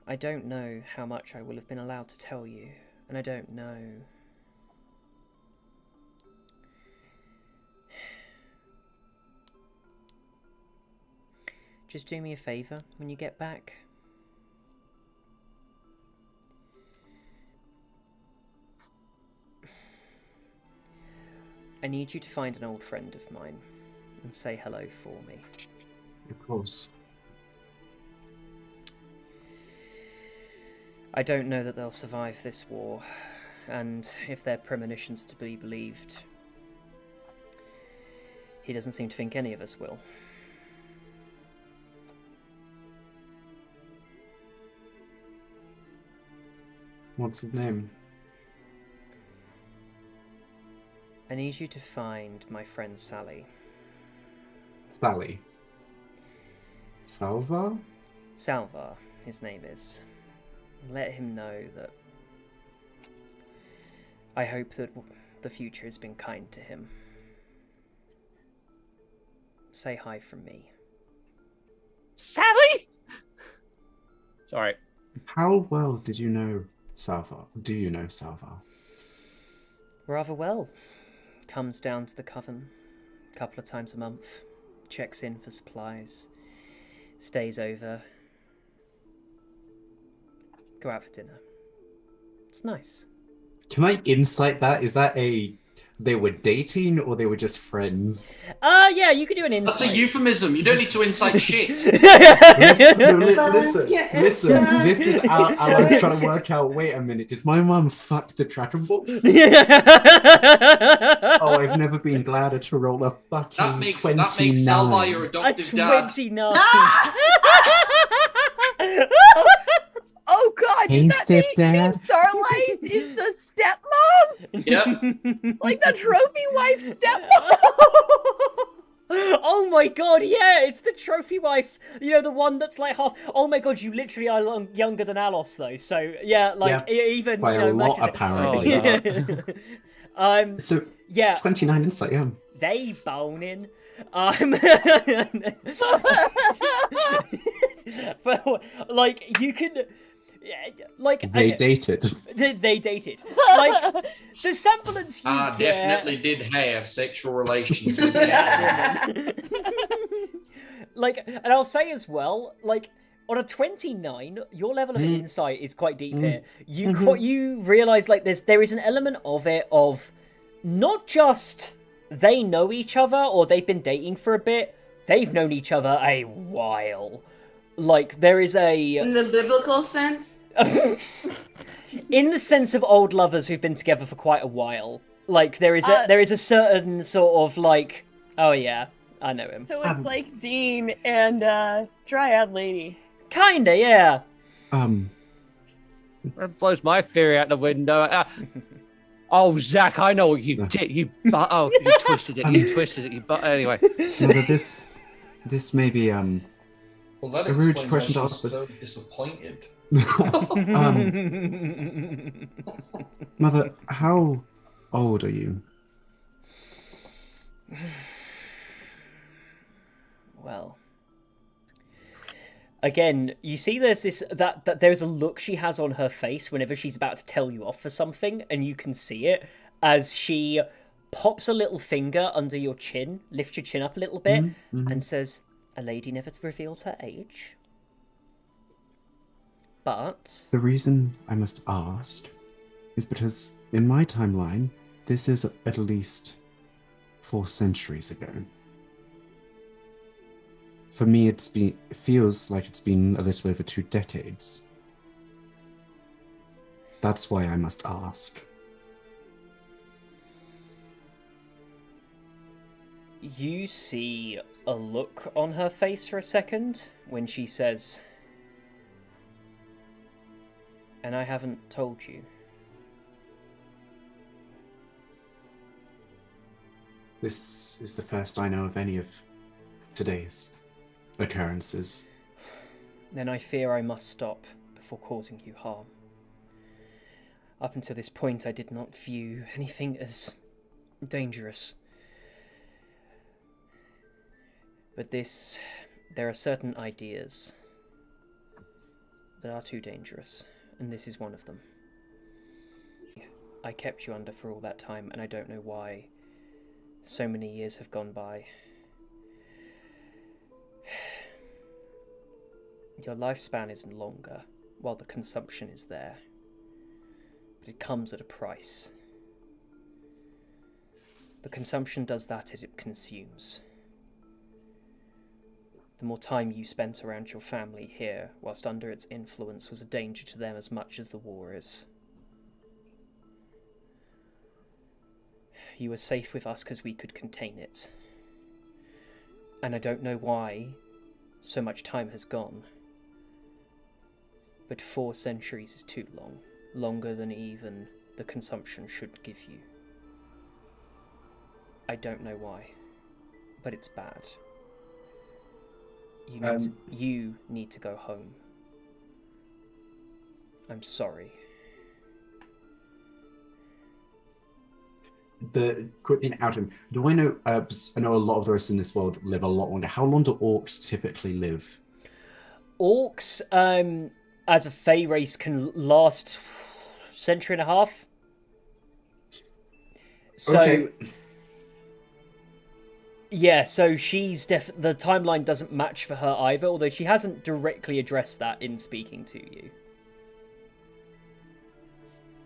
I don't know how much I will have been allowed to tell you, and I don't know... Just do me a favour when you get back. I need you to find an old friend of mine and say hello for me. Of course. I don't know that they'll survive this war, and if their premonitions are to be believed, he doesn't seem to think any of us will. What's his name? I need you to find my friend Sally. Sally. Salva? Salva, his name is. Let him know that I hope that the future has been kind to him. Say hi from me. Sally? Sorry. How well did you know Salva? Do you know Salva? Rather well. Comes down to the coven a couple of times a month. Checks in for supplies. Stays over. Go out for dinner. It's nice. Can I insight that? Is that they were dating or they were just friends? Yeah, you could do an insight. That's a euphemism. You don't need to incite shit. Listen, this is Alan's trying to work out, wait a minute, did my mum fuck the Dragon Ball? Oh, I've never been gladder to roll a fucking 29. That makes Salva your adoptive dad. 29. Oh God! Hey, does that stepdad. mean Starlight is the stepmom? Yep. Like the trophy wife stepmom? Oh my god, yeah, it's the trophy wife. You know, the one that's like half. Oh my god, you literally are younger than Alos, though. So yeah, like even by a lot apparently. So yeah, 29 insight. Yeah. They boning. But like you can. Like they dated. They dated. Like the semblance you get... definitely did have sexual relations with that woman. Like, and I'll say as well, like on a 29, your level of insight is quite deep here. You realize like there is an element of it of not just they know each other or they've been dating for a bit. They've known each other a while. Like there is in the biblical sense. In the sense of old lovers who've been together for quite a while, like there is a certain sort of like, oh yeah, I know him. So it's like Dean and Dryad Lady. Kinda, yeah. That blows my theory out the window. Oh, Zach, I know what you did. You twisted it. You twisted it. But anyway, Mother, this may be Well, that a rude explains question to why ask, she's but so disappointed. Mother, how old are you? Well, again, you see there's this that there's a look she has on her face whenever she's about to tell you off for something, and you can see it as she pops a little finger under your chin, lifts your chin up a little bit, and says, "A lady never reveals her age." But The reason I must ask is because in my timeline, this is at least 4 centuries ago. For me, it feels like it's been a little over 2 decades. That's why I must ask. you see a look on her face for a second when she says, "And I haven't told you." This is the first I know of any of today's occurrences. Then I fear I must stop before causing you harm. Up until this point, I did not view anything as dangerous. But there are certain ideas that are too dangerous, and this is one of them. I kept you under for all that time, and I don't know why so many years have gone by. Your lifespan is longer, while the consumption is there. But it comes at a price. The consumption does that, it consumes. The more time you spent around your family here, whilst under its influence, was a danger to them as much as the war is. You were safe with us because we could contain it. And I don't know why so much time has gone. But 4 centuries is too long. Longer than even the consumption should give you. I don't know why. But it's bad. You need to go home. I'm sorry. Quickly out of do I know? I know a lot of the rest in this world live a lot longer. How long do orcs typically live? Orcs, as a Fey race, can last a century and a half. So, okay. Yeah, so she's the timeline doesn't match for her either, although she hasn't directly addressed that in speaking to you.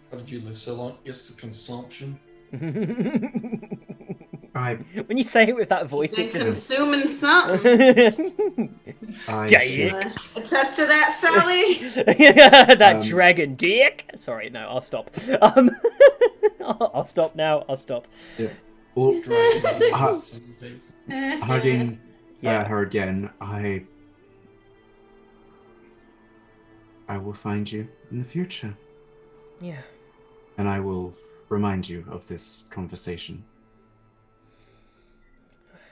How did you live so long? Yes, the consumption. When you say it with that voice, Been it just... consuming something. Dick. Attest to that, Sally. That dragon dick. Sorry, no, I'll stop. I'll stop now. I'll stop. Yeah. Hugging her again, I will find you in the future. Yeah. And I will remind you of this conversation.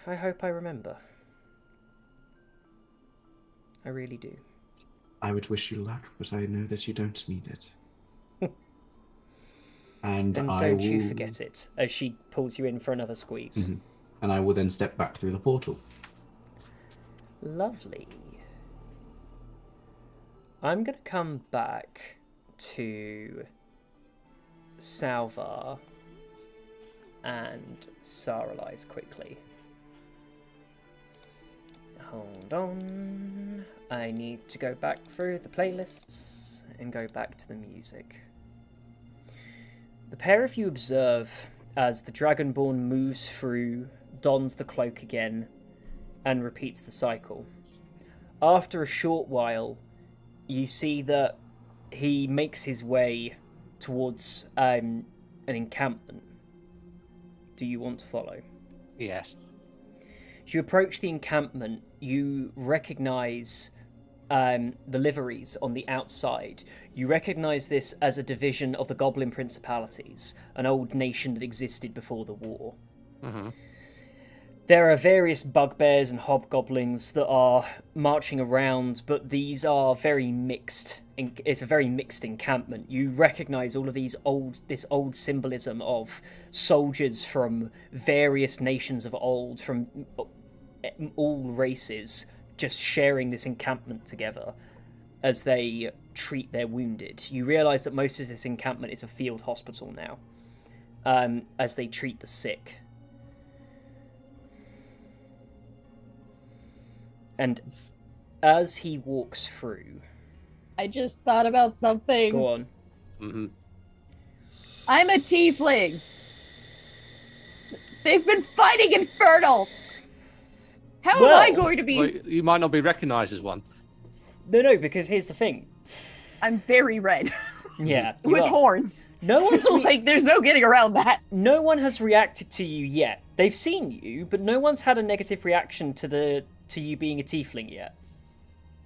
I hope I remember. I really do. I would wish you luck, but I know that you don't need it. And don't you forget it, as she pulls you in for another squeeze. Mm-hmm. And I will then step back through the portal. Lovely. I'm going to come back to Salvar and Saralise quickly. Hold on. I need to go back through the playlists and go back to the music. The pair of you observe as the Dragonborn moves through, dons the cloak again, and repeats the cycle. After a short while, you see that he makes his way towards an encampment. Do you want to follow? Yes. As you approach the encampment, you recognise the liveries on the outside. You recognise this as a division of the Goblin Principalities, an old nation that existed before the war. Mm-hmm. There are various bugbears and hobgoblins that are marching around, but these are very mixed. It's a very mixed encampment. You recognise all of this old symbolism of soldiers from various nations of old, from all races, just sharing this encampment together as they treat their wounded. You realise that most of this encampment is a field hospital now, as they treat the sick. And as he walks through... I just thought about something. Go on. Mm-hmm. I'm a tiefling. They've been fighting infernals. How am I going to be... Well, you might not be recognised as one. No, because here's the thing. I'm very red. Yeah. With horns. No one's... like, there's no getting around that. No one has reacted to you yet. They've seen you, but no one's had a negative reaction to you being a tiefling yet.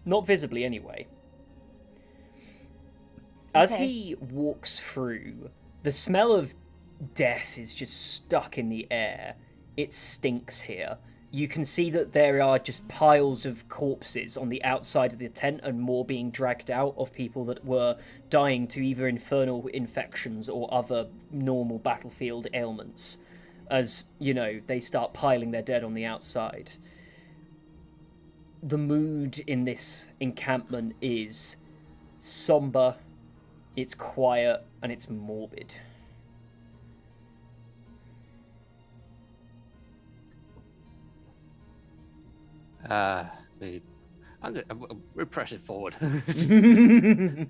Not visibly, anyway. As he walks through, the smell of death is just stuck in the air. It stinks here. You can see that there are just piles of corpses on the outside of the tent and more being dragged out of people that were dying to either infernal infections or other normal battlefield ailments. As, you know, they start piling their dead on the outside. The mood in this encampment is somber, it's quiet, and it's morbid. I'm gonna press it forward.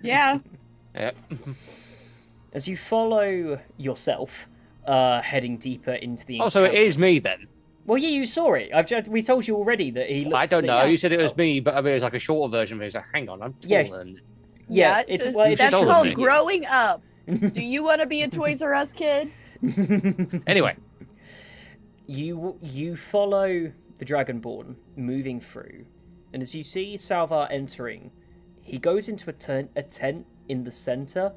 Yeah. Yep. As you follow yourself, heading deeper into the. Oh, so it is me then. Well, yeah, you saw it. We told you already that he looks. I don't know. You said it was me, but I mean, it was like a shorter version. But it's like, hang on, I'm taller. Yeah, it's that's called growing up. Do you want to be a Toys R Us kid? Anyway, you follow the Dragonborn moving through, and as you see Salvar entering, he goes into a tent in the center.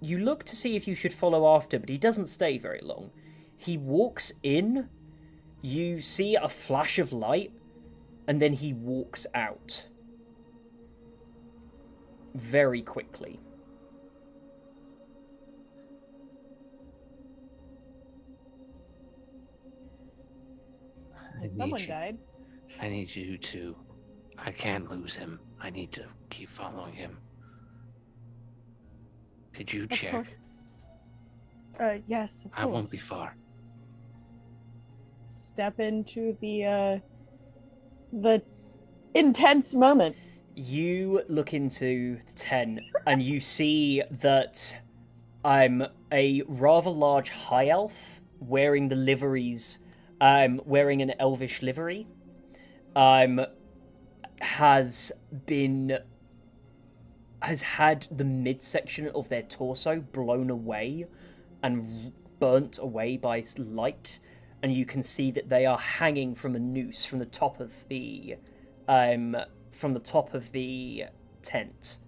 You look to see if you should follow after, but he doesn't stay very long. He walks in, you see a flash of light, and then he walks out. Very quickly. Someone died. I need you to... I can't lose him. I need to keep following him. Could you check? Of course. Yes, of course. I won't be far. Step into the intense moment. You look into the tent and you see that I'm a rather large high elf wearing the liveries, wearing an elvish livery, has had the midsection of their torso blown away and burnt away by light, and you can see that they are hanging from a noose from the top of the tent,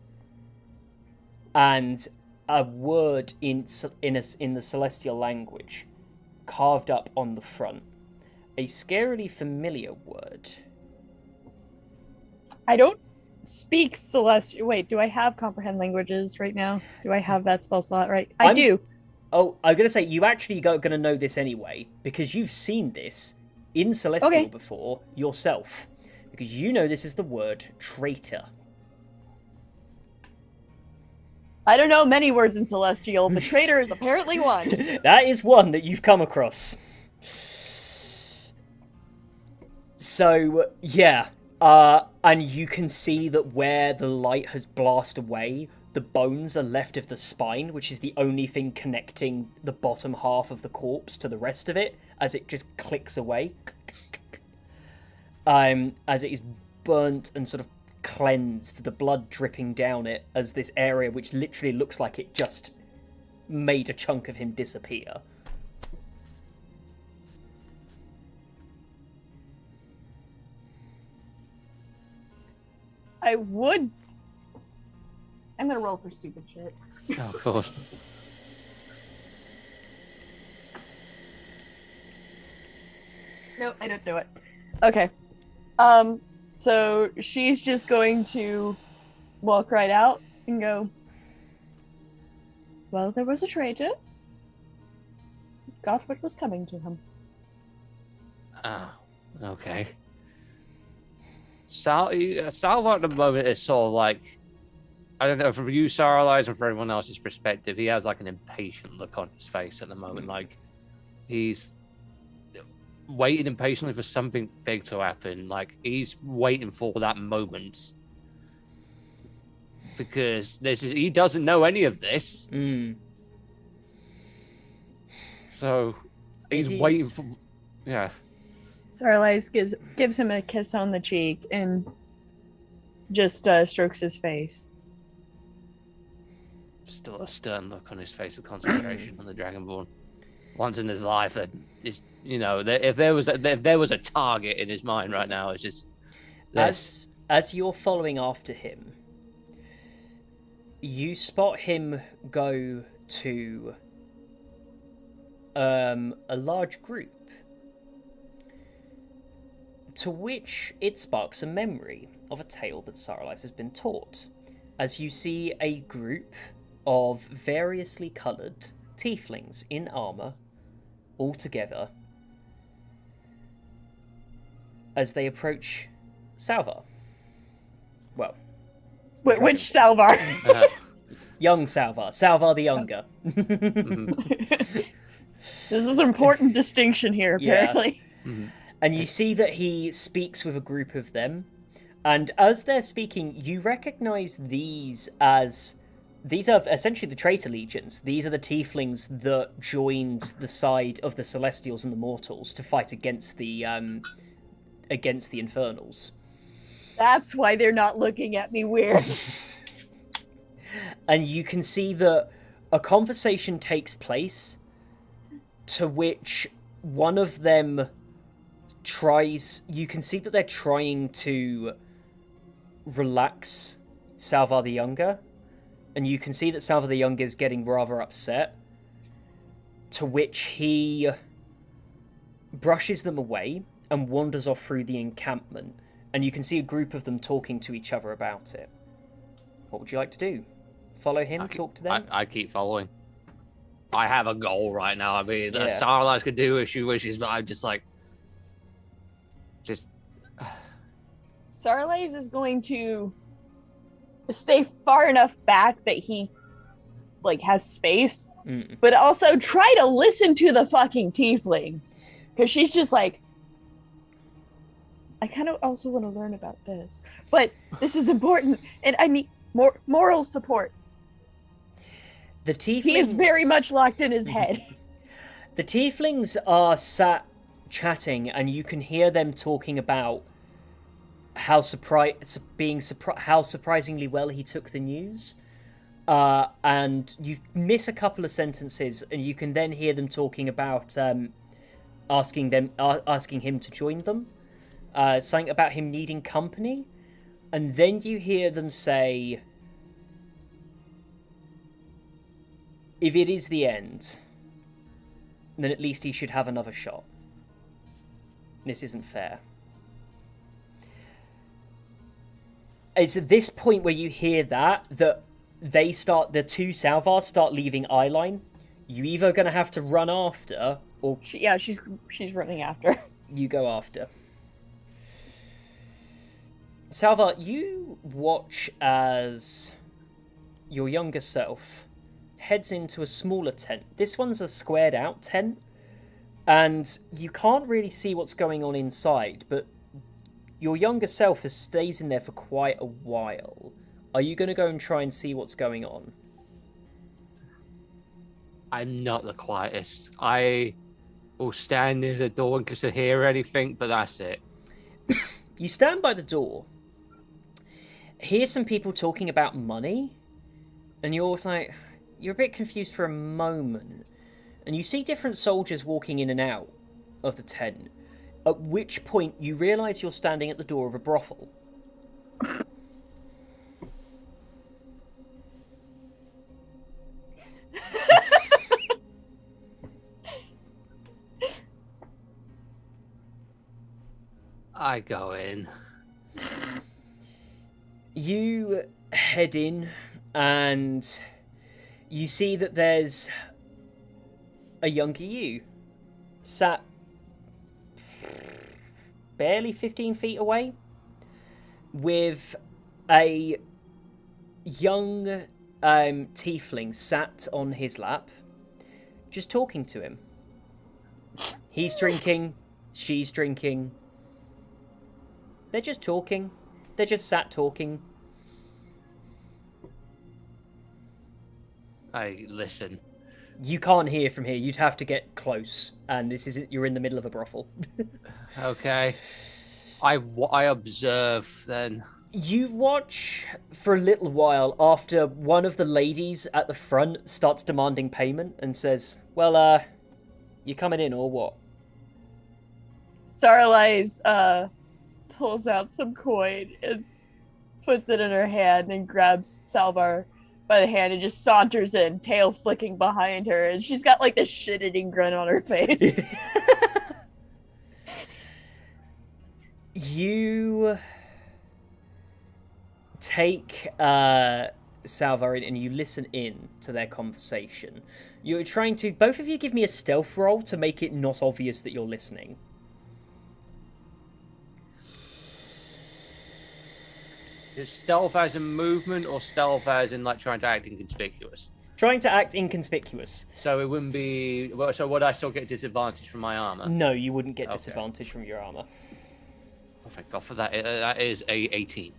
and a word in the celestial language carved up on the front, a scarily familiar word. I don't speak celestial. Wait, do I have comprehend languages right now? Do I have that spell slot right? I do. Oh, I'm gonna say you actually gonna know this anyway because you've seen this in celestial before yourself. Because you know this is the word traitor. I don't know many words in celestial, but traitor is apparently one. That is one that you've come across. So, yeah. And you can see that where the light has blasted away, the bones are left of the spine, which is the only thing connecting the bottom half of the corpse to the rest of it, as it just clicks away. As it is burnt and sort of cleansed, the blood dripping down it, as this area, which literally looks like it just made a chunk of him disappear. I'm gonna roll for stupid shit. Oh, of course. No, I don't do it. Okay. So she's just going to walk right out and go, well, there was a traitor. Got what was coming to him. Ah, okay. Salvar at the moment is sort of like, I don't know, from you, Saralize, and for everyone else's perspective, he has like an impatient look on his face at the moment. Like, he's waiting impatiently for something big to happen. Like, he's waiting for that moment. Because he doesn't know any of this. So, he's waiting for... Yeah. Saralize gives him a kiss on the cheek and just strokes his face. Still a stern look on his face of concentration on the Dragonborn. Once in his life, that is, you know, if there was a target in his mind right now, it's just this. As you're following after him, you spot him go to a large group, to which it sparks a memory of a tale that Saralize has been taught. As you see a group of variously coloured tieflings in armour, all together, as they approach Salvar. Well, which Salvar? Young Salvar. Salvar the younger. This is an important distinction here, apparently. Yeah. Mm-hmm. And you see that he speaks with a group of them, and as they're speaking, you recognise these as these are essentially the traitor legions. These are the tieflings that joined the side of the Celestials and the Mortals to fight against the Infernals. That's why they're not looking at me weird. And you can see that a conversation takes place to which one of them tries... You can see that they're trying to relax Salvar the Younger. And you can see that Salvar the Younger is getting rather upset. To which he brushes them away and wanders off through the encampment. And you can see a group of them talking to each other about it. What would you like to do? Follow him, talk to them? I keep following. I have a goal right now. I mean, Starlight could do as she wishes, but I'm just like... Sarlaze is going to stay far enough back that he has space, but also try to listen to the fucking tieflings, because she's just like, I kind of also want to learn about this, but this is important and I need more moral support. The tieflings... He is very much locked in his head. The tieflings are sat chatting, and you can hear them talking about how surprisingly well he took the news. And you miss a couple of sentences, and you can then hear them talking about asking him to join them. Something about him needing company. And then you hear them say, if it is the end, then at least he should have another shot. This isn't fair. It's at this point where you hear that the two Salvars start leaving eyeline. You're either going to have to run after, or... she's running after. You go after. Salvar, you watch as your younger self heads into a smaller tent. This one's a squared out tent, and you can't really see what's going on inside, but your younger self stays in there for quite a while. Are you going to go and try and see what's going on? I'm not the quietest. I will stand near the door in case I hear anything, but that's it. You stand by the door, hear some people talking about money, and you're a bit confused for a moment. And you see different soldiers walking in and out of the tent, at which point you realise you're standing at the door of a brothel. I go in. You head in, and you see that there's a younger you sat barely 15 feet away with a young tiefling sat on his lap, just talking to him. He's drinking, she's drinking. They're just talking. They're just sat talking. I listen. You can't hear from here. You'd have to get close, and you're in the middle of a brothel. Okay. I observe then. You watch for a little while after one of the ladies at the front starts demanding payment and says, well, you coming in or what? Sarlaze pulls out some coin and puts it in her hand and grabs Salvar by the hand and just saunters in, tail flicking behind her, and she's got this shit-eating grin on her face. You take Salvar in and you listen in to their conversation. You're trying to... Both of you give me a stealth roll to make it not obvious that you're listening. Is stealth as in movement or stealth as in trying to act inconspicuous? Trying to act inconspicuous. So it wouldn't be... So would I still get disadvantage from my armor? No, you wouldn't get disadvantage from your armor. Oh, thank God for that. That is a 18.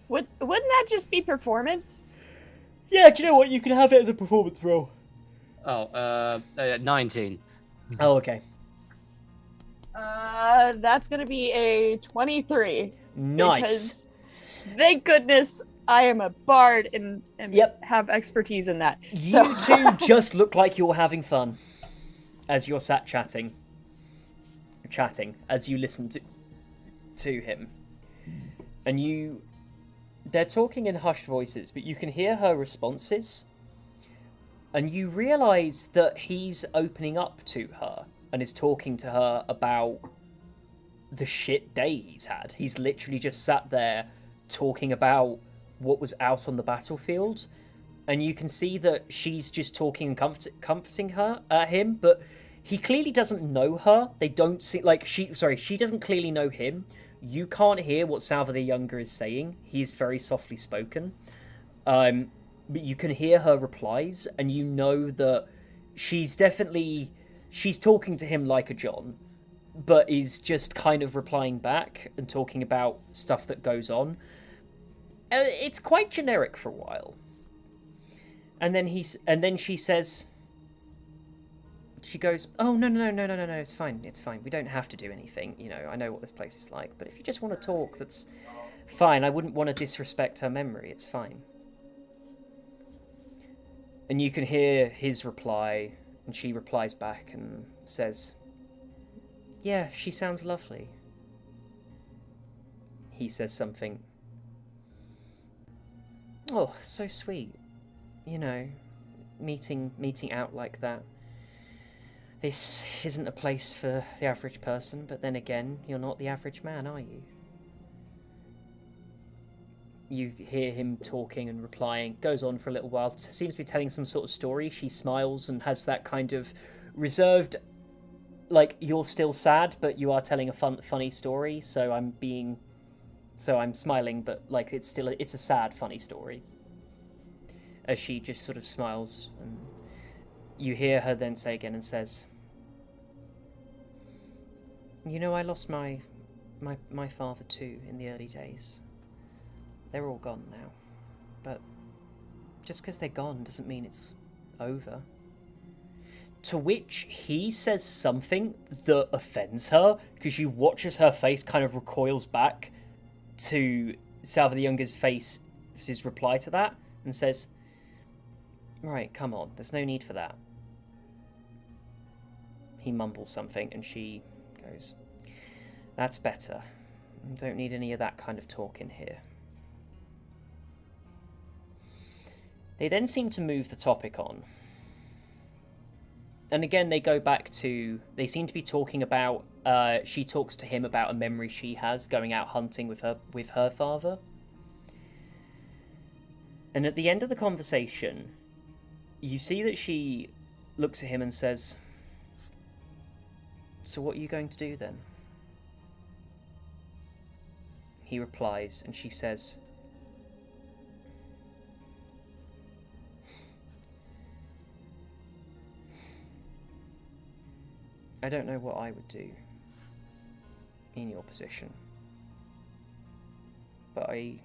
Wouldn't that just be performance? Yeah, do you know what? You can have it as a performance roll. 19. Oh, okay. That's gonna be a 23. Nice. Because, thank goodness, I am a bard and have expertise in that. You two just look like you're having fun as you're sat chatting as you listen to him. And they're talking in hushed voices, but you can hear her responses. And you realise that he's opening up to her and is talking to her about the shit day he's had. He's literally just sat there talking about what was out on the battlefield. And you can see that she's just talking and comforting him, but he clearly doesn't know her. They don't see, she doesn't clearly know him. You can't hear what Salva the Younger is saying. He's very softly spoken. But you can hear her replies, and you know that she's talking to him like a John, but is just kind of replying back and talking about stuff that goes on. It's quite generic for a while. And then she says, she goes, "Oh, no, it's fine. We don't have to do anything. I know what this place is like, but if you just want to talk, that's fine. I wouldn't want to disrespect her memory. It's fine." And you can hear his reply, and she replies back and says, "Yeah, she sounds lovely." He says something, "Oh, so sweet. Meeting out like that. This isn't a place for the average person, but then again, you're not the average man, are you?" You hear him talking and replying, goes on for a little while, seems to be telling some sort of story. She smiles and has that kind of reserved, like, you're still sad, but you are telling a funny story, so I'm smiling, but, like, it's a sad, funny story. As she just sort of smiles, and you hear her then say again and says, "I lost my father too in the early days. They're all gone now. But just because they're gone doesn't mean it's over." To which he says something that offends her, because you watch as her face kind of recoils back to Salva the Younger's face, his reply to that, and says, "Right, come on, there's no need for that." He mumbles something, and she goes, "That's better. Don't need any of that kind of talk in here." They then seem to move the topic on. And again, they seem to be talking about, she talks to him about a memory she has going out hunting with her father. And at the end of the conversation, you see that she looks at him and says, "So what are you going to do then?" He replies, and she says, "I don't know what I would do in your position, but I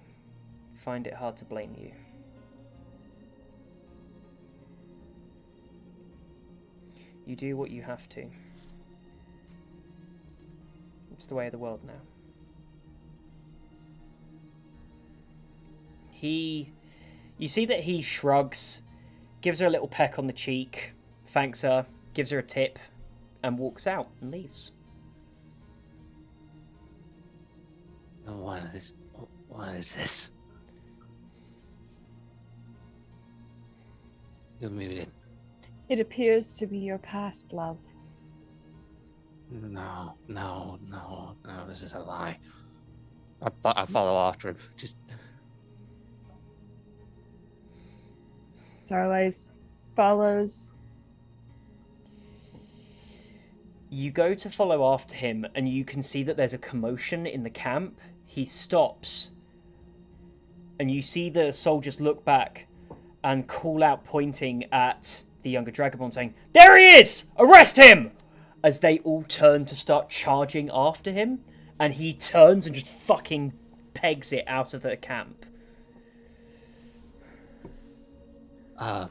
find it hard to blame you. You do what you have to. It's the way of the world now." You see that he shrugs, gives her a little peck on the cheek, thanks her, gives her a tip, and walks out and leaves. What is this? You're muted. It appears to be your past, love. No, this is a lie. I follow after him. Just... Sarlace follows. You go to follow after him, and you can see that there's a commotion in the camp. He stops, and you see the soldiers look back and call out, pointing at the younger Dragonborn, saying, "There he is! Arrest him!" As they all turn to start charging after him, and he turns and just fucking pegs it out of the camp. How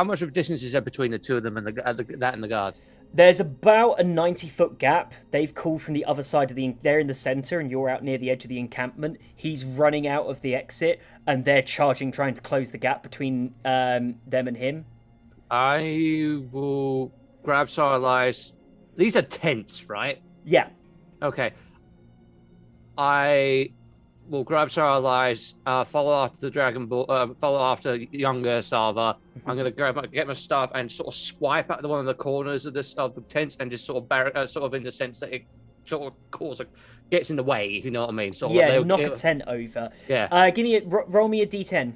much of a distance is there between the two of them and that and the guards? There's about a 90-foot gap. They've called from the other side of they're in the center and you're out near the edge of the encampment. He's running out of the exit and they're charging, trying to close the gap between them and him. I will grab Sarlai's. These are tents, right? Yeah. Okay. I will grab Sarlai's, follow after the Dragon Ball, follow after younger Salva. I'm going to get my stuff and sort of swipe at one of the corners of the tent and just sort of in the sense that it sort of gets in the way, if you know what I mean. Knock a tent over. Yeah. Give me roll me a d10.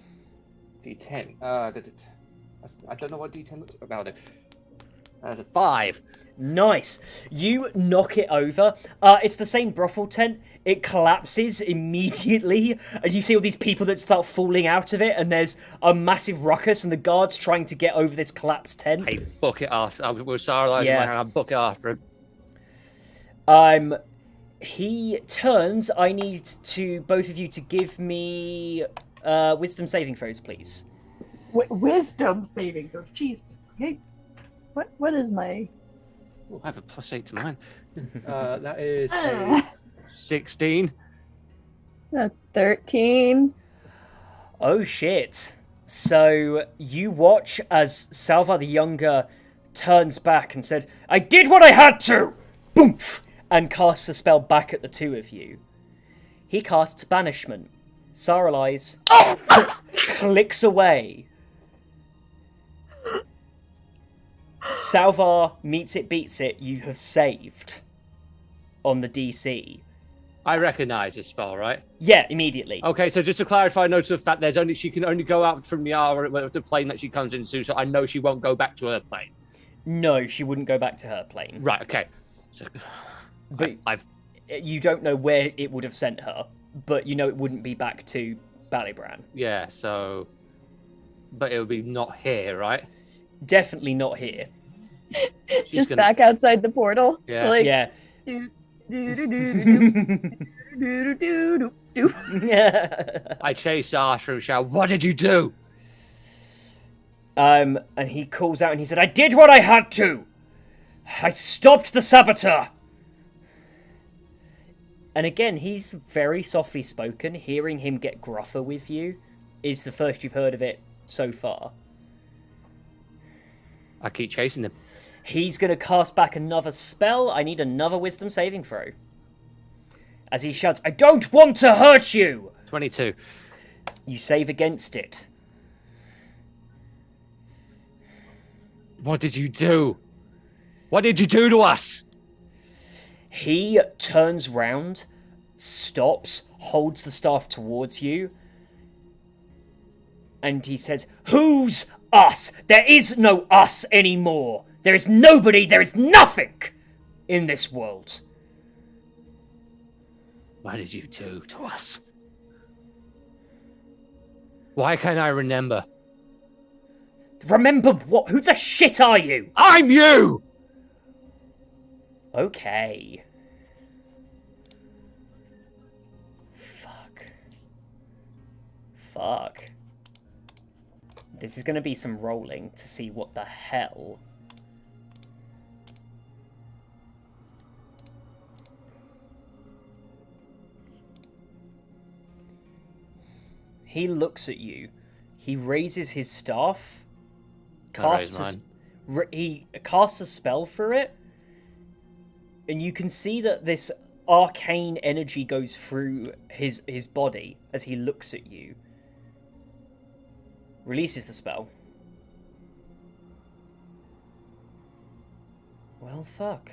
D10. I don't know what D10 looks about it. That's a 5. Nice. You knock it over. It's the same brothel tent. It collapses immediately, and you see all these people that start falling out of it, and there's a massive ruckus, and the guards trying to get over this collapsed tent. Hey, book it after. I was sorry, I'll book it after him. He turns. I need both of you to give me wisdom saving throws, please. Wisdom saving throws. Jesus. Okay. What is my? I have a +8 to mine. That is a 16. 13. Oh shit. So you watch as Salva the Younger turns back and said, "I did what I had to!" Boomf! And casts a spell back at the two of you. He casts Banishment. Saralai's clicks away. Salvar meets it, beats it. You have saved on the DC. I recognize this spell, right? Yeah, immediately. Okay, so just to clarify, note to the fact she can only go out from the plane that she comes into, so I know she won't go back to her plane. No, she wouldn't go back to her plane. Right. Okay. So, but you don't know where it would have sent her, but you know it wouldn't be back to Balibran. Yeah. So, but it would be not here, right? Definitely not here. Just back outside the portal. Yeah. Like, yeah. I chase after him, shout, "What did you do?" And he calls out and he said, "I did what I had to. I stopped the saboteur." And again, he's very softly spoken. Hearing him get gruffer with you is the first you've heard of it so far. I keep chasing him. He's going to cast back another spell. I need another wisdom saving throw. As he shouts, "I don't want to hurt you!" 22. You save against it. What did you do? What did you do to us? He turns round, stops, holds the staff towards you, and he says, "Who's us? There is no us anymore. There is nobody, there is nothing in this world." What did you do to us? Why can't I remember? Remember what? Who the shit are you? I'm you! Okay. Fuck. This is going to be some rolling to see what the hell. He looks at you. He raises his staff. He casts a spell for it. And you can see that this arcane energy goes through his body as he looks at you. Releases the spell. Well, fuck.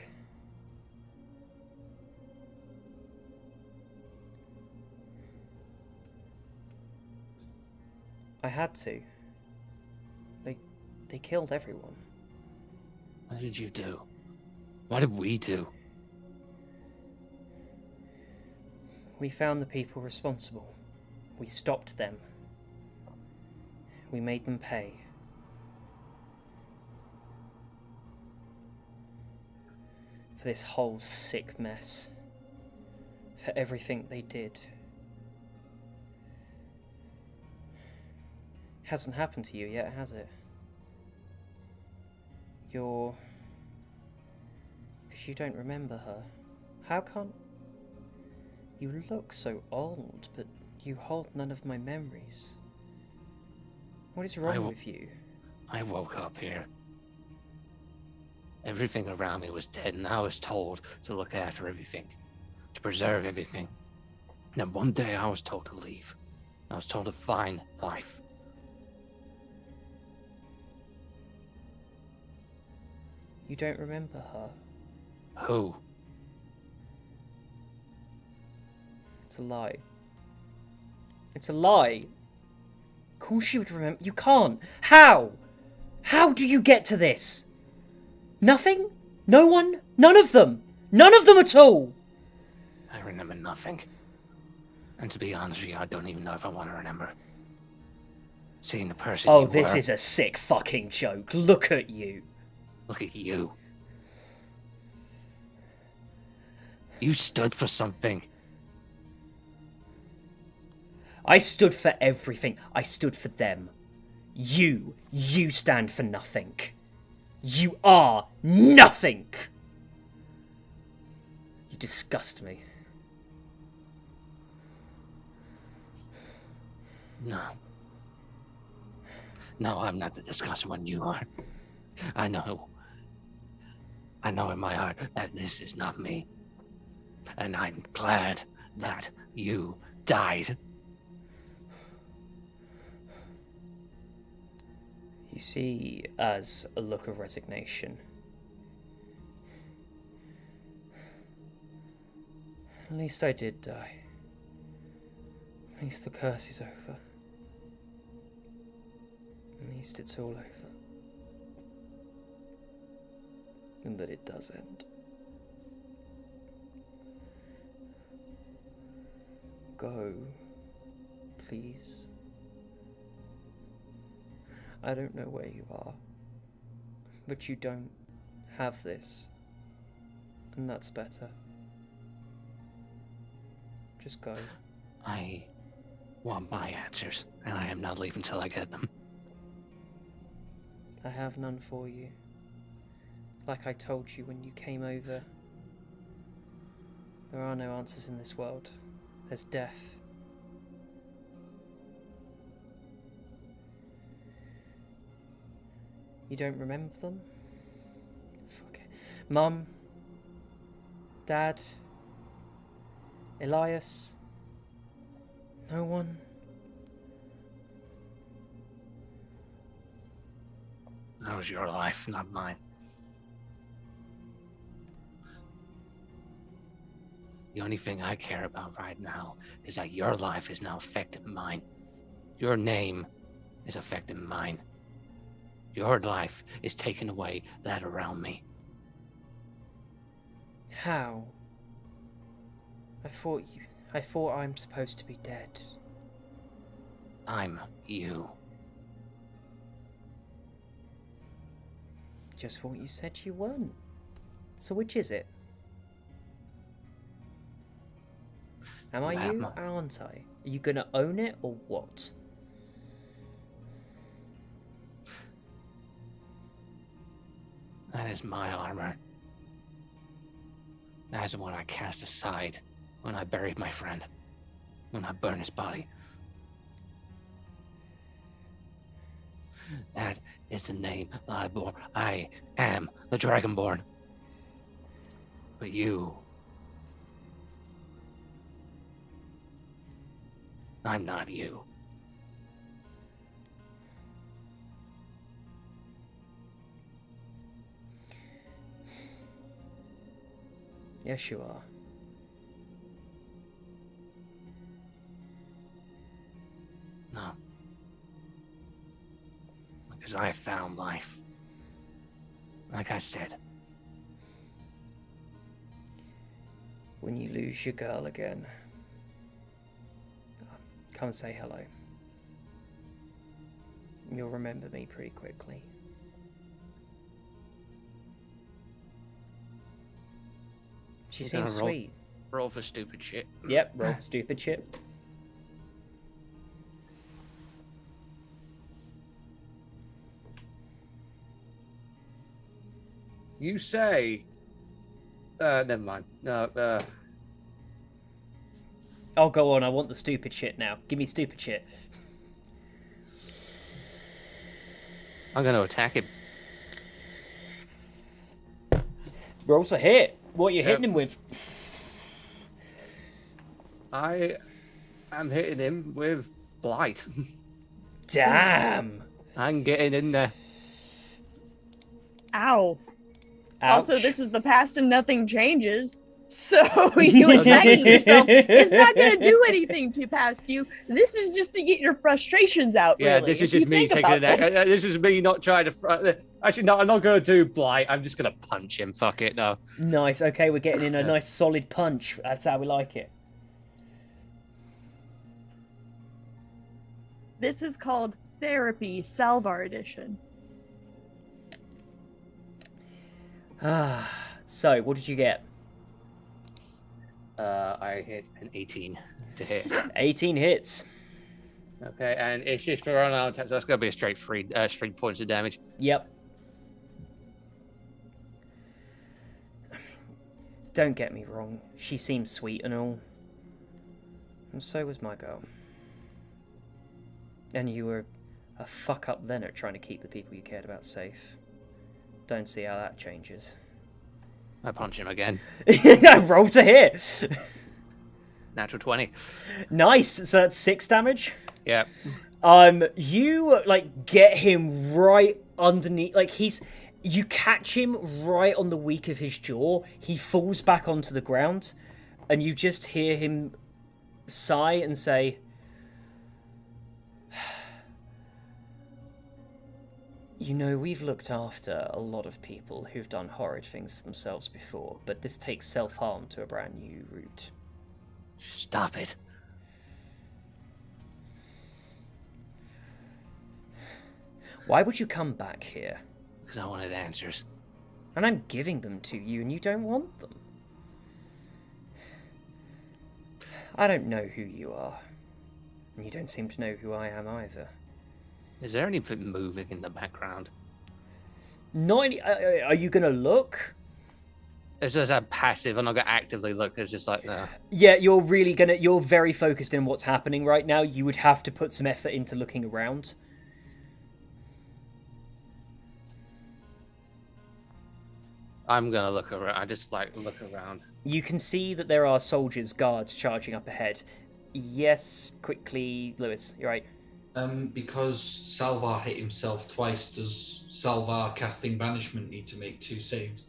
I had to. They killed everyone. What did you do? What did we do? We found the people responsible. We stopped them. We made them pay. For this whole sick mess. For for everything they did. Hasn't happened to you yet, has it? Because you don't remember her. How can't... You look so old, but you hold none of my memories. What is wrong with you? I woke up here. Everything around me was dead, and I was told to look after everything, to preserve everything. And then one day I was told to leave. I was told to find life. You don't remember her? Who? It's a lie. It's a lie. Of course you would remember. You can't. How? How do you get to this? Nothing? No one? None of them? None of them at all? I remember nothing. And to be honest with you, I don't even know if I want to remember. Seeing the person Oh, this is a sick fucking joke. Look at you. Look at you. You stood for something. I stood for everything. I stood for them. You stand for nothing. You are nothing. You disgust me. No. No, I'm not the disgusting one, you are. I know in my heart that this is not me. And I'm glad that you died. You see, as a look of resignation. At least I did die. At least the curse is over. At least it's all over. And that it does end. Go, please. I don't know where you are, but you don't have this, and that's better. Just go. I want my answers, and I am not leaving till I get them. I have none for you. Like I told you when you came over, there are no answers in this world. There's death. You don't remember them? Fuck it. Mum? Dad? Elias? No one? That was your life, not mine. The only thing I care about right now is that your life is now affecting mine. Your name is affecting mine. Your life is taking away that around me. How? I thought I'm supposed to be dead. I'm you. Just thought you said you weren't. So which is it? Am I you or aren't I? Are you gonna own it or what? That is my armor. That is the one I cast aside when I buried my friend. When I burned his body. That is the name that I bore. I am the Dragonborn. But you... I'm not you. Yes, you are. No. Because I found life. Like I said. When you lose your girl again, come say hello. You'll remember me pretty quickly. She seems sweet. Roll for stupid shit. Yep, roll for stupid shit. You say... never mind. No, Oh, go on, I want the stupid shit now. Give me stupid shit. I'm going to attack him. Rolls a hit. What are you hitting him with? I am hitting him with Blight. Damn. I'm getting in there. Ow. Ouch. Also, this is the past and nothing changes. So you attacking yourself is not going to do anything to past you. This is just to get your frustrations out. Yeah, really, this is just me taking it. This is me not trying to. Actually, no, I'm not going to do Blight. I'm just going to punch him. Fuck it, no. Nice. Okay, we're getting in a nice solid punch. That's how we like it. This is called Therapy Salvar Edition. So, what did you get? I hit an 18 to hit. 18 hits. Okay, and it's just for unarmed attacks. That's going to be a straight 3 points of damage. Yep. Don't get me wrong. She seems sweet and all. And so was my girl. And you were a fuck-up then at trying to keep the people you cared about safe. Don't see how that changes. I punch him again. Roll to hit. Natural 20. Nice. So that's 6 damage. Yeah. You like get him right underneath. Like you catch him right on the weak of his jaw. He falls back onto the ground, and you just hear him sigh and say, "You know, we've looked after a lot of people who've done horrid things to themselves before, but this takes self-harm to a brand new route." Stop it. Why would you come back here? Because I wanted answers. And I'm giving them to you, and you don't want them. I don't know who you are. And you don't seem to know who I am either. Is there anything moving in the background? Are you going to look? It's just a passive. I'm not going to actively look. It's just like, no. Yeah, you're very focused in what's happening right now. You would have to put some effort into looking around. I'm going to look around. I just look around. You can see that there are soldiers, guards charging up ahead. Yes, quickly, Lewis, you're right. Because Salvar hit himself twice, does Salvar casting banishment need to make 2 saves?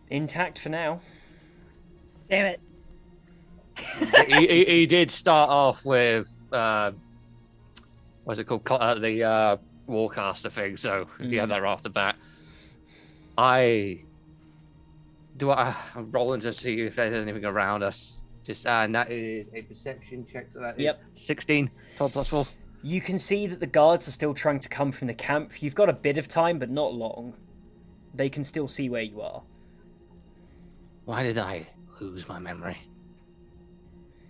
Intact for now. Damn it. he did start off with what's it called? The Warcaster thing. So yeah, they're off the bat. I'm rolling to see if there's anything around us. And that is a perception check. So that is 16. 12 plus 4. You can see that the guards are still trying to come from the camp. You've got a bit of time, but not long. They can still see where you are. Why did I lose my memory?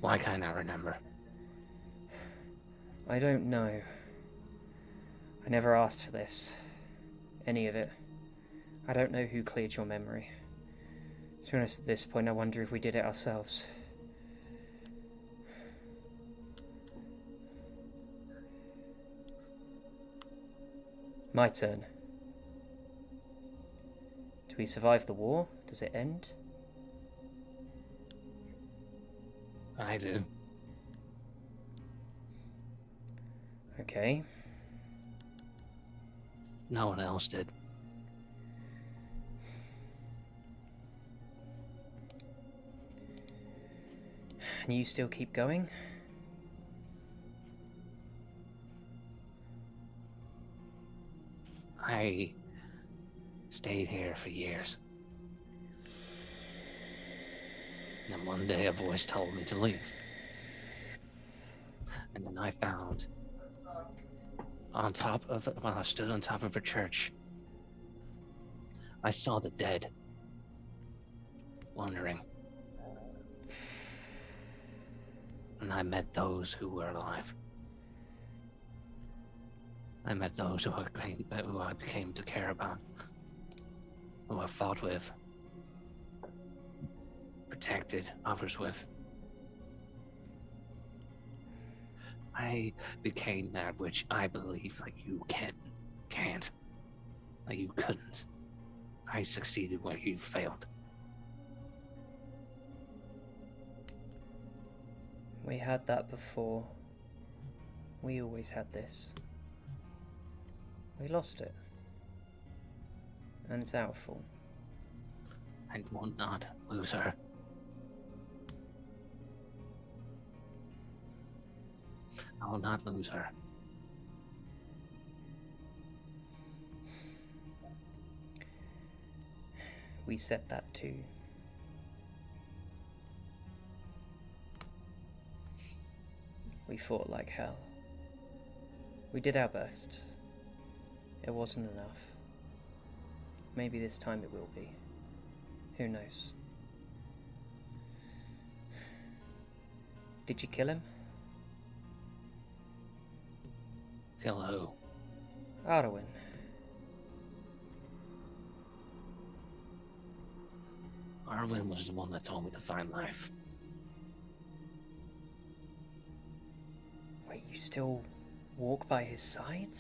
Why can't I remember? I don't know. I never asked for this. Any of it. I don't know who cleared your memory. To be honest, at this point, I wonder if we did it ourselves. My turn. Do we survive the war? Does it end? I do. Okay. No one else did. And you still keep going? I stayed here for years. And then one day a voice told me to leave. And then I found while I stood on top of a church, I saw the dead wandering. And I met those who were alive. I met those who I became to care about, who I fought with, protected others with. I became that which I believe that you can't, that you couldn't. I succeeded where you failed. We had that before. We always had this. We lost it. And it's our fault. I will not lose her. I will not lose her. We said that too. We fought like hell. We did our best. It wasn't enough. Maybe this time it will be. Who knows? Did you kill him? Kill who? Arwen. Arwen was the one that told me to find life. Wait, you still walk by his side?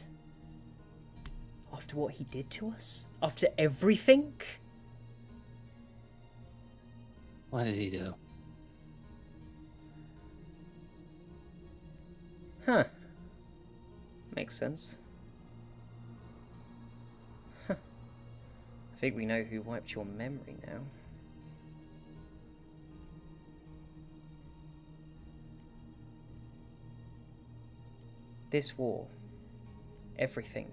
After what he did to us? After everything? What did he do? Huh. Makes sense. Huh. I think we know who wiped your memory now. This war, everything,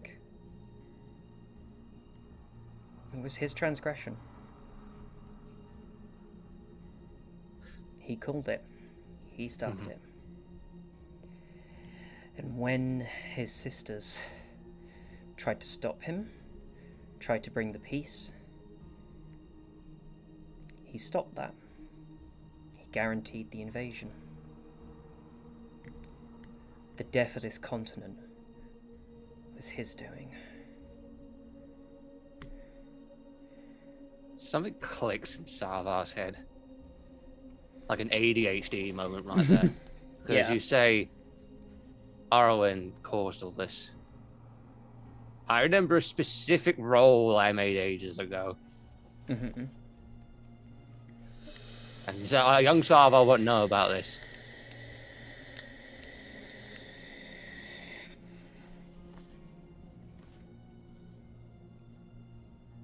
it was his transgression. He called it. He started it. And when his sisters tried to stop him, tried to bring the peace, he stopped that. He guaranteed the invasion. The death of this continent was his doing. Something clicks in Sarvar's head. Like an ADHD moment right there. Because you say, Arwen caused all this. I remember a specific role I made ages ago. Mm-hmm. And so, young Sarvar wouldn't know about this.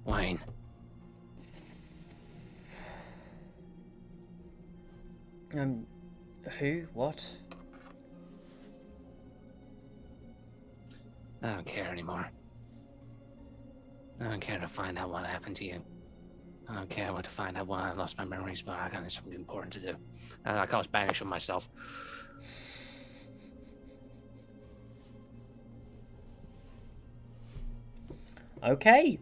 Wayne. Who? What? I don't care anymore. I don't care to find out what happened to you. I don't care what to find out why I lost my memories, but I got something important to do. And I cast Banish on myself. Okay.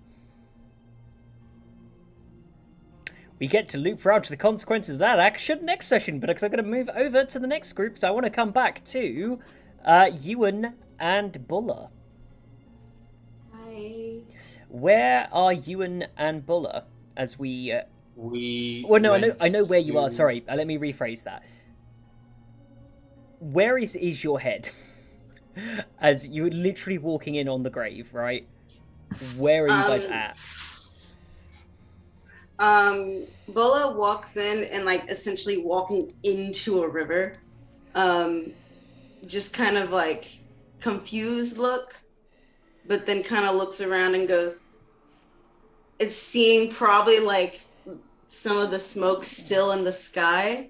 We get to loop around to the consequences of that action next session, but because I'm going to move over to the next group, because I want to come back to Ewan and Buller. Hi. Where are Ewan and Buller as we... Well, no, I know where you are. Sorry, let me rephrase that. Where is your head? As you're literally walking in on the grave, right? Where are you guys at? Bulla walks in and like essentially walking into a river. Just kind of like confused look, but then kind of looks around and goes, it's seeing probably like some of the smoke still in the sky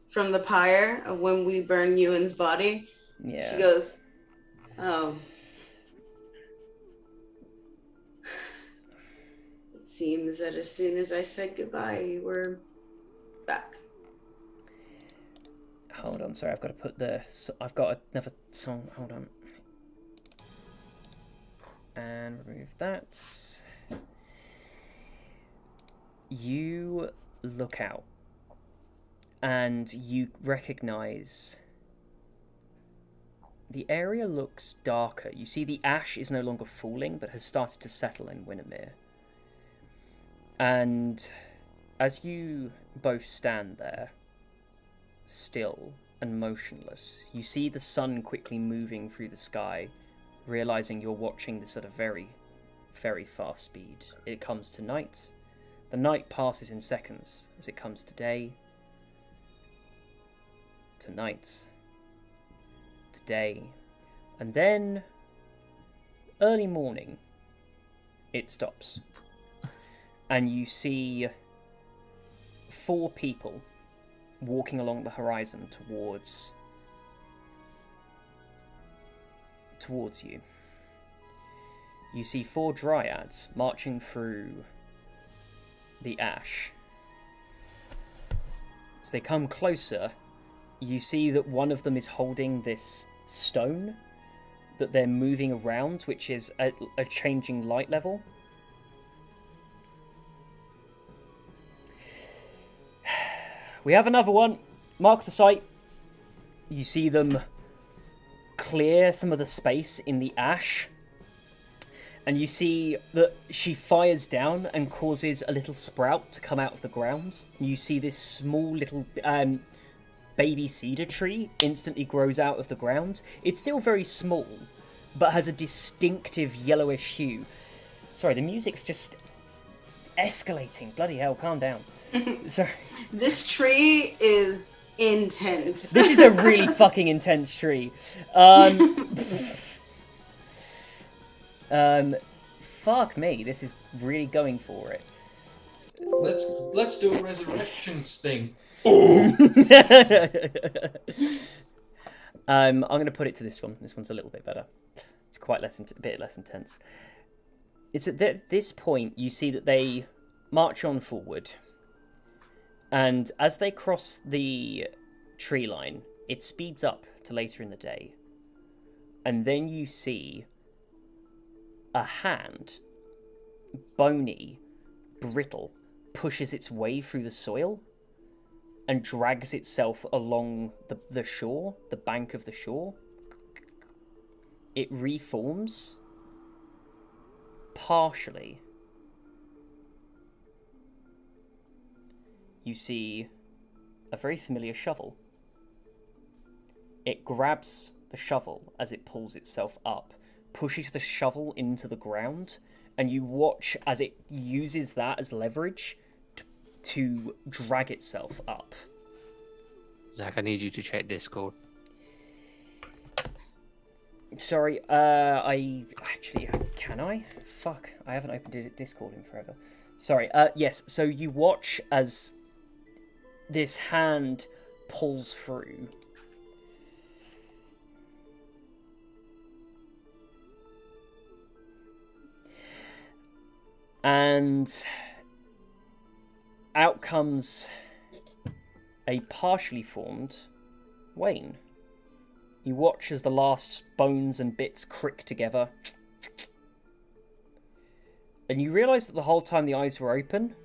from the pyre of when we burn Ewan's body. Yeah. She goes, oh. It seems that as soon as I said goodbye, you were back. Hold on. on, sorry, I've got to put I've got another song, hold on. And remove that. You look out, and you recognize the area looks darker. You see the ash is no longer falling, but has started to settle in Windermere. And as you both stand there, still and motionless, you see the sun quickly moving through the sky, realizing you're watching this at a very, very fast speed. It comes to night. The night passes in seconds as it comes to day, to night, to day, and then early morning, it stops. And you see 4 people walking along the horizon towards you. You see 4 dryads marching through the ash. As they come closer, you see that one of them is holding this stone that they're moving around, which is a changing light level. We have another one. Mark the site. You see them clear some of the space in the ash. And you see that she fires down and causes a little sprout to come out of the ground. And you see this small little baby cedar tree instantly grows out of the ground. It's still very small, but has a distinctive yellowish hue. Sorry, the music's just escalating. Bloody hell, calm down. Sorry. This tree is intense. This is a really fucking intense tree. Fuck me, this is really going for it. Let's do a resurrection thing. I'm going to put it to this one. This one's a little bit better. It's quite a bit less intense. It's at this point you see that they march on forward, and as they cross the tree line, it speeds up to later in the day, and then you see a hand, bony, brittle, pushes its way through the soil and drags itself along the shore, the bank of the shore. It reforms partially. You see a very familiar shovel. It grabs the shovel as it pulls itself up, pushes the shovel into the ground, and you watch as it uses that as leverage to drag itself up. Zach, I need you to check Discord. Sorry, can I? Fuck, I haven't opened Discord in forever. Sorry, yes, so you watch as this hand pulls through. And out comes a partially formed Wayne. You watch as the last bones and bits crick together. And you realise that the whole time the eyes were open,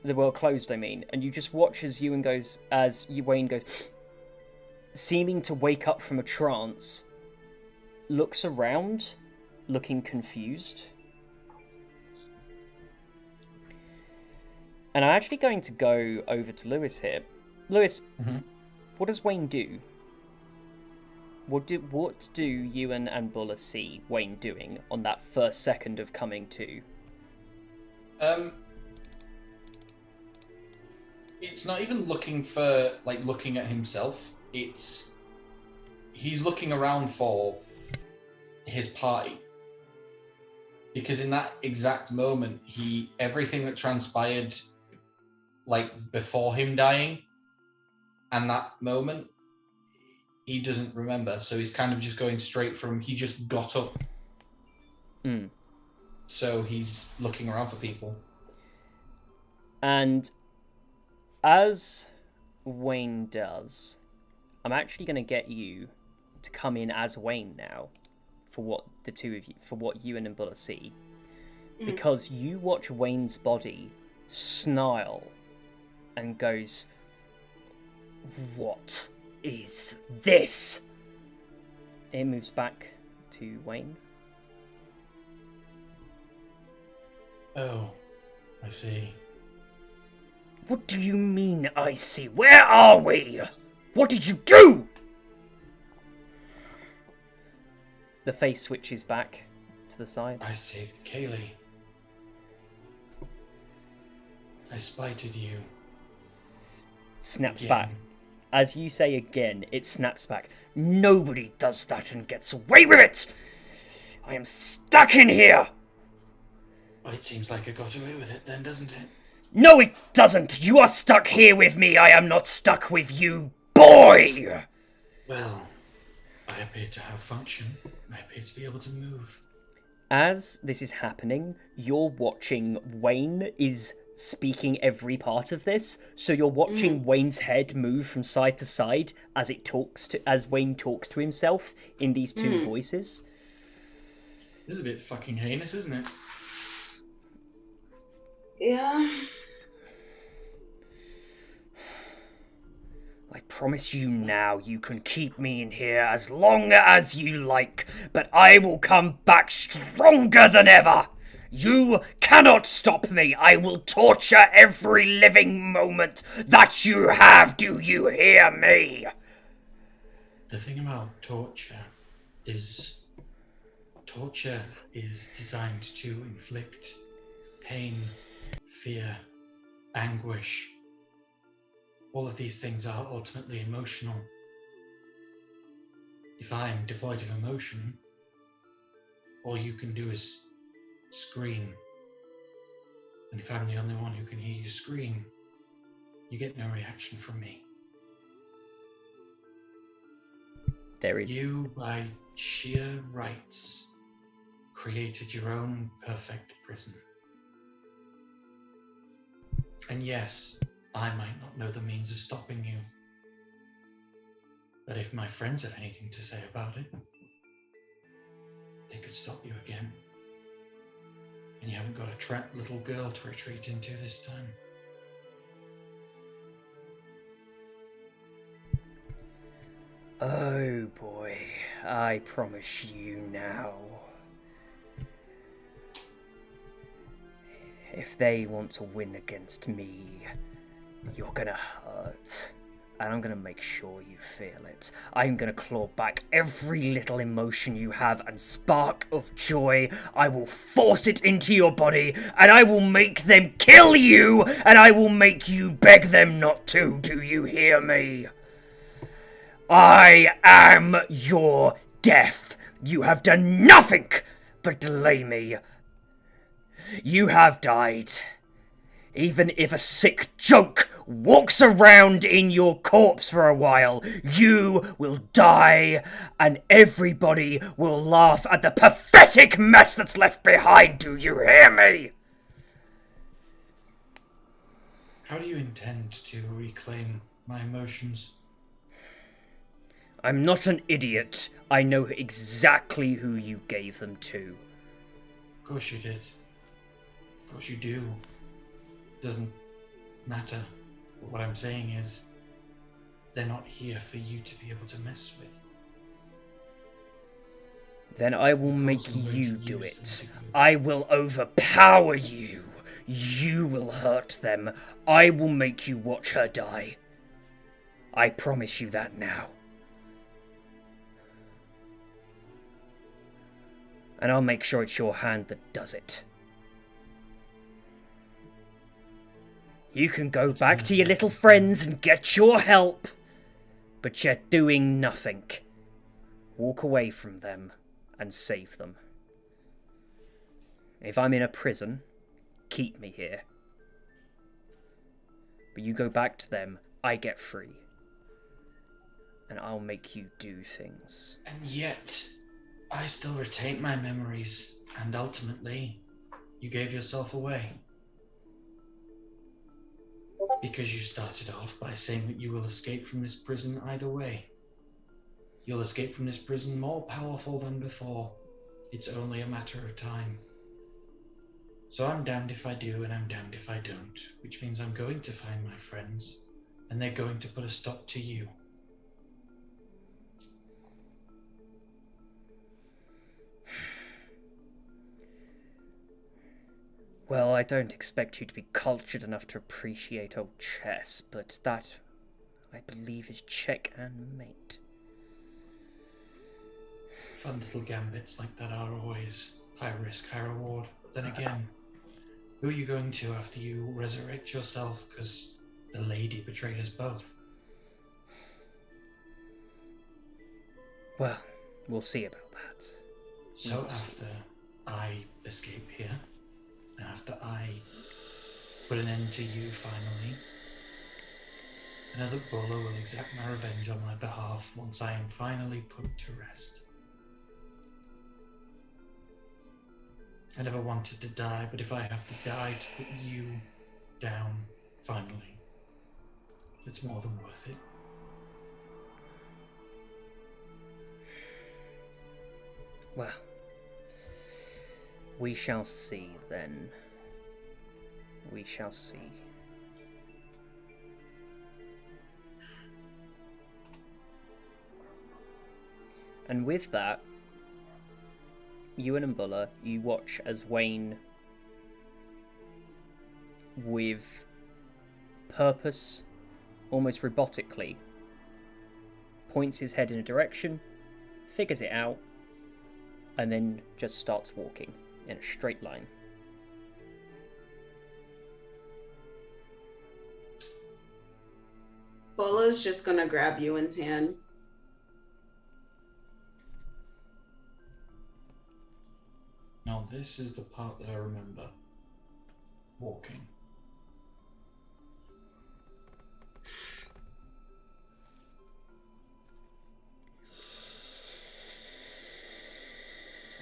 they were closed, I mean, and you just watch as Wayne goes, seeming to wake up from a trance, looks around, looking confused. And I'm actually going to go over to Lewis here. Lewis, What does Wayne do? What do you and Buller see Wayne doing on that first second of coming to? It's not even looking at himself. He's looking around for his party. Because in that exact moment, everything that transpired before him dying and that moment, he doesn't remember. So he's kind of just going straight from, he just got up. So he's looking around for people. And as Wayne does, I'm actually going to get you to come in as Wayne now, for what the two of you, for what you and Nimbula see, because you watch Wayne's body snarl and goes, "What is this?" It moves back to Wayne. Oh, I see. What do you mean, I see? Where are we? What did you do? The face switches back to the side. I saved Kaylee. I spited you. Snaps back. As you say again, it snaps back. Nobody does that and gets away with it! I am stuck in here! Well, it seems like I got away with it then, doesn't it? No, it doesn't! You are stuck here with me! I am not stuck with you, boy! Well, I appear to have function. I appear to be able to move. As this is happening, you're watching Wayne is speaking every part of this, so you're watching Wayne's head move from side to side as Wayne talks to himself in these two voices. This is a bit fucking heinous, isn't it? Yeah. I promise you now, you can keep me in here as long as you like, but I will come back stronger than ever. You cannot stop me. I will torture every living moment that you have. Do you hear me? The thing about torture is designed to inflict pain, fear, anguish. All of these things are ultimately emotional. If I'm devoid of emotion, all you can do is scream. And if I'm the only one who can hear you scream, you get no reaction from me. There is... You, by sheer rights, created your own perfect prison. And yes, I might not know the means of stopping you. But if my friends have anything to say about it, they could stop you again. And you haven't got a trapped little girl to retreat into this time. Oh boy, I promise you now. If they want to win against me, you're gonna hurt. And I'm gonna make sure you feel it. I'm gonna claw back every little emotion you have and spark of joy. I will force it into your body, and I will make them kill you, and I will make you beg them not to. Do you hear me? I am your death. You have done nothing but delay me. You have died. Even if a sick joke walks around in your corpse for a while, you will die, and everybody will laugh at the pathetic mess that's left behind. Do you hear me? How do you intend to reclaim my emotions? I'm not an idiot. I know exactly who you gave them to. Of course you did. Of course you do. Doesn't matter. What I'm saying is, they're not here for you to be able to mess with. Then I will make you do it. I will overpower you. You will hurt them. I will make you watch her die. I promise you that now. And I'll make sure it's your hand that does it. You can go back to your little friends and get your help, but you're doing nothing. Walk away from them and save them. If I'm in a prison, keep me here. But you go back to them, I get free. And I'll make you do things. And yet, I still retain my memories, and ultimately, you gave yourself away. Because you started off by saying that you will escape from this prison either way. You'll escape from this prison more powerful than before. It's only a matter of time. So I'm damned if I do and I'm damned if I don't, which means I'm going to find my friends and they're going to put a stop to you. Well, I don't expect you to be cultured enough to appreciate old chess, but that, I believe, is check and mate. Fun little gambits like that are always high risk, high reward. But then again, who are you going to after you resurrect yourself? Because the lady betrayed us both. Well, we'll see about that. So after I escape here, and after I put an end to you finally, another Buller will exact my revenge on my behalf once I am finally put to rest. I never wanted to die, but if I have to die to put you down finally, it's more than worth it. Well, we shall see then. We shall see. And with that, Ewan and Buller, you watch as Wayne, with purpose, almost robotically, points his head in a direction, figures it out, and then just starts walking in a straight line. Bola's just gonna grab Ewan's hand. Now this is the part that I remember. Walking.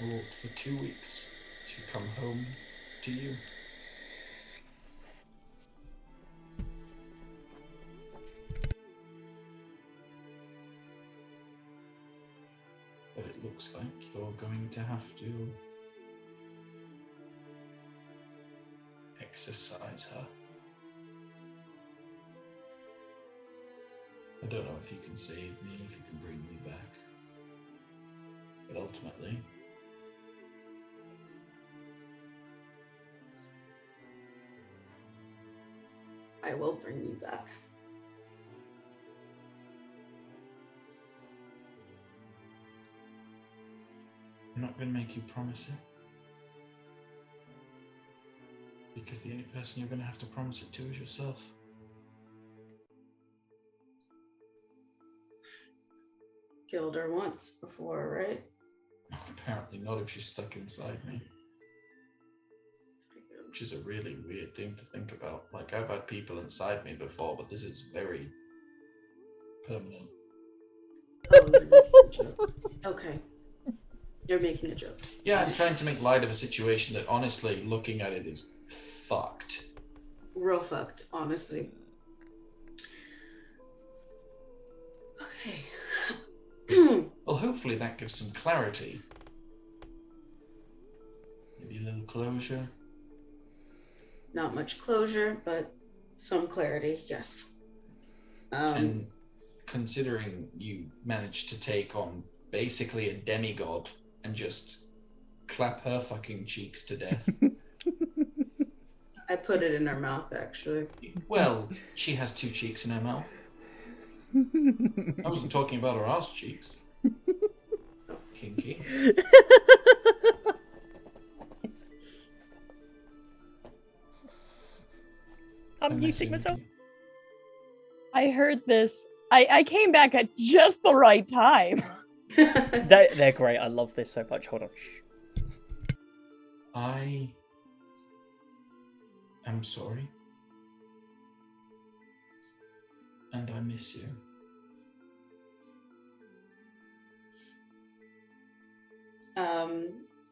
I walked for 2 weeks to come home to you. But it looks like you're going to have to exercise her. I don't know if you can save me, if you can bring me back. But ultimately, I will bring you back. I'm not going to make you promise it. Because the only person you're going to have to promise it to is yourself. Killed her once before, right? Apparently not if she's stuck inside me. Which is a really weird thing to think about. Like, I've had people inside me before, but this is very permanent. Okay. You're making a joke. Yeah, I'm trying to make light of a situation that, honestly, looking at it, is fucked. Real fucked, honestly. Okay. Well, hopefully that gives some clarity. Maybe a little closure. Not much closure, but some clarity, yes. And considering you managed to take on basically a demigod and just clap her fucking cheeks to death. I put it in her mouth, actually. Well, she has 2 cheeks in her mouth. I wasn't talking about her ass cheeks. Kinky. I'm muting myself. I heard this. I came back at just the right time. They're great. I love this so much. Hold on. I am sorry. And I miss you.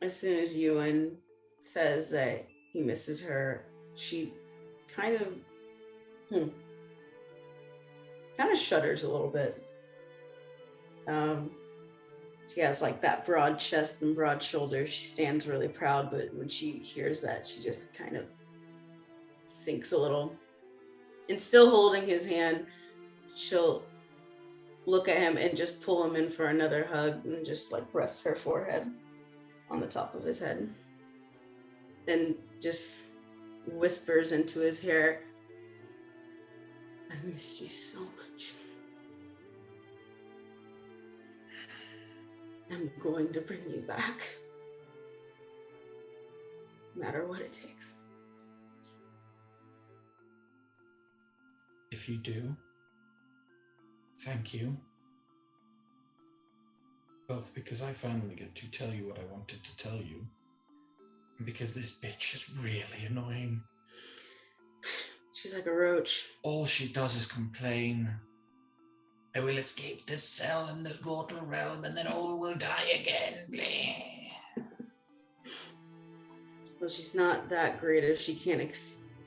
As soon as Ewan says that he misses her, she kind of shudders a little bit. She has like that broad chest and broad shoulders. She stands really proud, but when she hears that, she just kind of sinks a little. And still holding his hand, she'll look at him and just pull him in for another hug and just like rest her forehead on the top of his head. Then just whispers into his hair, I missed you so much. I'm going to bring you back. No matter what it takes. If you do, thank you. Both because I finally get to tell you what I wanted to tell you, and because this bitch is really annoying. She's like a roach. All she does is complain. I will escape this cell in the mortal realm, and then all will die again. Bleh. Well, she's not that great if she can't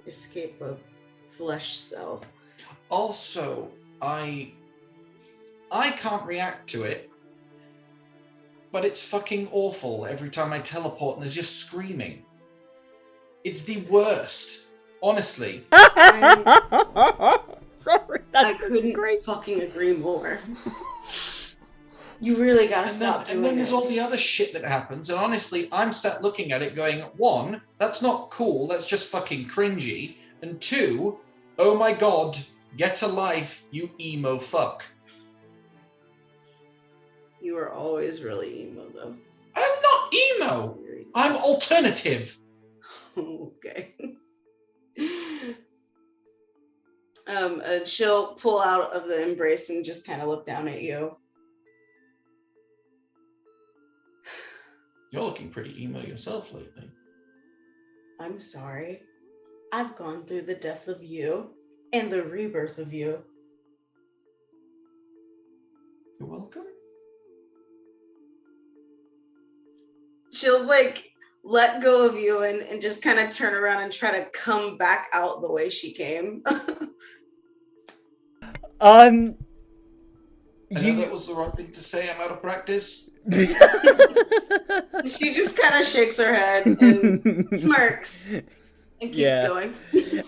escape a flesh cell. Also, I can't react to it, but it's fucking awful every time I teleport and there's just screaming. It's the worst, honestly. Sorry, I couldn't fucking agree more. You really gotta stop doing it. And then there's all the other shit that happens, and honestly, I'm sat looking at it going, 1, that's not cool, that's just fucking cringy, and 2, oh my god, get a life, you emo fuck. You were always really emo, though. I'm not emo! I'm alternative! Okay. And she'll pull out of the embrace and just kind of look down at you. You're looking pretty emo yourself lately. I'm sorry. I've gone through the death of you and the rebirth of you. You're welcome. She'll like let go of you and just kind of turn around and try to come back out the way she came. I know that was the right thing to say. I'm out of practice. She just kind of shakes her head and smirks and keeps going.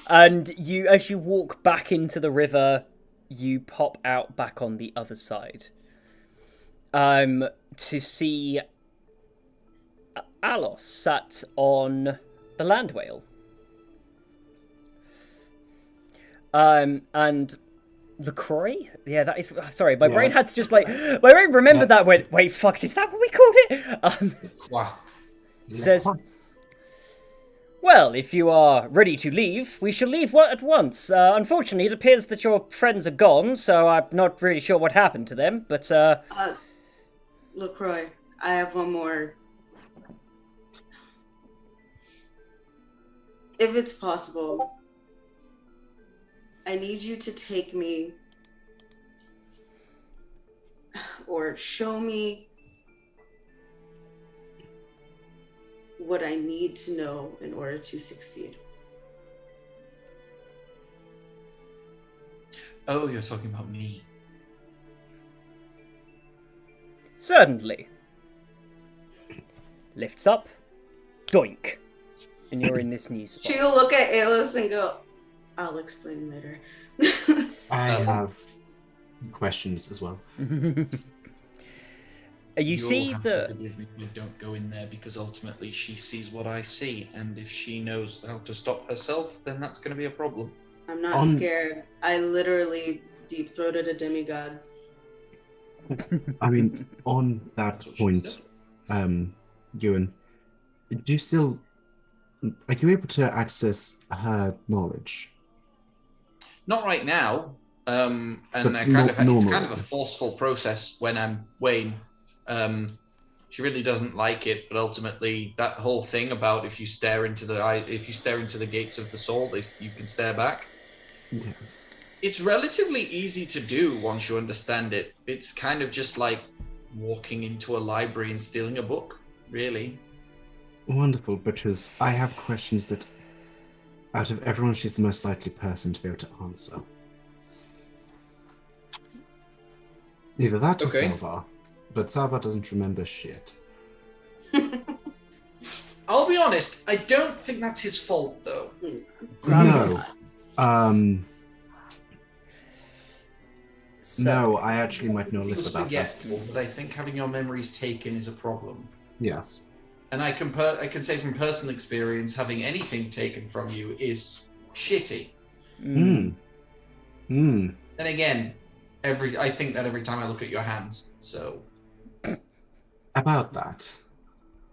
And you, as you walk back into the river, you pop out back on the other side. To see Alos sat on the land whale. And LaCroix? Yeah, that is... Sorry, my brain had to just like... My brain remembered that went, wait, fuck, is that what we called it? Wow. Says, well, if you are ready to leave, we shall leave at once. Unfortunately, it appears that your friends are gone, so I'm not really sure what happened to them, but... LaCroix, I have one more. If it's possible... I need you to take me or show me what I need to know in order to succeed. Oh, you're talking about me. Certainly. Lifts up, doink, and you're in this new spot. She'll look at Alos and go, I'll explain later. I have questions as well. You see the... Forgive me, I don't go in there because ultimately she sees what I see, and if she knows how to stop herself, then that's going to be a problem. I'm not scared. I literally deep-throated a demigod. I mean, on that point, Ewan, do you still... Are you able to access her knowledge? Not right now, and it's kind of a forceful process when I'm Wayne. She really doesn't like it, but ultimately, that whole thing about if you stare into the gates of the soul, you can stare back. Yes. It's relatively easy to do once you understand it. It's kind of just like walking into a library and stealing a book, really. Wonderful, because I have questions that, out of everyone, she's the most likely person to be able to answer. Either that or Salvar. But Salva doesn't remember shit. I'll be honest, I don't think that's his fault, though. No. No, I actually might know less about that. But I think having your memories taken is a problem. Yes. And I can say from personal experience, having anything taken from you is shitty. And again, I think that every time I look at your hands. So about that.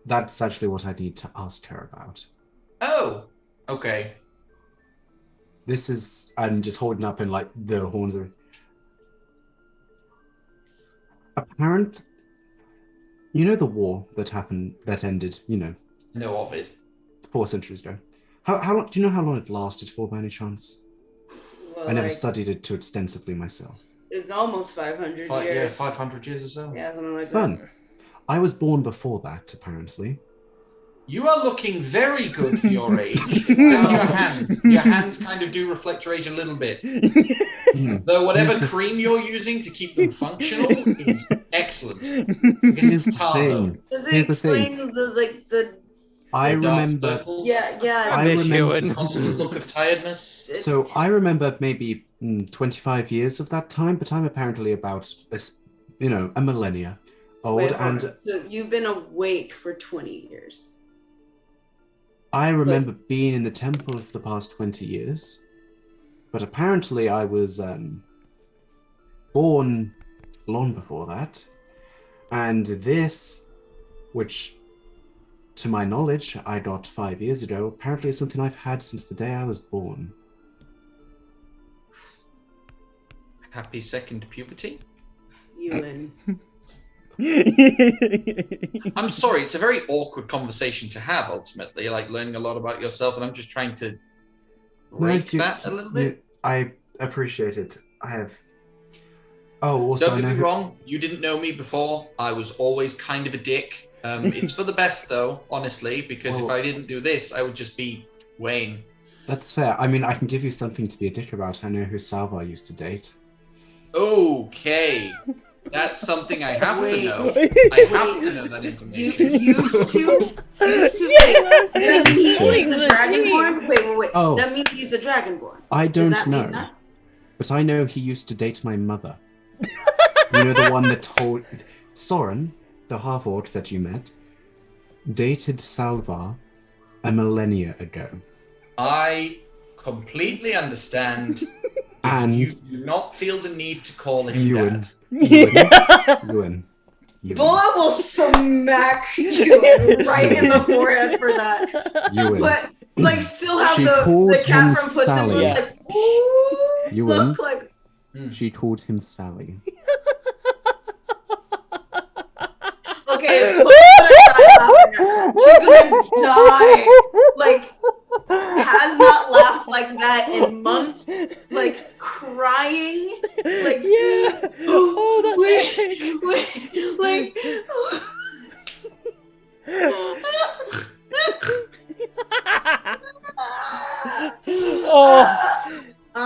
That's actually what I need to ask her about. Oh, okay. This is, I'm just holding up and like the horns are apparent. You know the war that happened, that ended, you know. Know of it. 4 centuries ago. How long, do you know how long it lasted for by any chance? Well, I never studied it too extensively myself. It's almost 500 years. Yeah, 500 years or so. Yeah, something like Fun. that. I was born before that, apparently. You are looking very good for your age. Except your hands kind of do reflect your age a little bit. Though whatever cream you're using to keep them functional is excellent. Because it's tar, though. Does it explain the I remember. Yeah. I remember constant look of tiredness. So I remember maybe 25 years of that time, but I'm apparently about a millennia old. Wait, and so you've been awake for 20 years. I remember being in the temple for the past 20 years, but apparently I was born long before that, and this, which to my knowledge I got 5 years ago, apparently is something I've had since the day I was born. Happy second puberty? Ewan. I'm sorry, it's a very awkward conversation to have ultimately, like learning a lot about yourself, and I'm just trying to break that a little bit. I appreciate it. I have... Oh, also, don't get me wrong, you didn't know me before. I was always kind of a dick. It's for the best though, honestly, because if I didn't do this, I would just be Wayne. That's fair. I mean, I can give you something to be a dick about. I know who Salva used to date. Okay. That's something I have to know. I have to know that information. Used to? Dragonborn? Wait. Oh. That means he's a Dragonborn. I don't know. But I know he used to date my mother. You know, the one that told... Soren, the half-orc that you met, dated Salva a millennia ago. I completely understand. And you do not feel the need to call him Ewan. dad. Ewan. Bulla will smack you right in the forehead for that. Ewan. But like still have She the cat from Puss in Sally. Boots like, ooh, Ewan. look like. She called him Sally. Okay, she's gonna die. Like, has not laughed like that in months. Like, crying. Like, yeah. Oh, that's wait, like. Oh.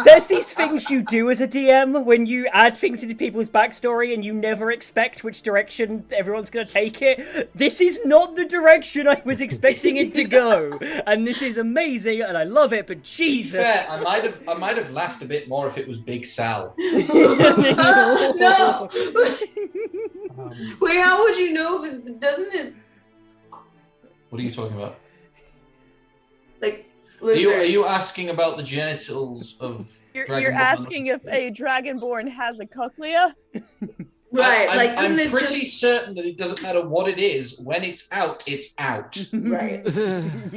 There's these things you do as a DM when you add things into people's backstory and you never expect which direction everyone's going to take it. This is not the direction I was expecting it to go, and this is amazing, and I love it. But Jesus, to be fair, I might have laughed a bit more if it was Big Sal. No. Wait, how would you know? If it's, doesn't it? What are you talking about? Like. Are you asking about the genitals of Dragonborn? You're asking if a Dragonborn has a cochlea? Right, I'm pretty certain that it doesn't matter what it is. When it's out, it's out. Right.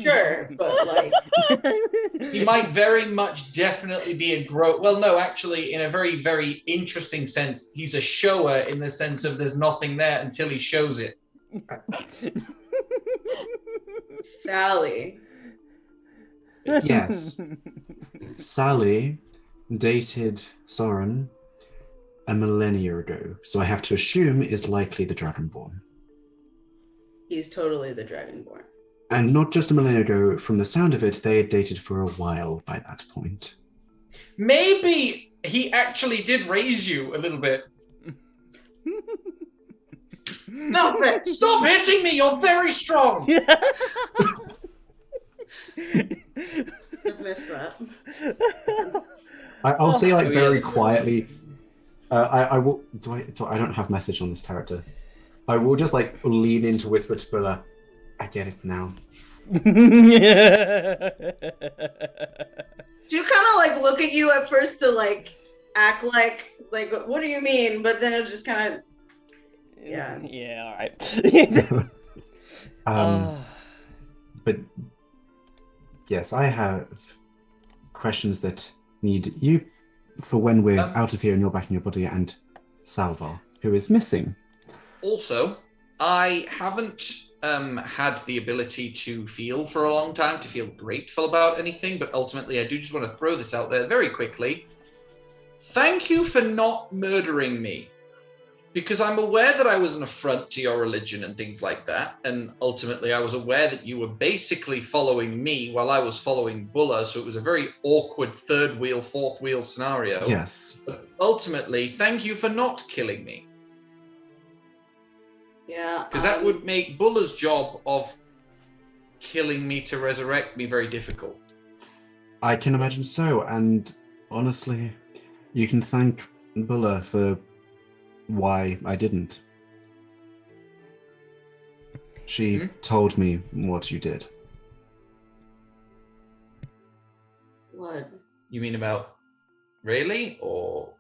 Sure, but like... He might very much definitely be a well, no, actually, in a very, very interesting sense, he's a shower in the sense of there's nothing there until he shows it. Sally. Yes. Sally dated Soren a millennia ago, so I have to assume is likely the Dragonborn. He's totally the Dragonborn. And not just a millennia ago, from the sound of it, they had dated for a while by that point. Maybe he actually did raise you a little bit. Stop it! Stop hitting me! You're very strong! I've missed that. I'll say like very yeah. quietly. I will. I don't have message on this character. I will just like lean in to whisper to Bulla. I get it now. Do you kind of like look at you at first to like act like what do you mean? But then it just kind of all right. But yes, I have questions that need you for when we're out of here and you're back in your body, and Salvar, who is missing. Also, I haven't had the ability to feel for a long time, to feel grateful about anything, but ultimately I do just want to throw this out there very quickly. Thank you for not murdering me, because I'm aware that I was an affront to your religion and things like that, and ultimately I was aware that you were basically following me while I was following Bulla, so it was a very awkward third wheel, fourth wheel scenario. Yes. But ultimately, thank you for not killing me. Yeah. Because that would make Bulla's job of killing me to resurrect me very difficult. I can imagine so, and honestly, you can thank Bulla for why I didn't. She told me what you did. What? You mean about Rayleigh, or?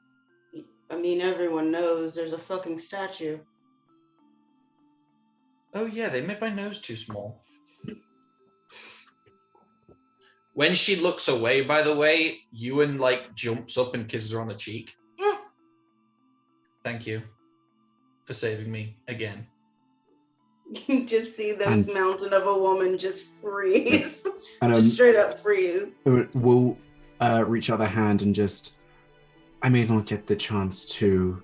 I mean, everyone knows there's a fucking statue. Oh yeah, they made my nose too small. When she looks away, by the way, Ewan like jumps up and kisses her on the cheek. Thank you for saving me again. You just see this mountain of a woman just freeze. Just straight up freeze. We'll reach out their hand and just... I may not get the chance to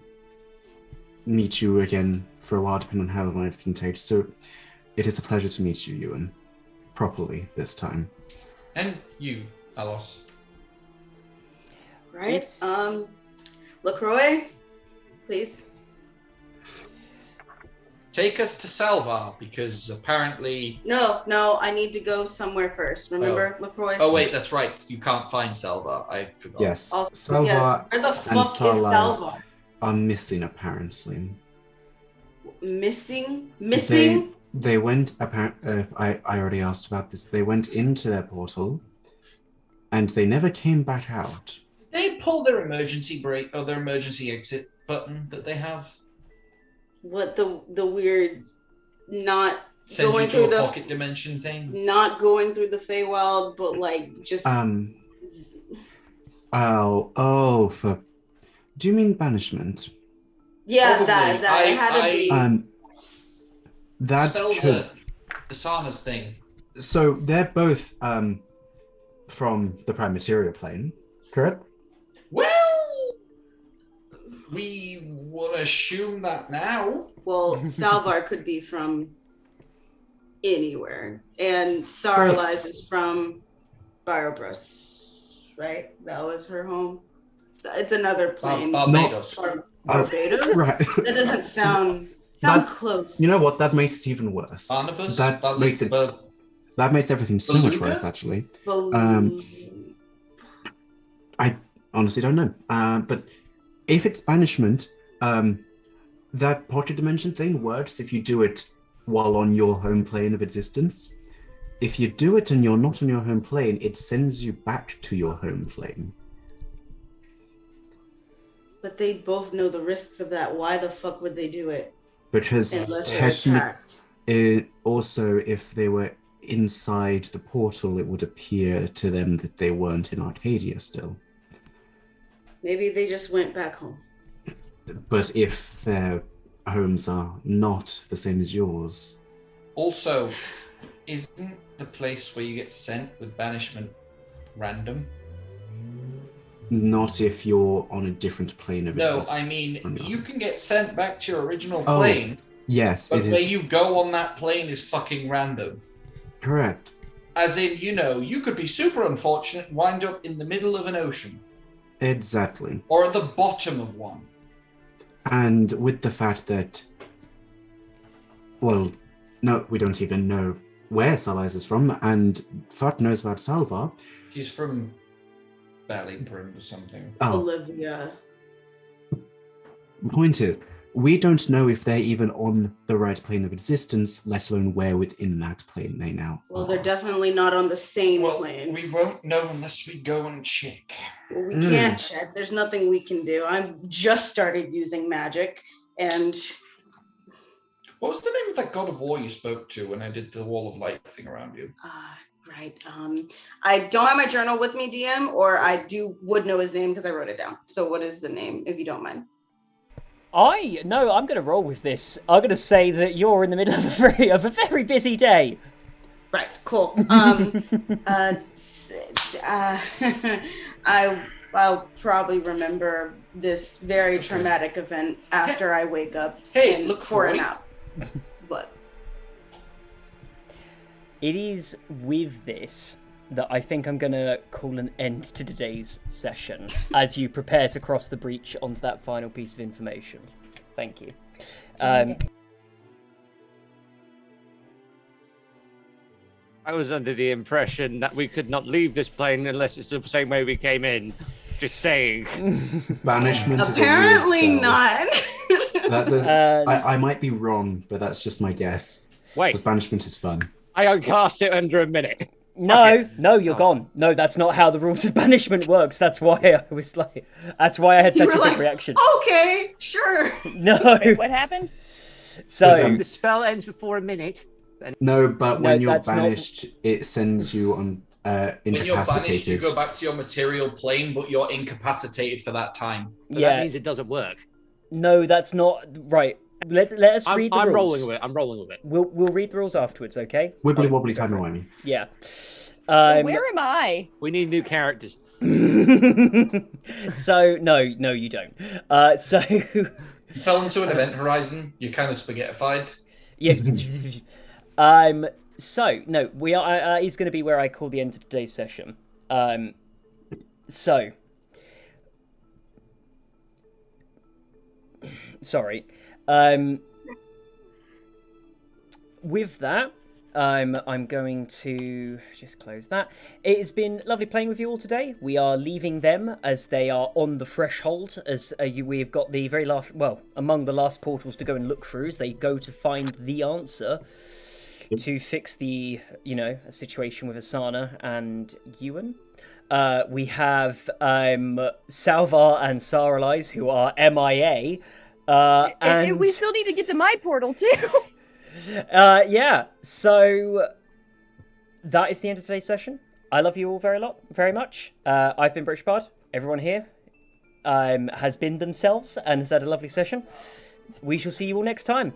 meet you again for a while, depending on how long everything takes. So it is a pleasure to meet you, Ewan. Properly this time. And you, Alos. Right? LaCroix, please. Take us to Salvar, because apparently... No, I need to go somewhere first. Remember, LaCroix? Oh, wait, that's right. You can't find Salvar. I forgot. Yes. Salvar where the fuck is Salvar? Are missing, apparently. Missing? They went, I already asked about this. They went into their portal, and they never came back out. Did they pull their emergency brake, or their emergency exit button that they have? What, the weird not Send going you through to the a pocket dimension thing? Not going through the Feywild, but like just... Do you mean banishment? Yeah, Probably. that it had to be... That could... The Sana's thing. So they're both from the Prime Materia plane, correct? Well, we will assume that now. Well, Salvar could be from anywhere, and Saralize is from Barbaros, right? That was her home. So it's another plane. Barbados. Barbados? Right. That doesn't sound... Sounds close. You know what? That makes it even worse. Barnabas? That makes everything so much worse, actually. I honestly don't know. But if it's banishment, that pocket dimension thing works if you do it while on your home plane of existence. If you do it and you're not on your home plane, it sends you back to your home plane. But they both know the risks of that. Why the fuck would they do it? Because also, if they were inside the portal, it would appear to them that they weren't in Arcadia still. Maybe they just went back home. But if their homes are not the same as yours... Also, isn't the place where you get sent with banishment random? Not if you're on a different plane of existence. No, I mean, you can get sent back to your original plane. Yes, but where you go on that plane is fucking random. Correct. As in, you could be super unfortunate and wind up in the middle of an ocean. Exactly. Or at the bottom of one. And with the fact that Well, no, we don't even know where Sarlize is from, and Fud knows about Salvar. She's from Ballybrand or something. Oh. Olivia. Point is, we don't know if they're even on the right plane of existence, let alone where within that plane they now Well, are. they're definitely not on the same plane. We won't know unless we go and check. Well, we can't check. There's nothing we can do. I've just started using magic, and... What was the name of that god of war you spoke to when I did the wall of light thing around you? Right. I don't have my journal with me, DM, or I would know his name because I wrote it down. So what is the name, if you don't mind? I'm going to roll with this. I'm going to say that you're in the middle of a very busy day. Right. Cool. I'll probably remember this very traumatic event after I wake up. Hey, and look for for a it. nap. But it is with this that I think I'm going to call an end to today's session as you prepare to cross the breach onto that final piece of information. Thank you. I was under the impression that we could not leave this plane unless it's the same way we came in. Just saying. Banishment apparently is a weird not. I might be wrong, but that's just my guess. Wait. Because banishment is fun. I uncast it under a minute. No, you're gone. No, that's not how the rules of banishment works. That's why I was like, that's why I had such a big reaction. Okay, sure. No. Wait, what happened? So the spell ends before a minute. No, but when you're that's banished, it sends you on incapacitated. When you're banished, you go back to your material plane, but you're incapacitated for that time. But that means it doesn't work. No, that's not right. Let us read the rules. I'm rolling with it. We'll read the rules afterwards, okay? Wibbly wobbly timey-wimey. Yeah. So where am I? We need new characters. So no, you don't. So you fell into an event horizon. You're kind of spaghettified. Yeah. So no, we are. Is going to be where I call the end of today's session. So. Sorry. With that, I'm going to just close that. It has been lovely playing with you all today. We are leaving them as they are on the threshold, as we've got the very last, among the last portals to go and look through as they go to find the answer to fix the, situation with Asana and Ewan. We have Salvar and Saralize, who are MIA. And we still need to get to my portal too. Yeah. So that is the end of today's session. I love you all very much. I've been British Bard. Everyone here has been themselves and has had a lovely session. We shall see you all next time.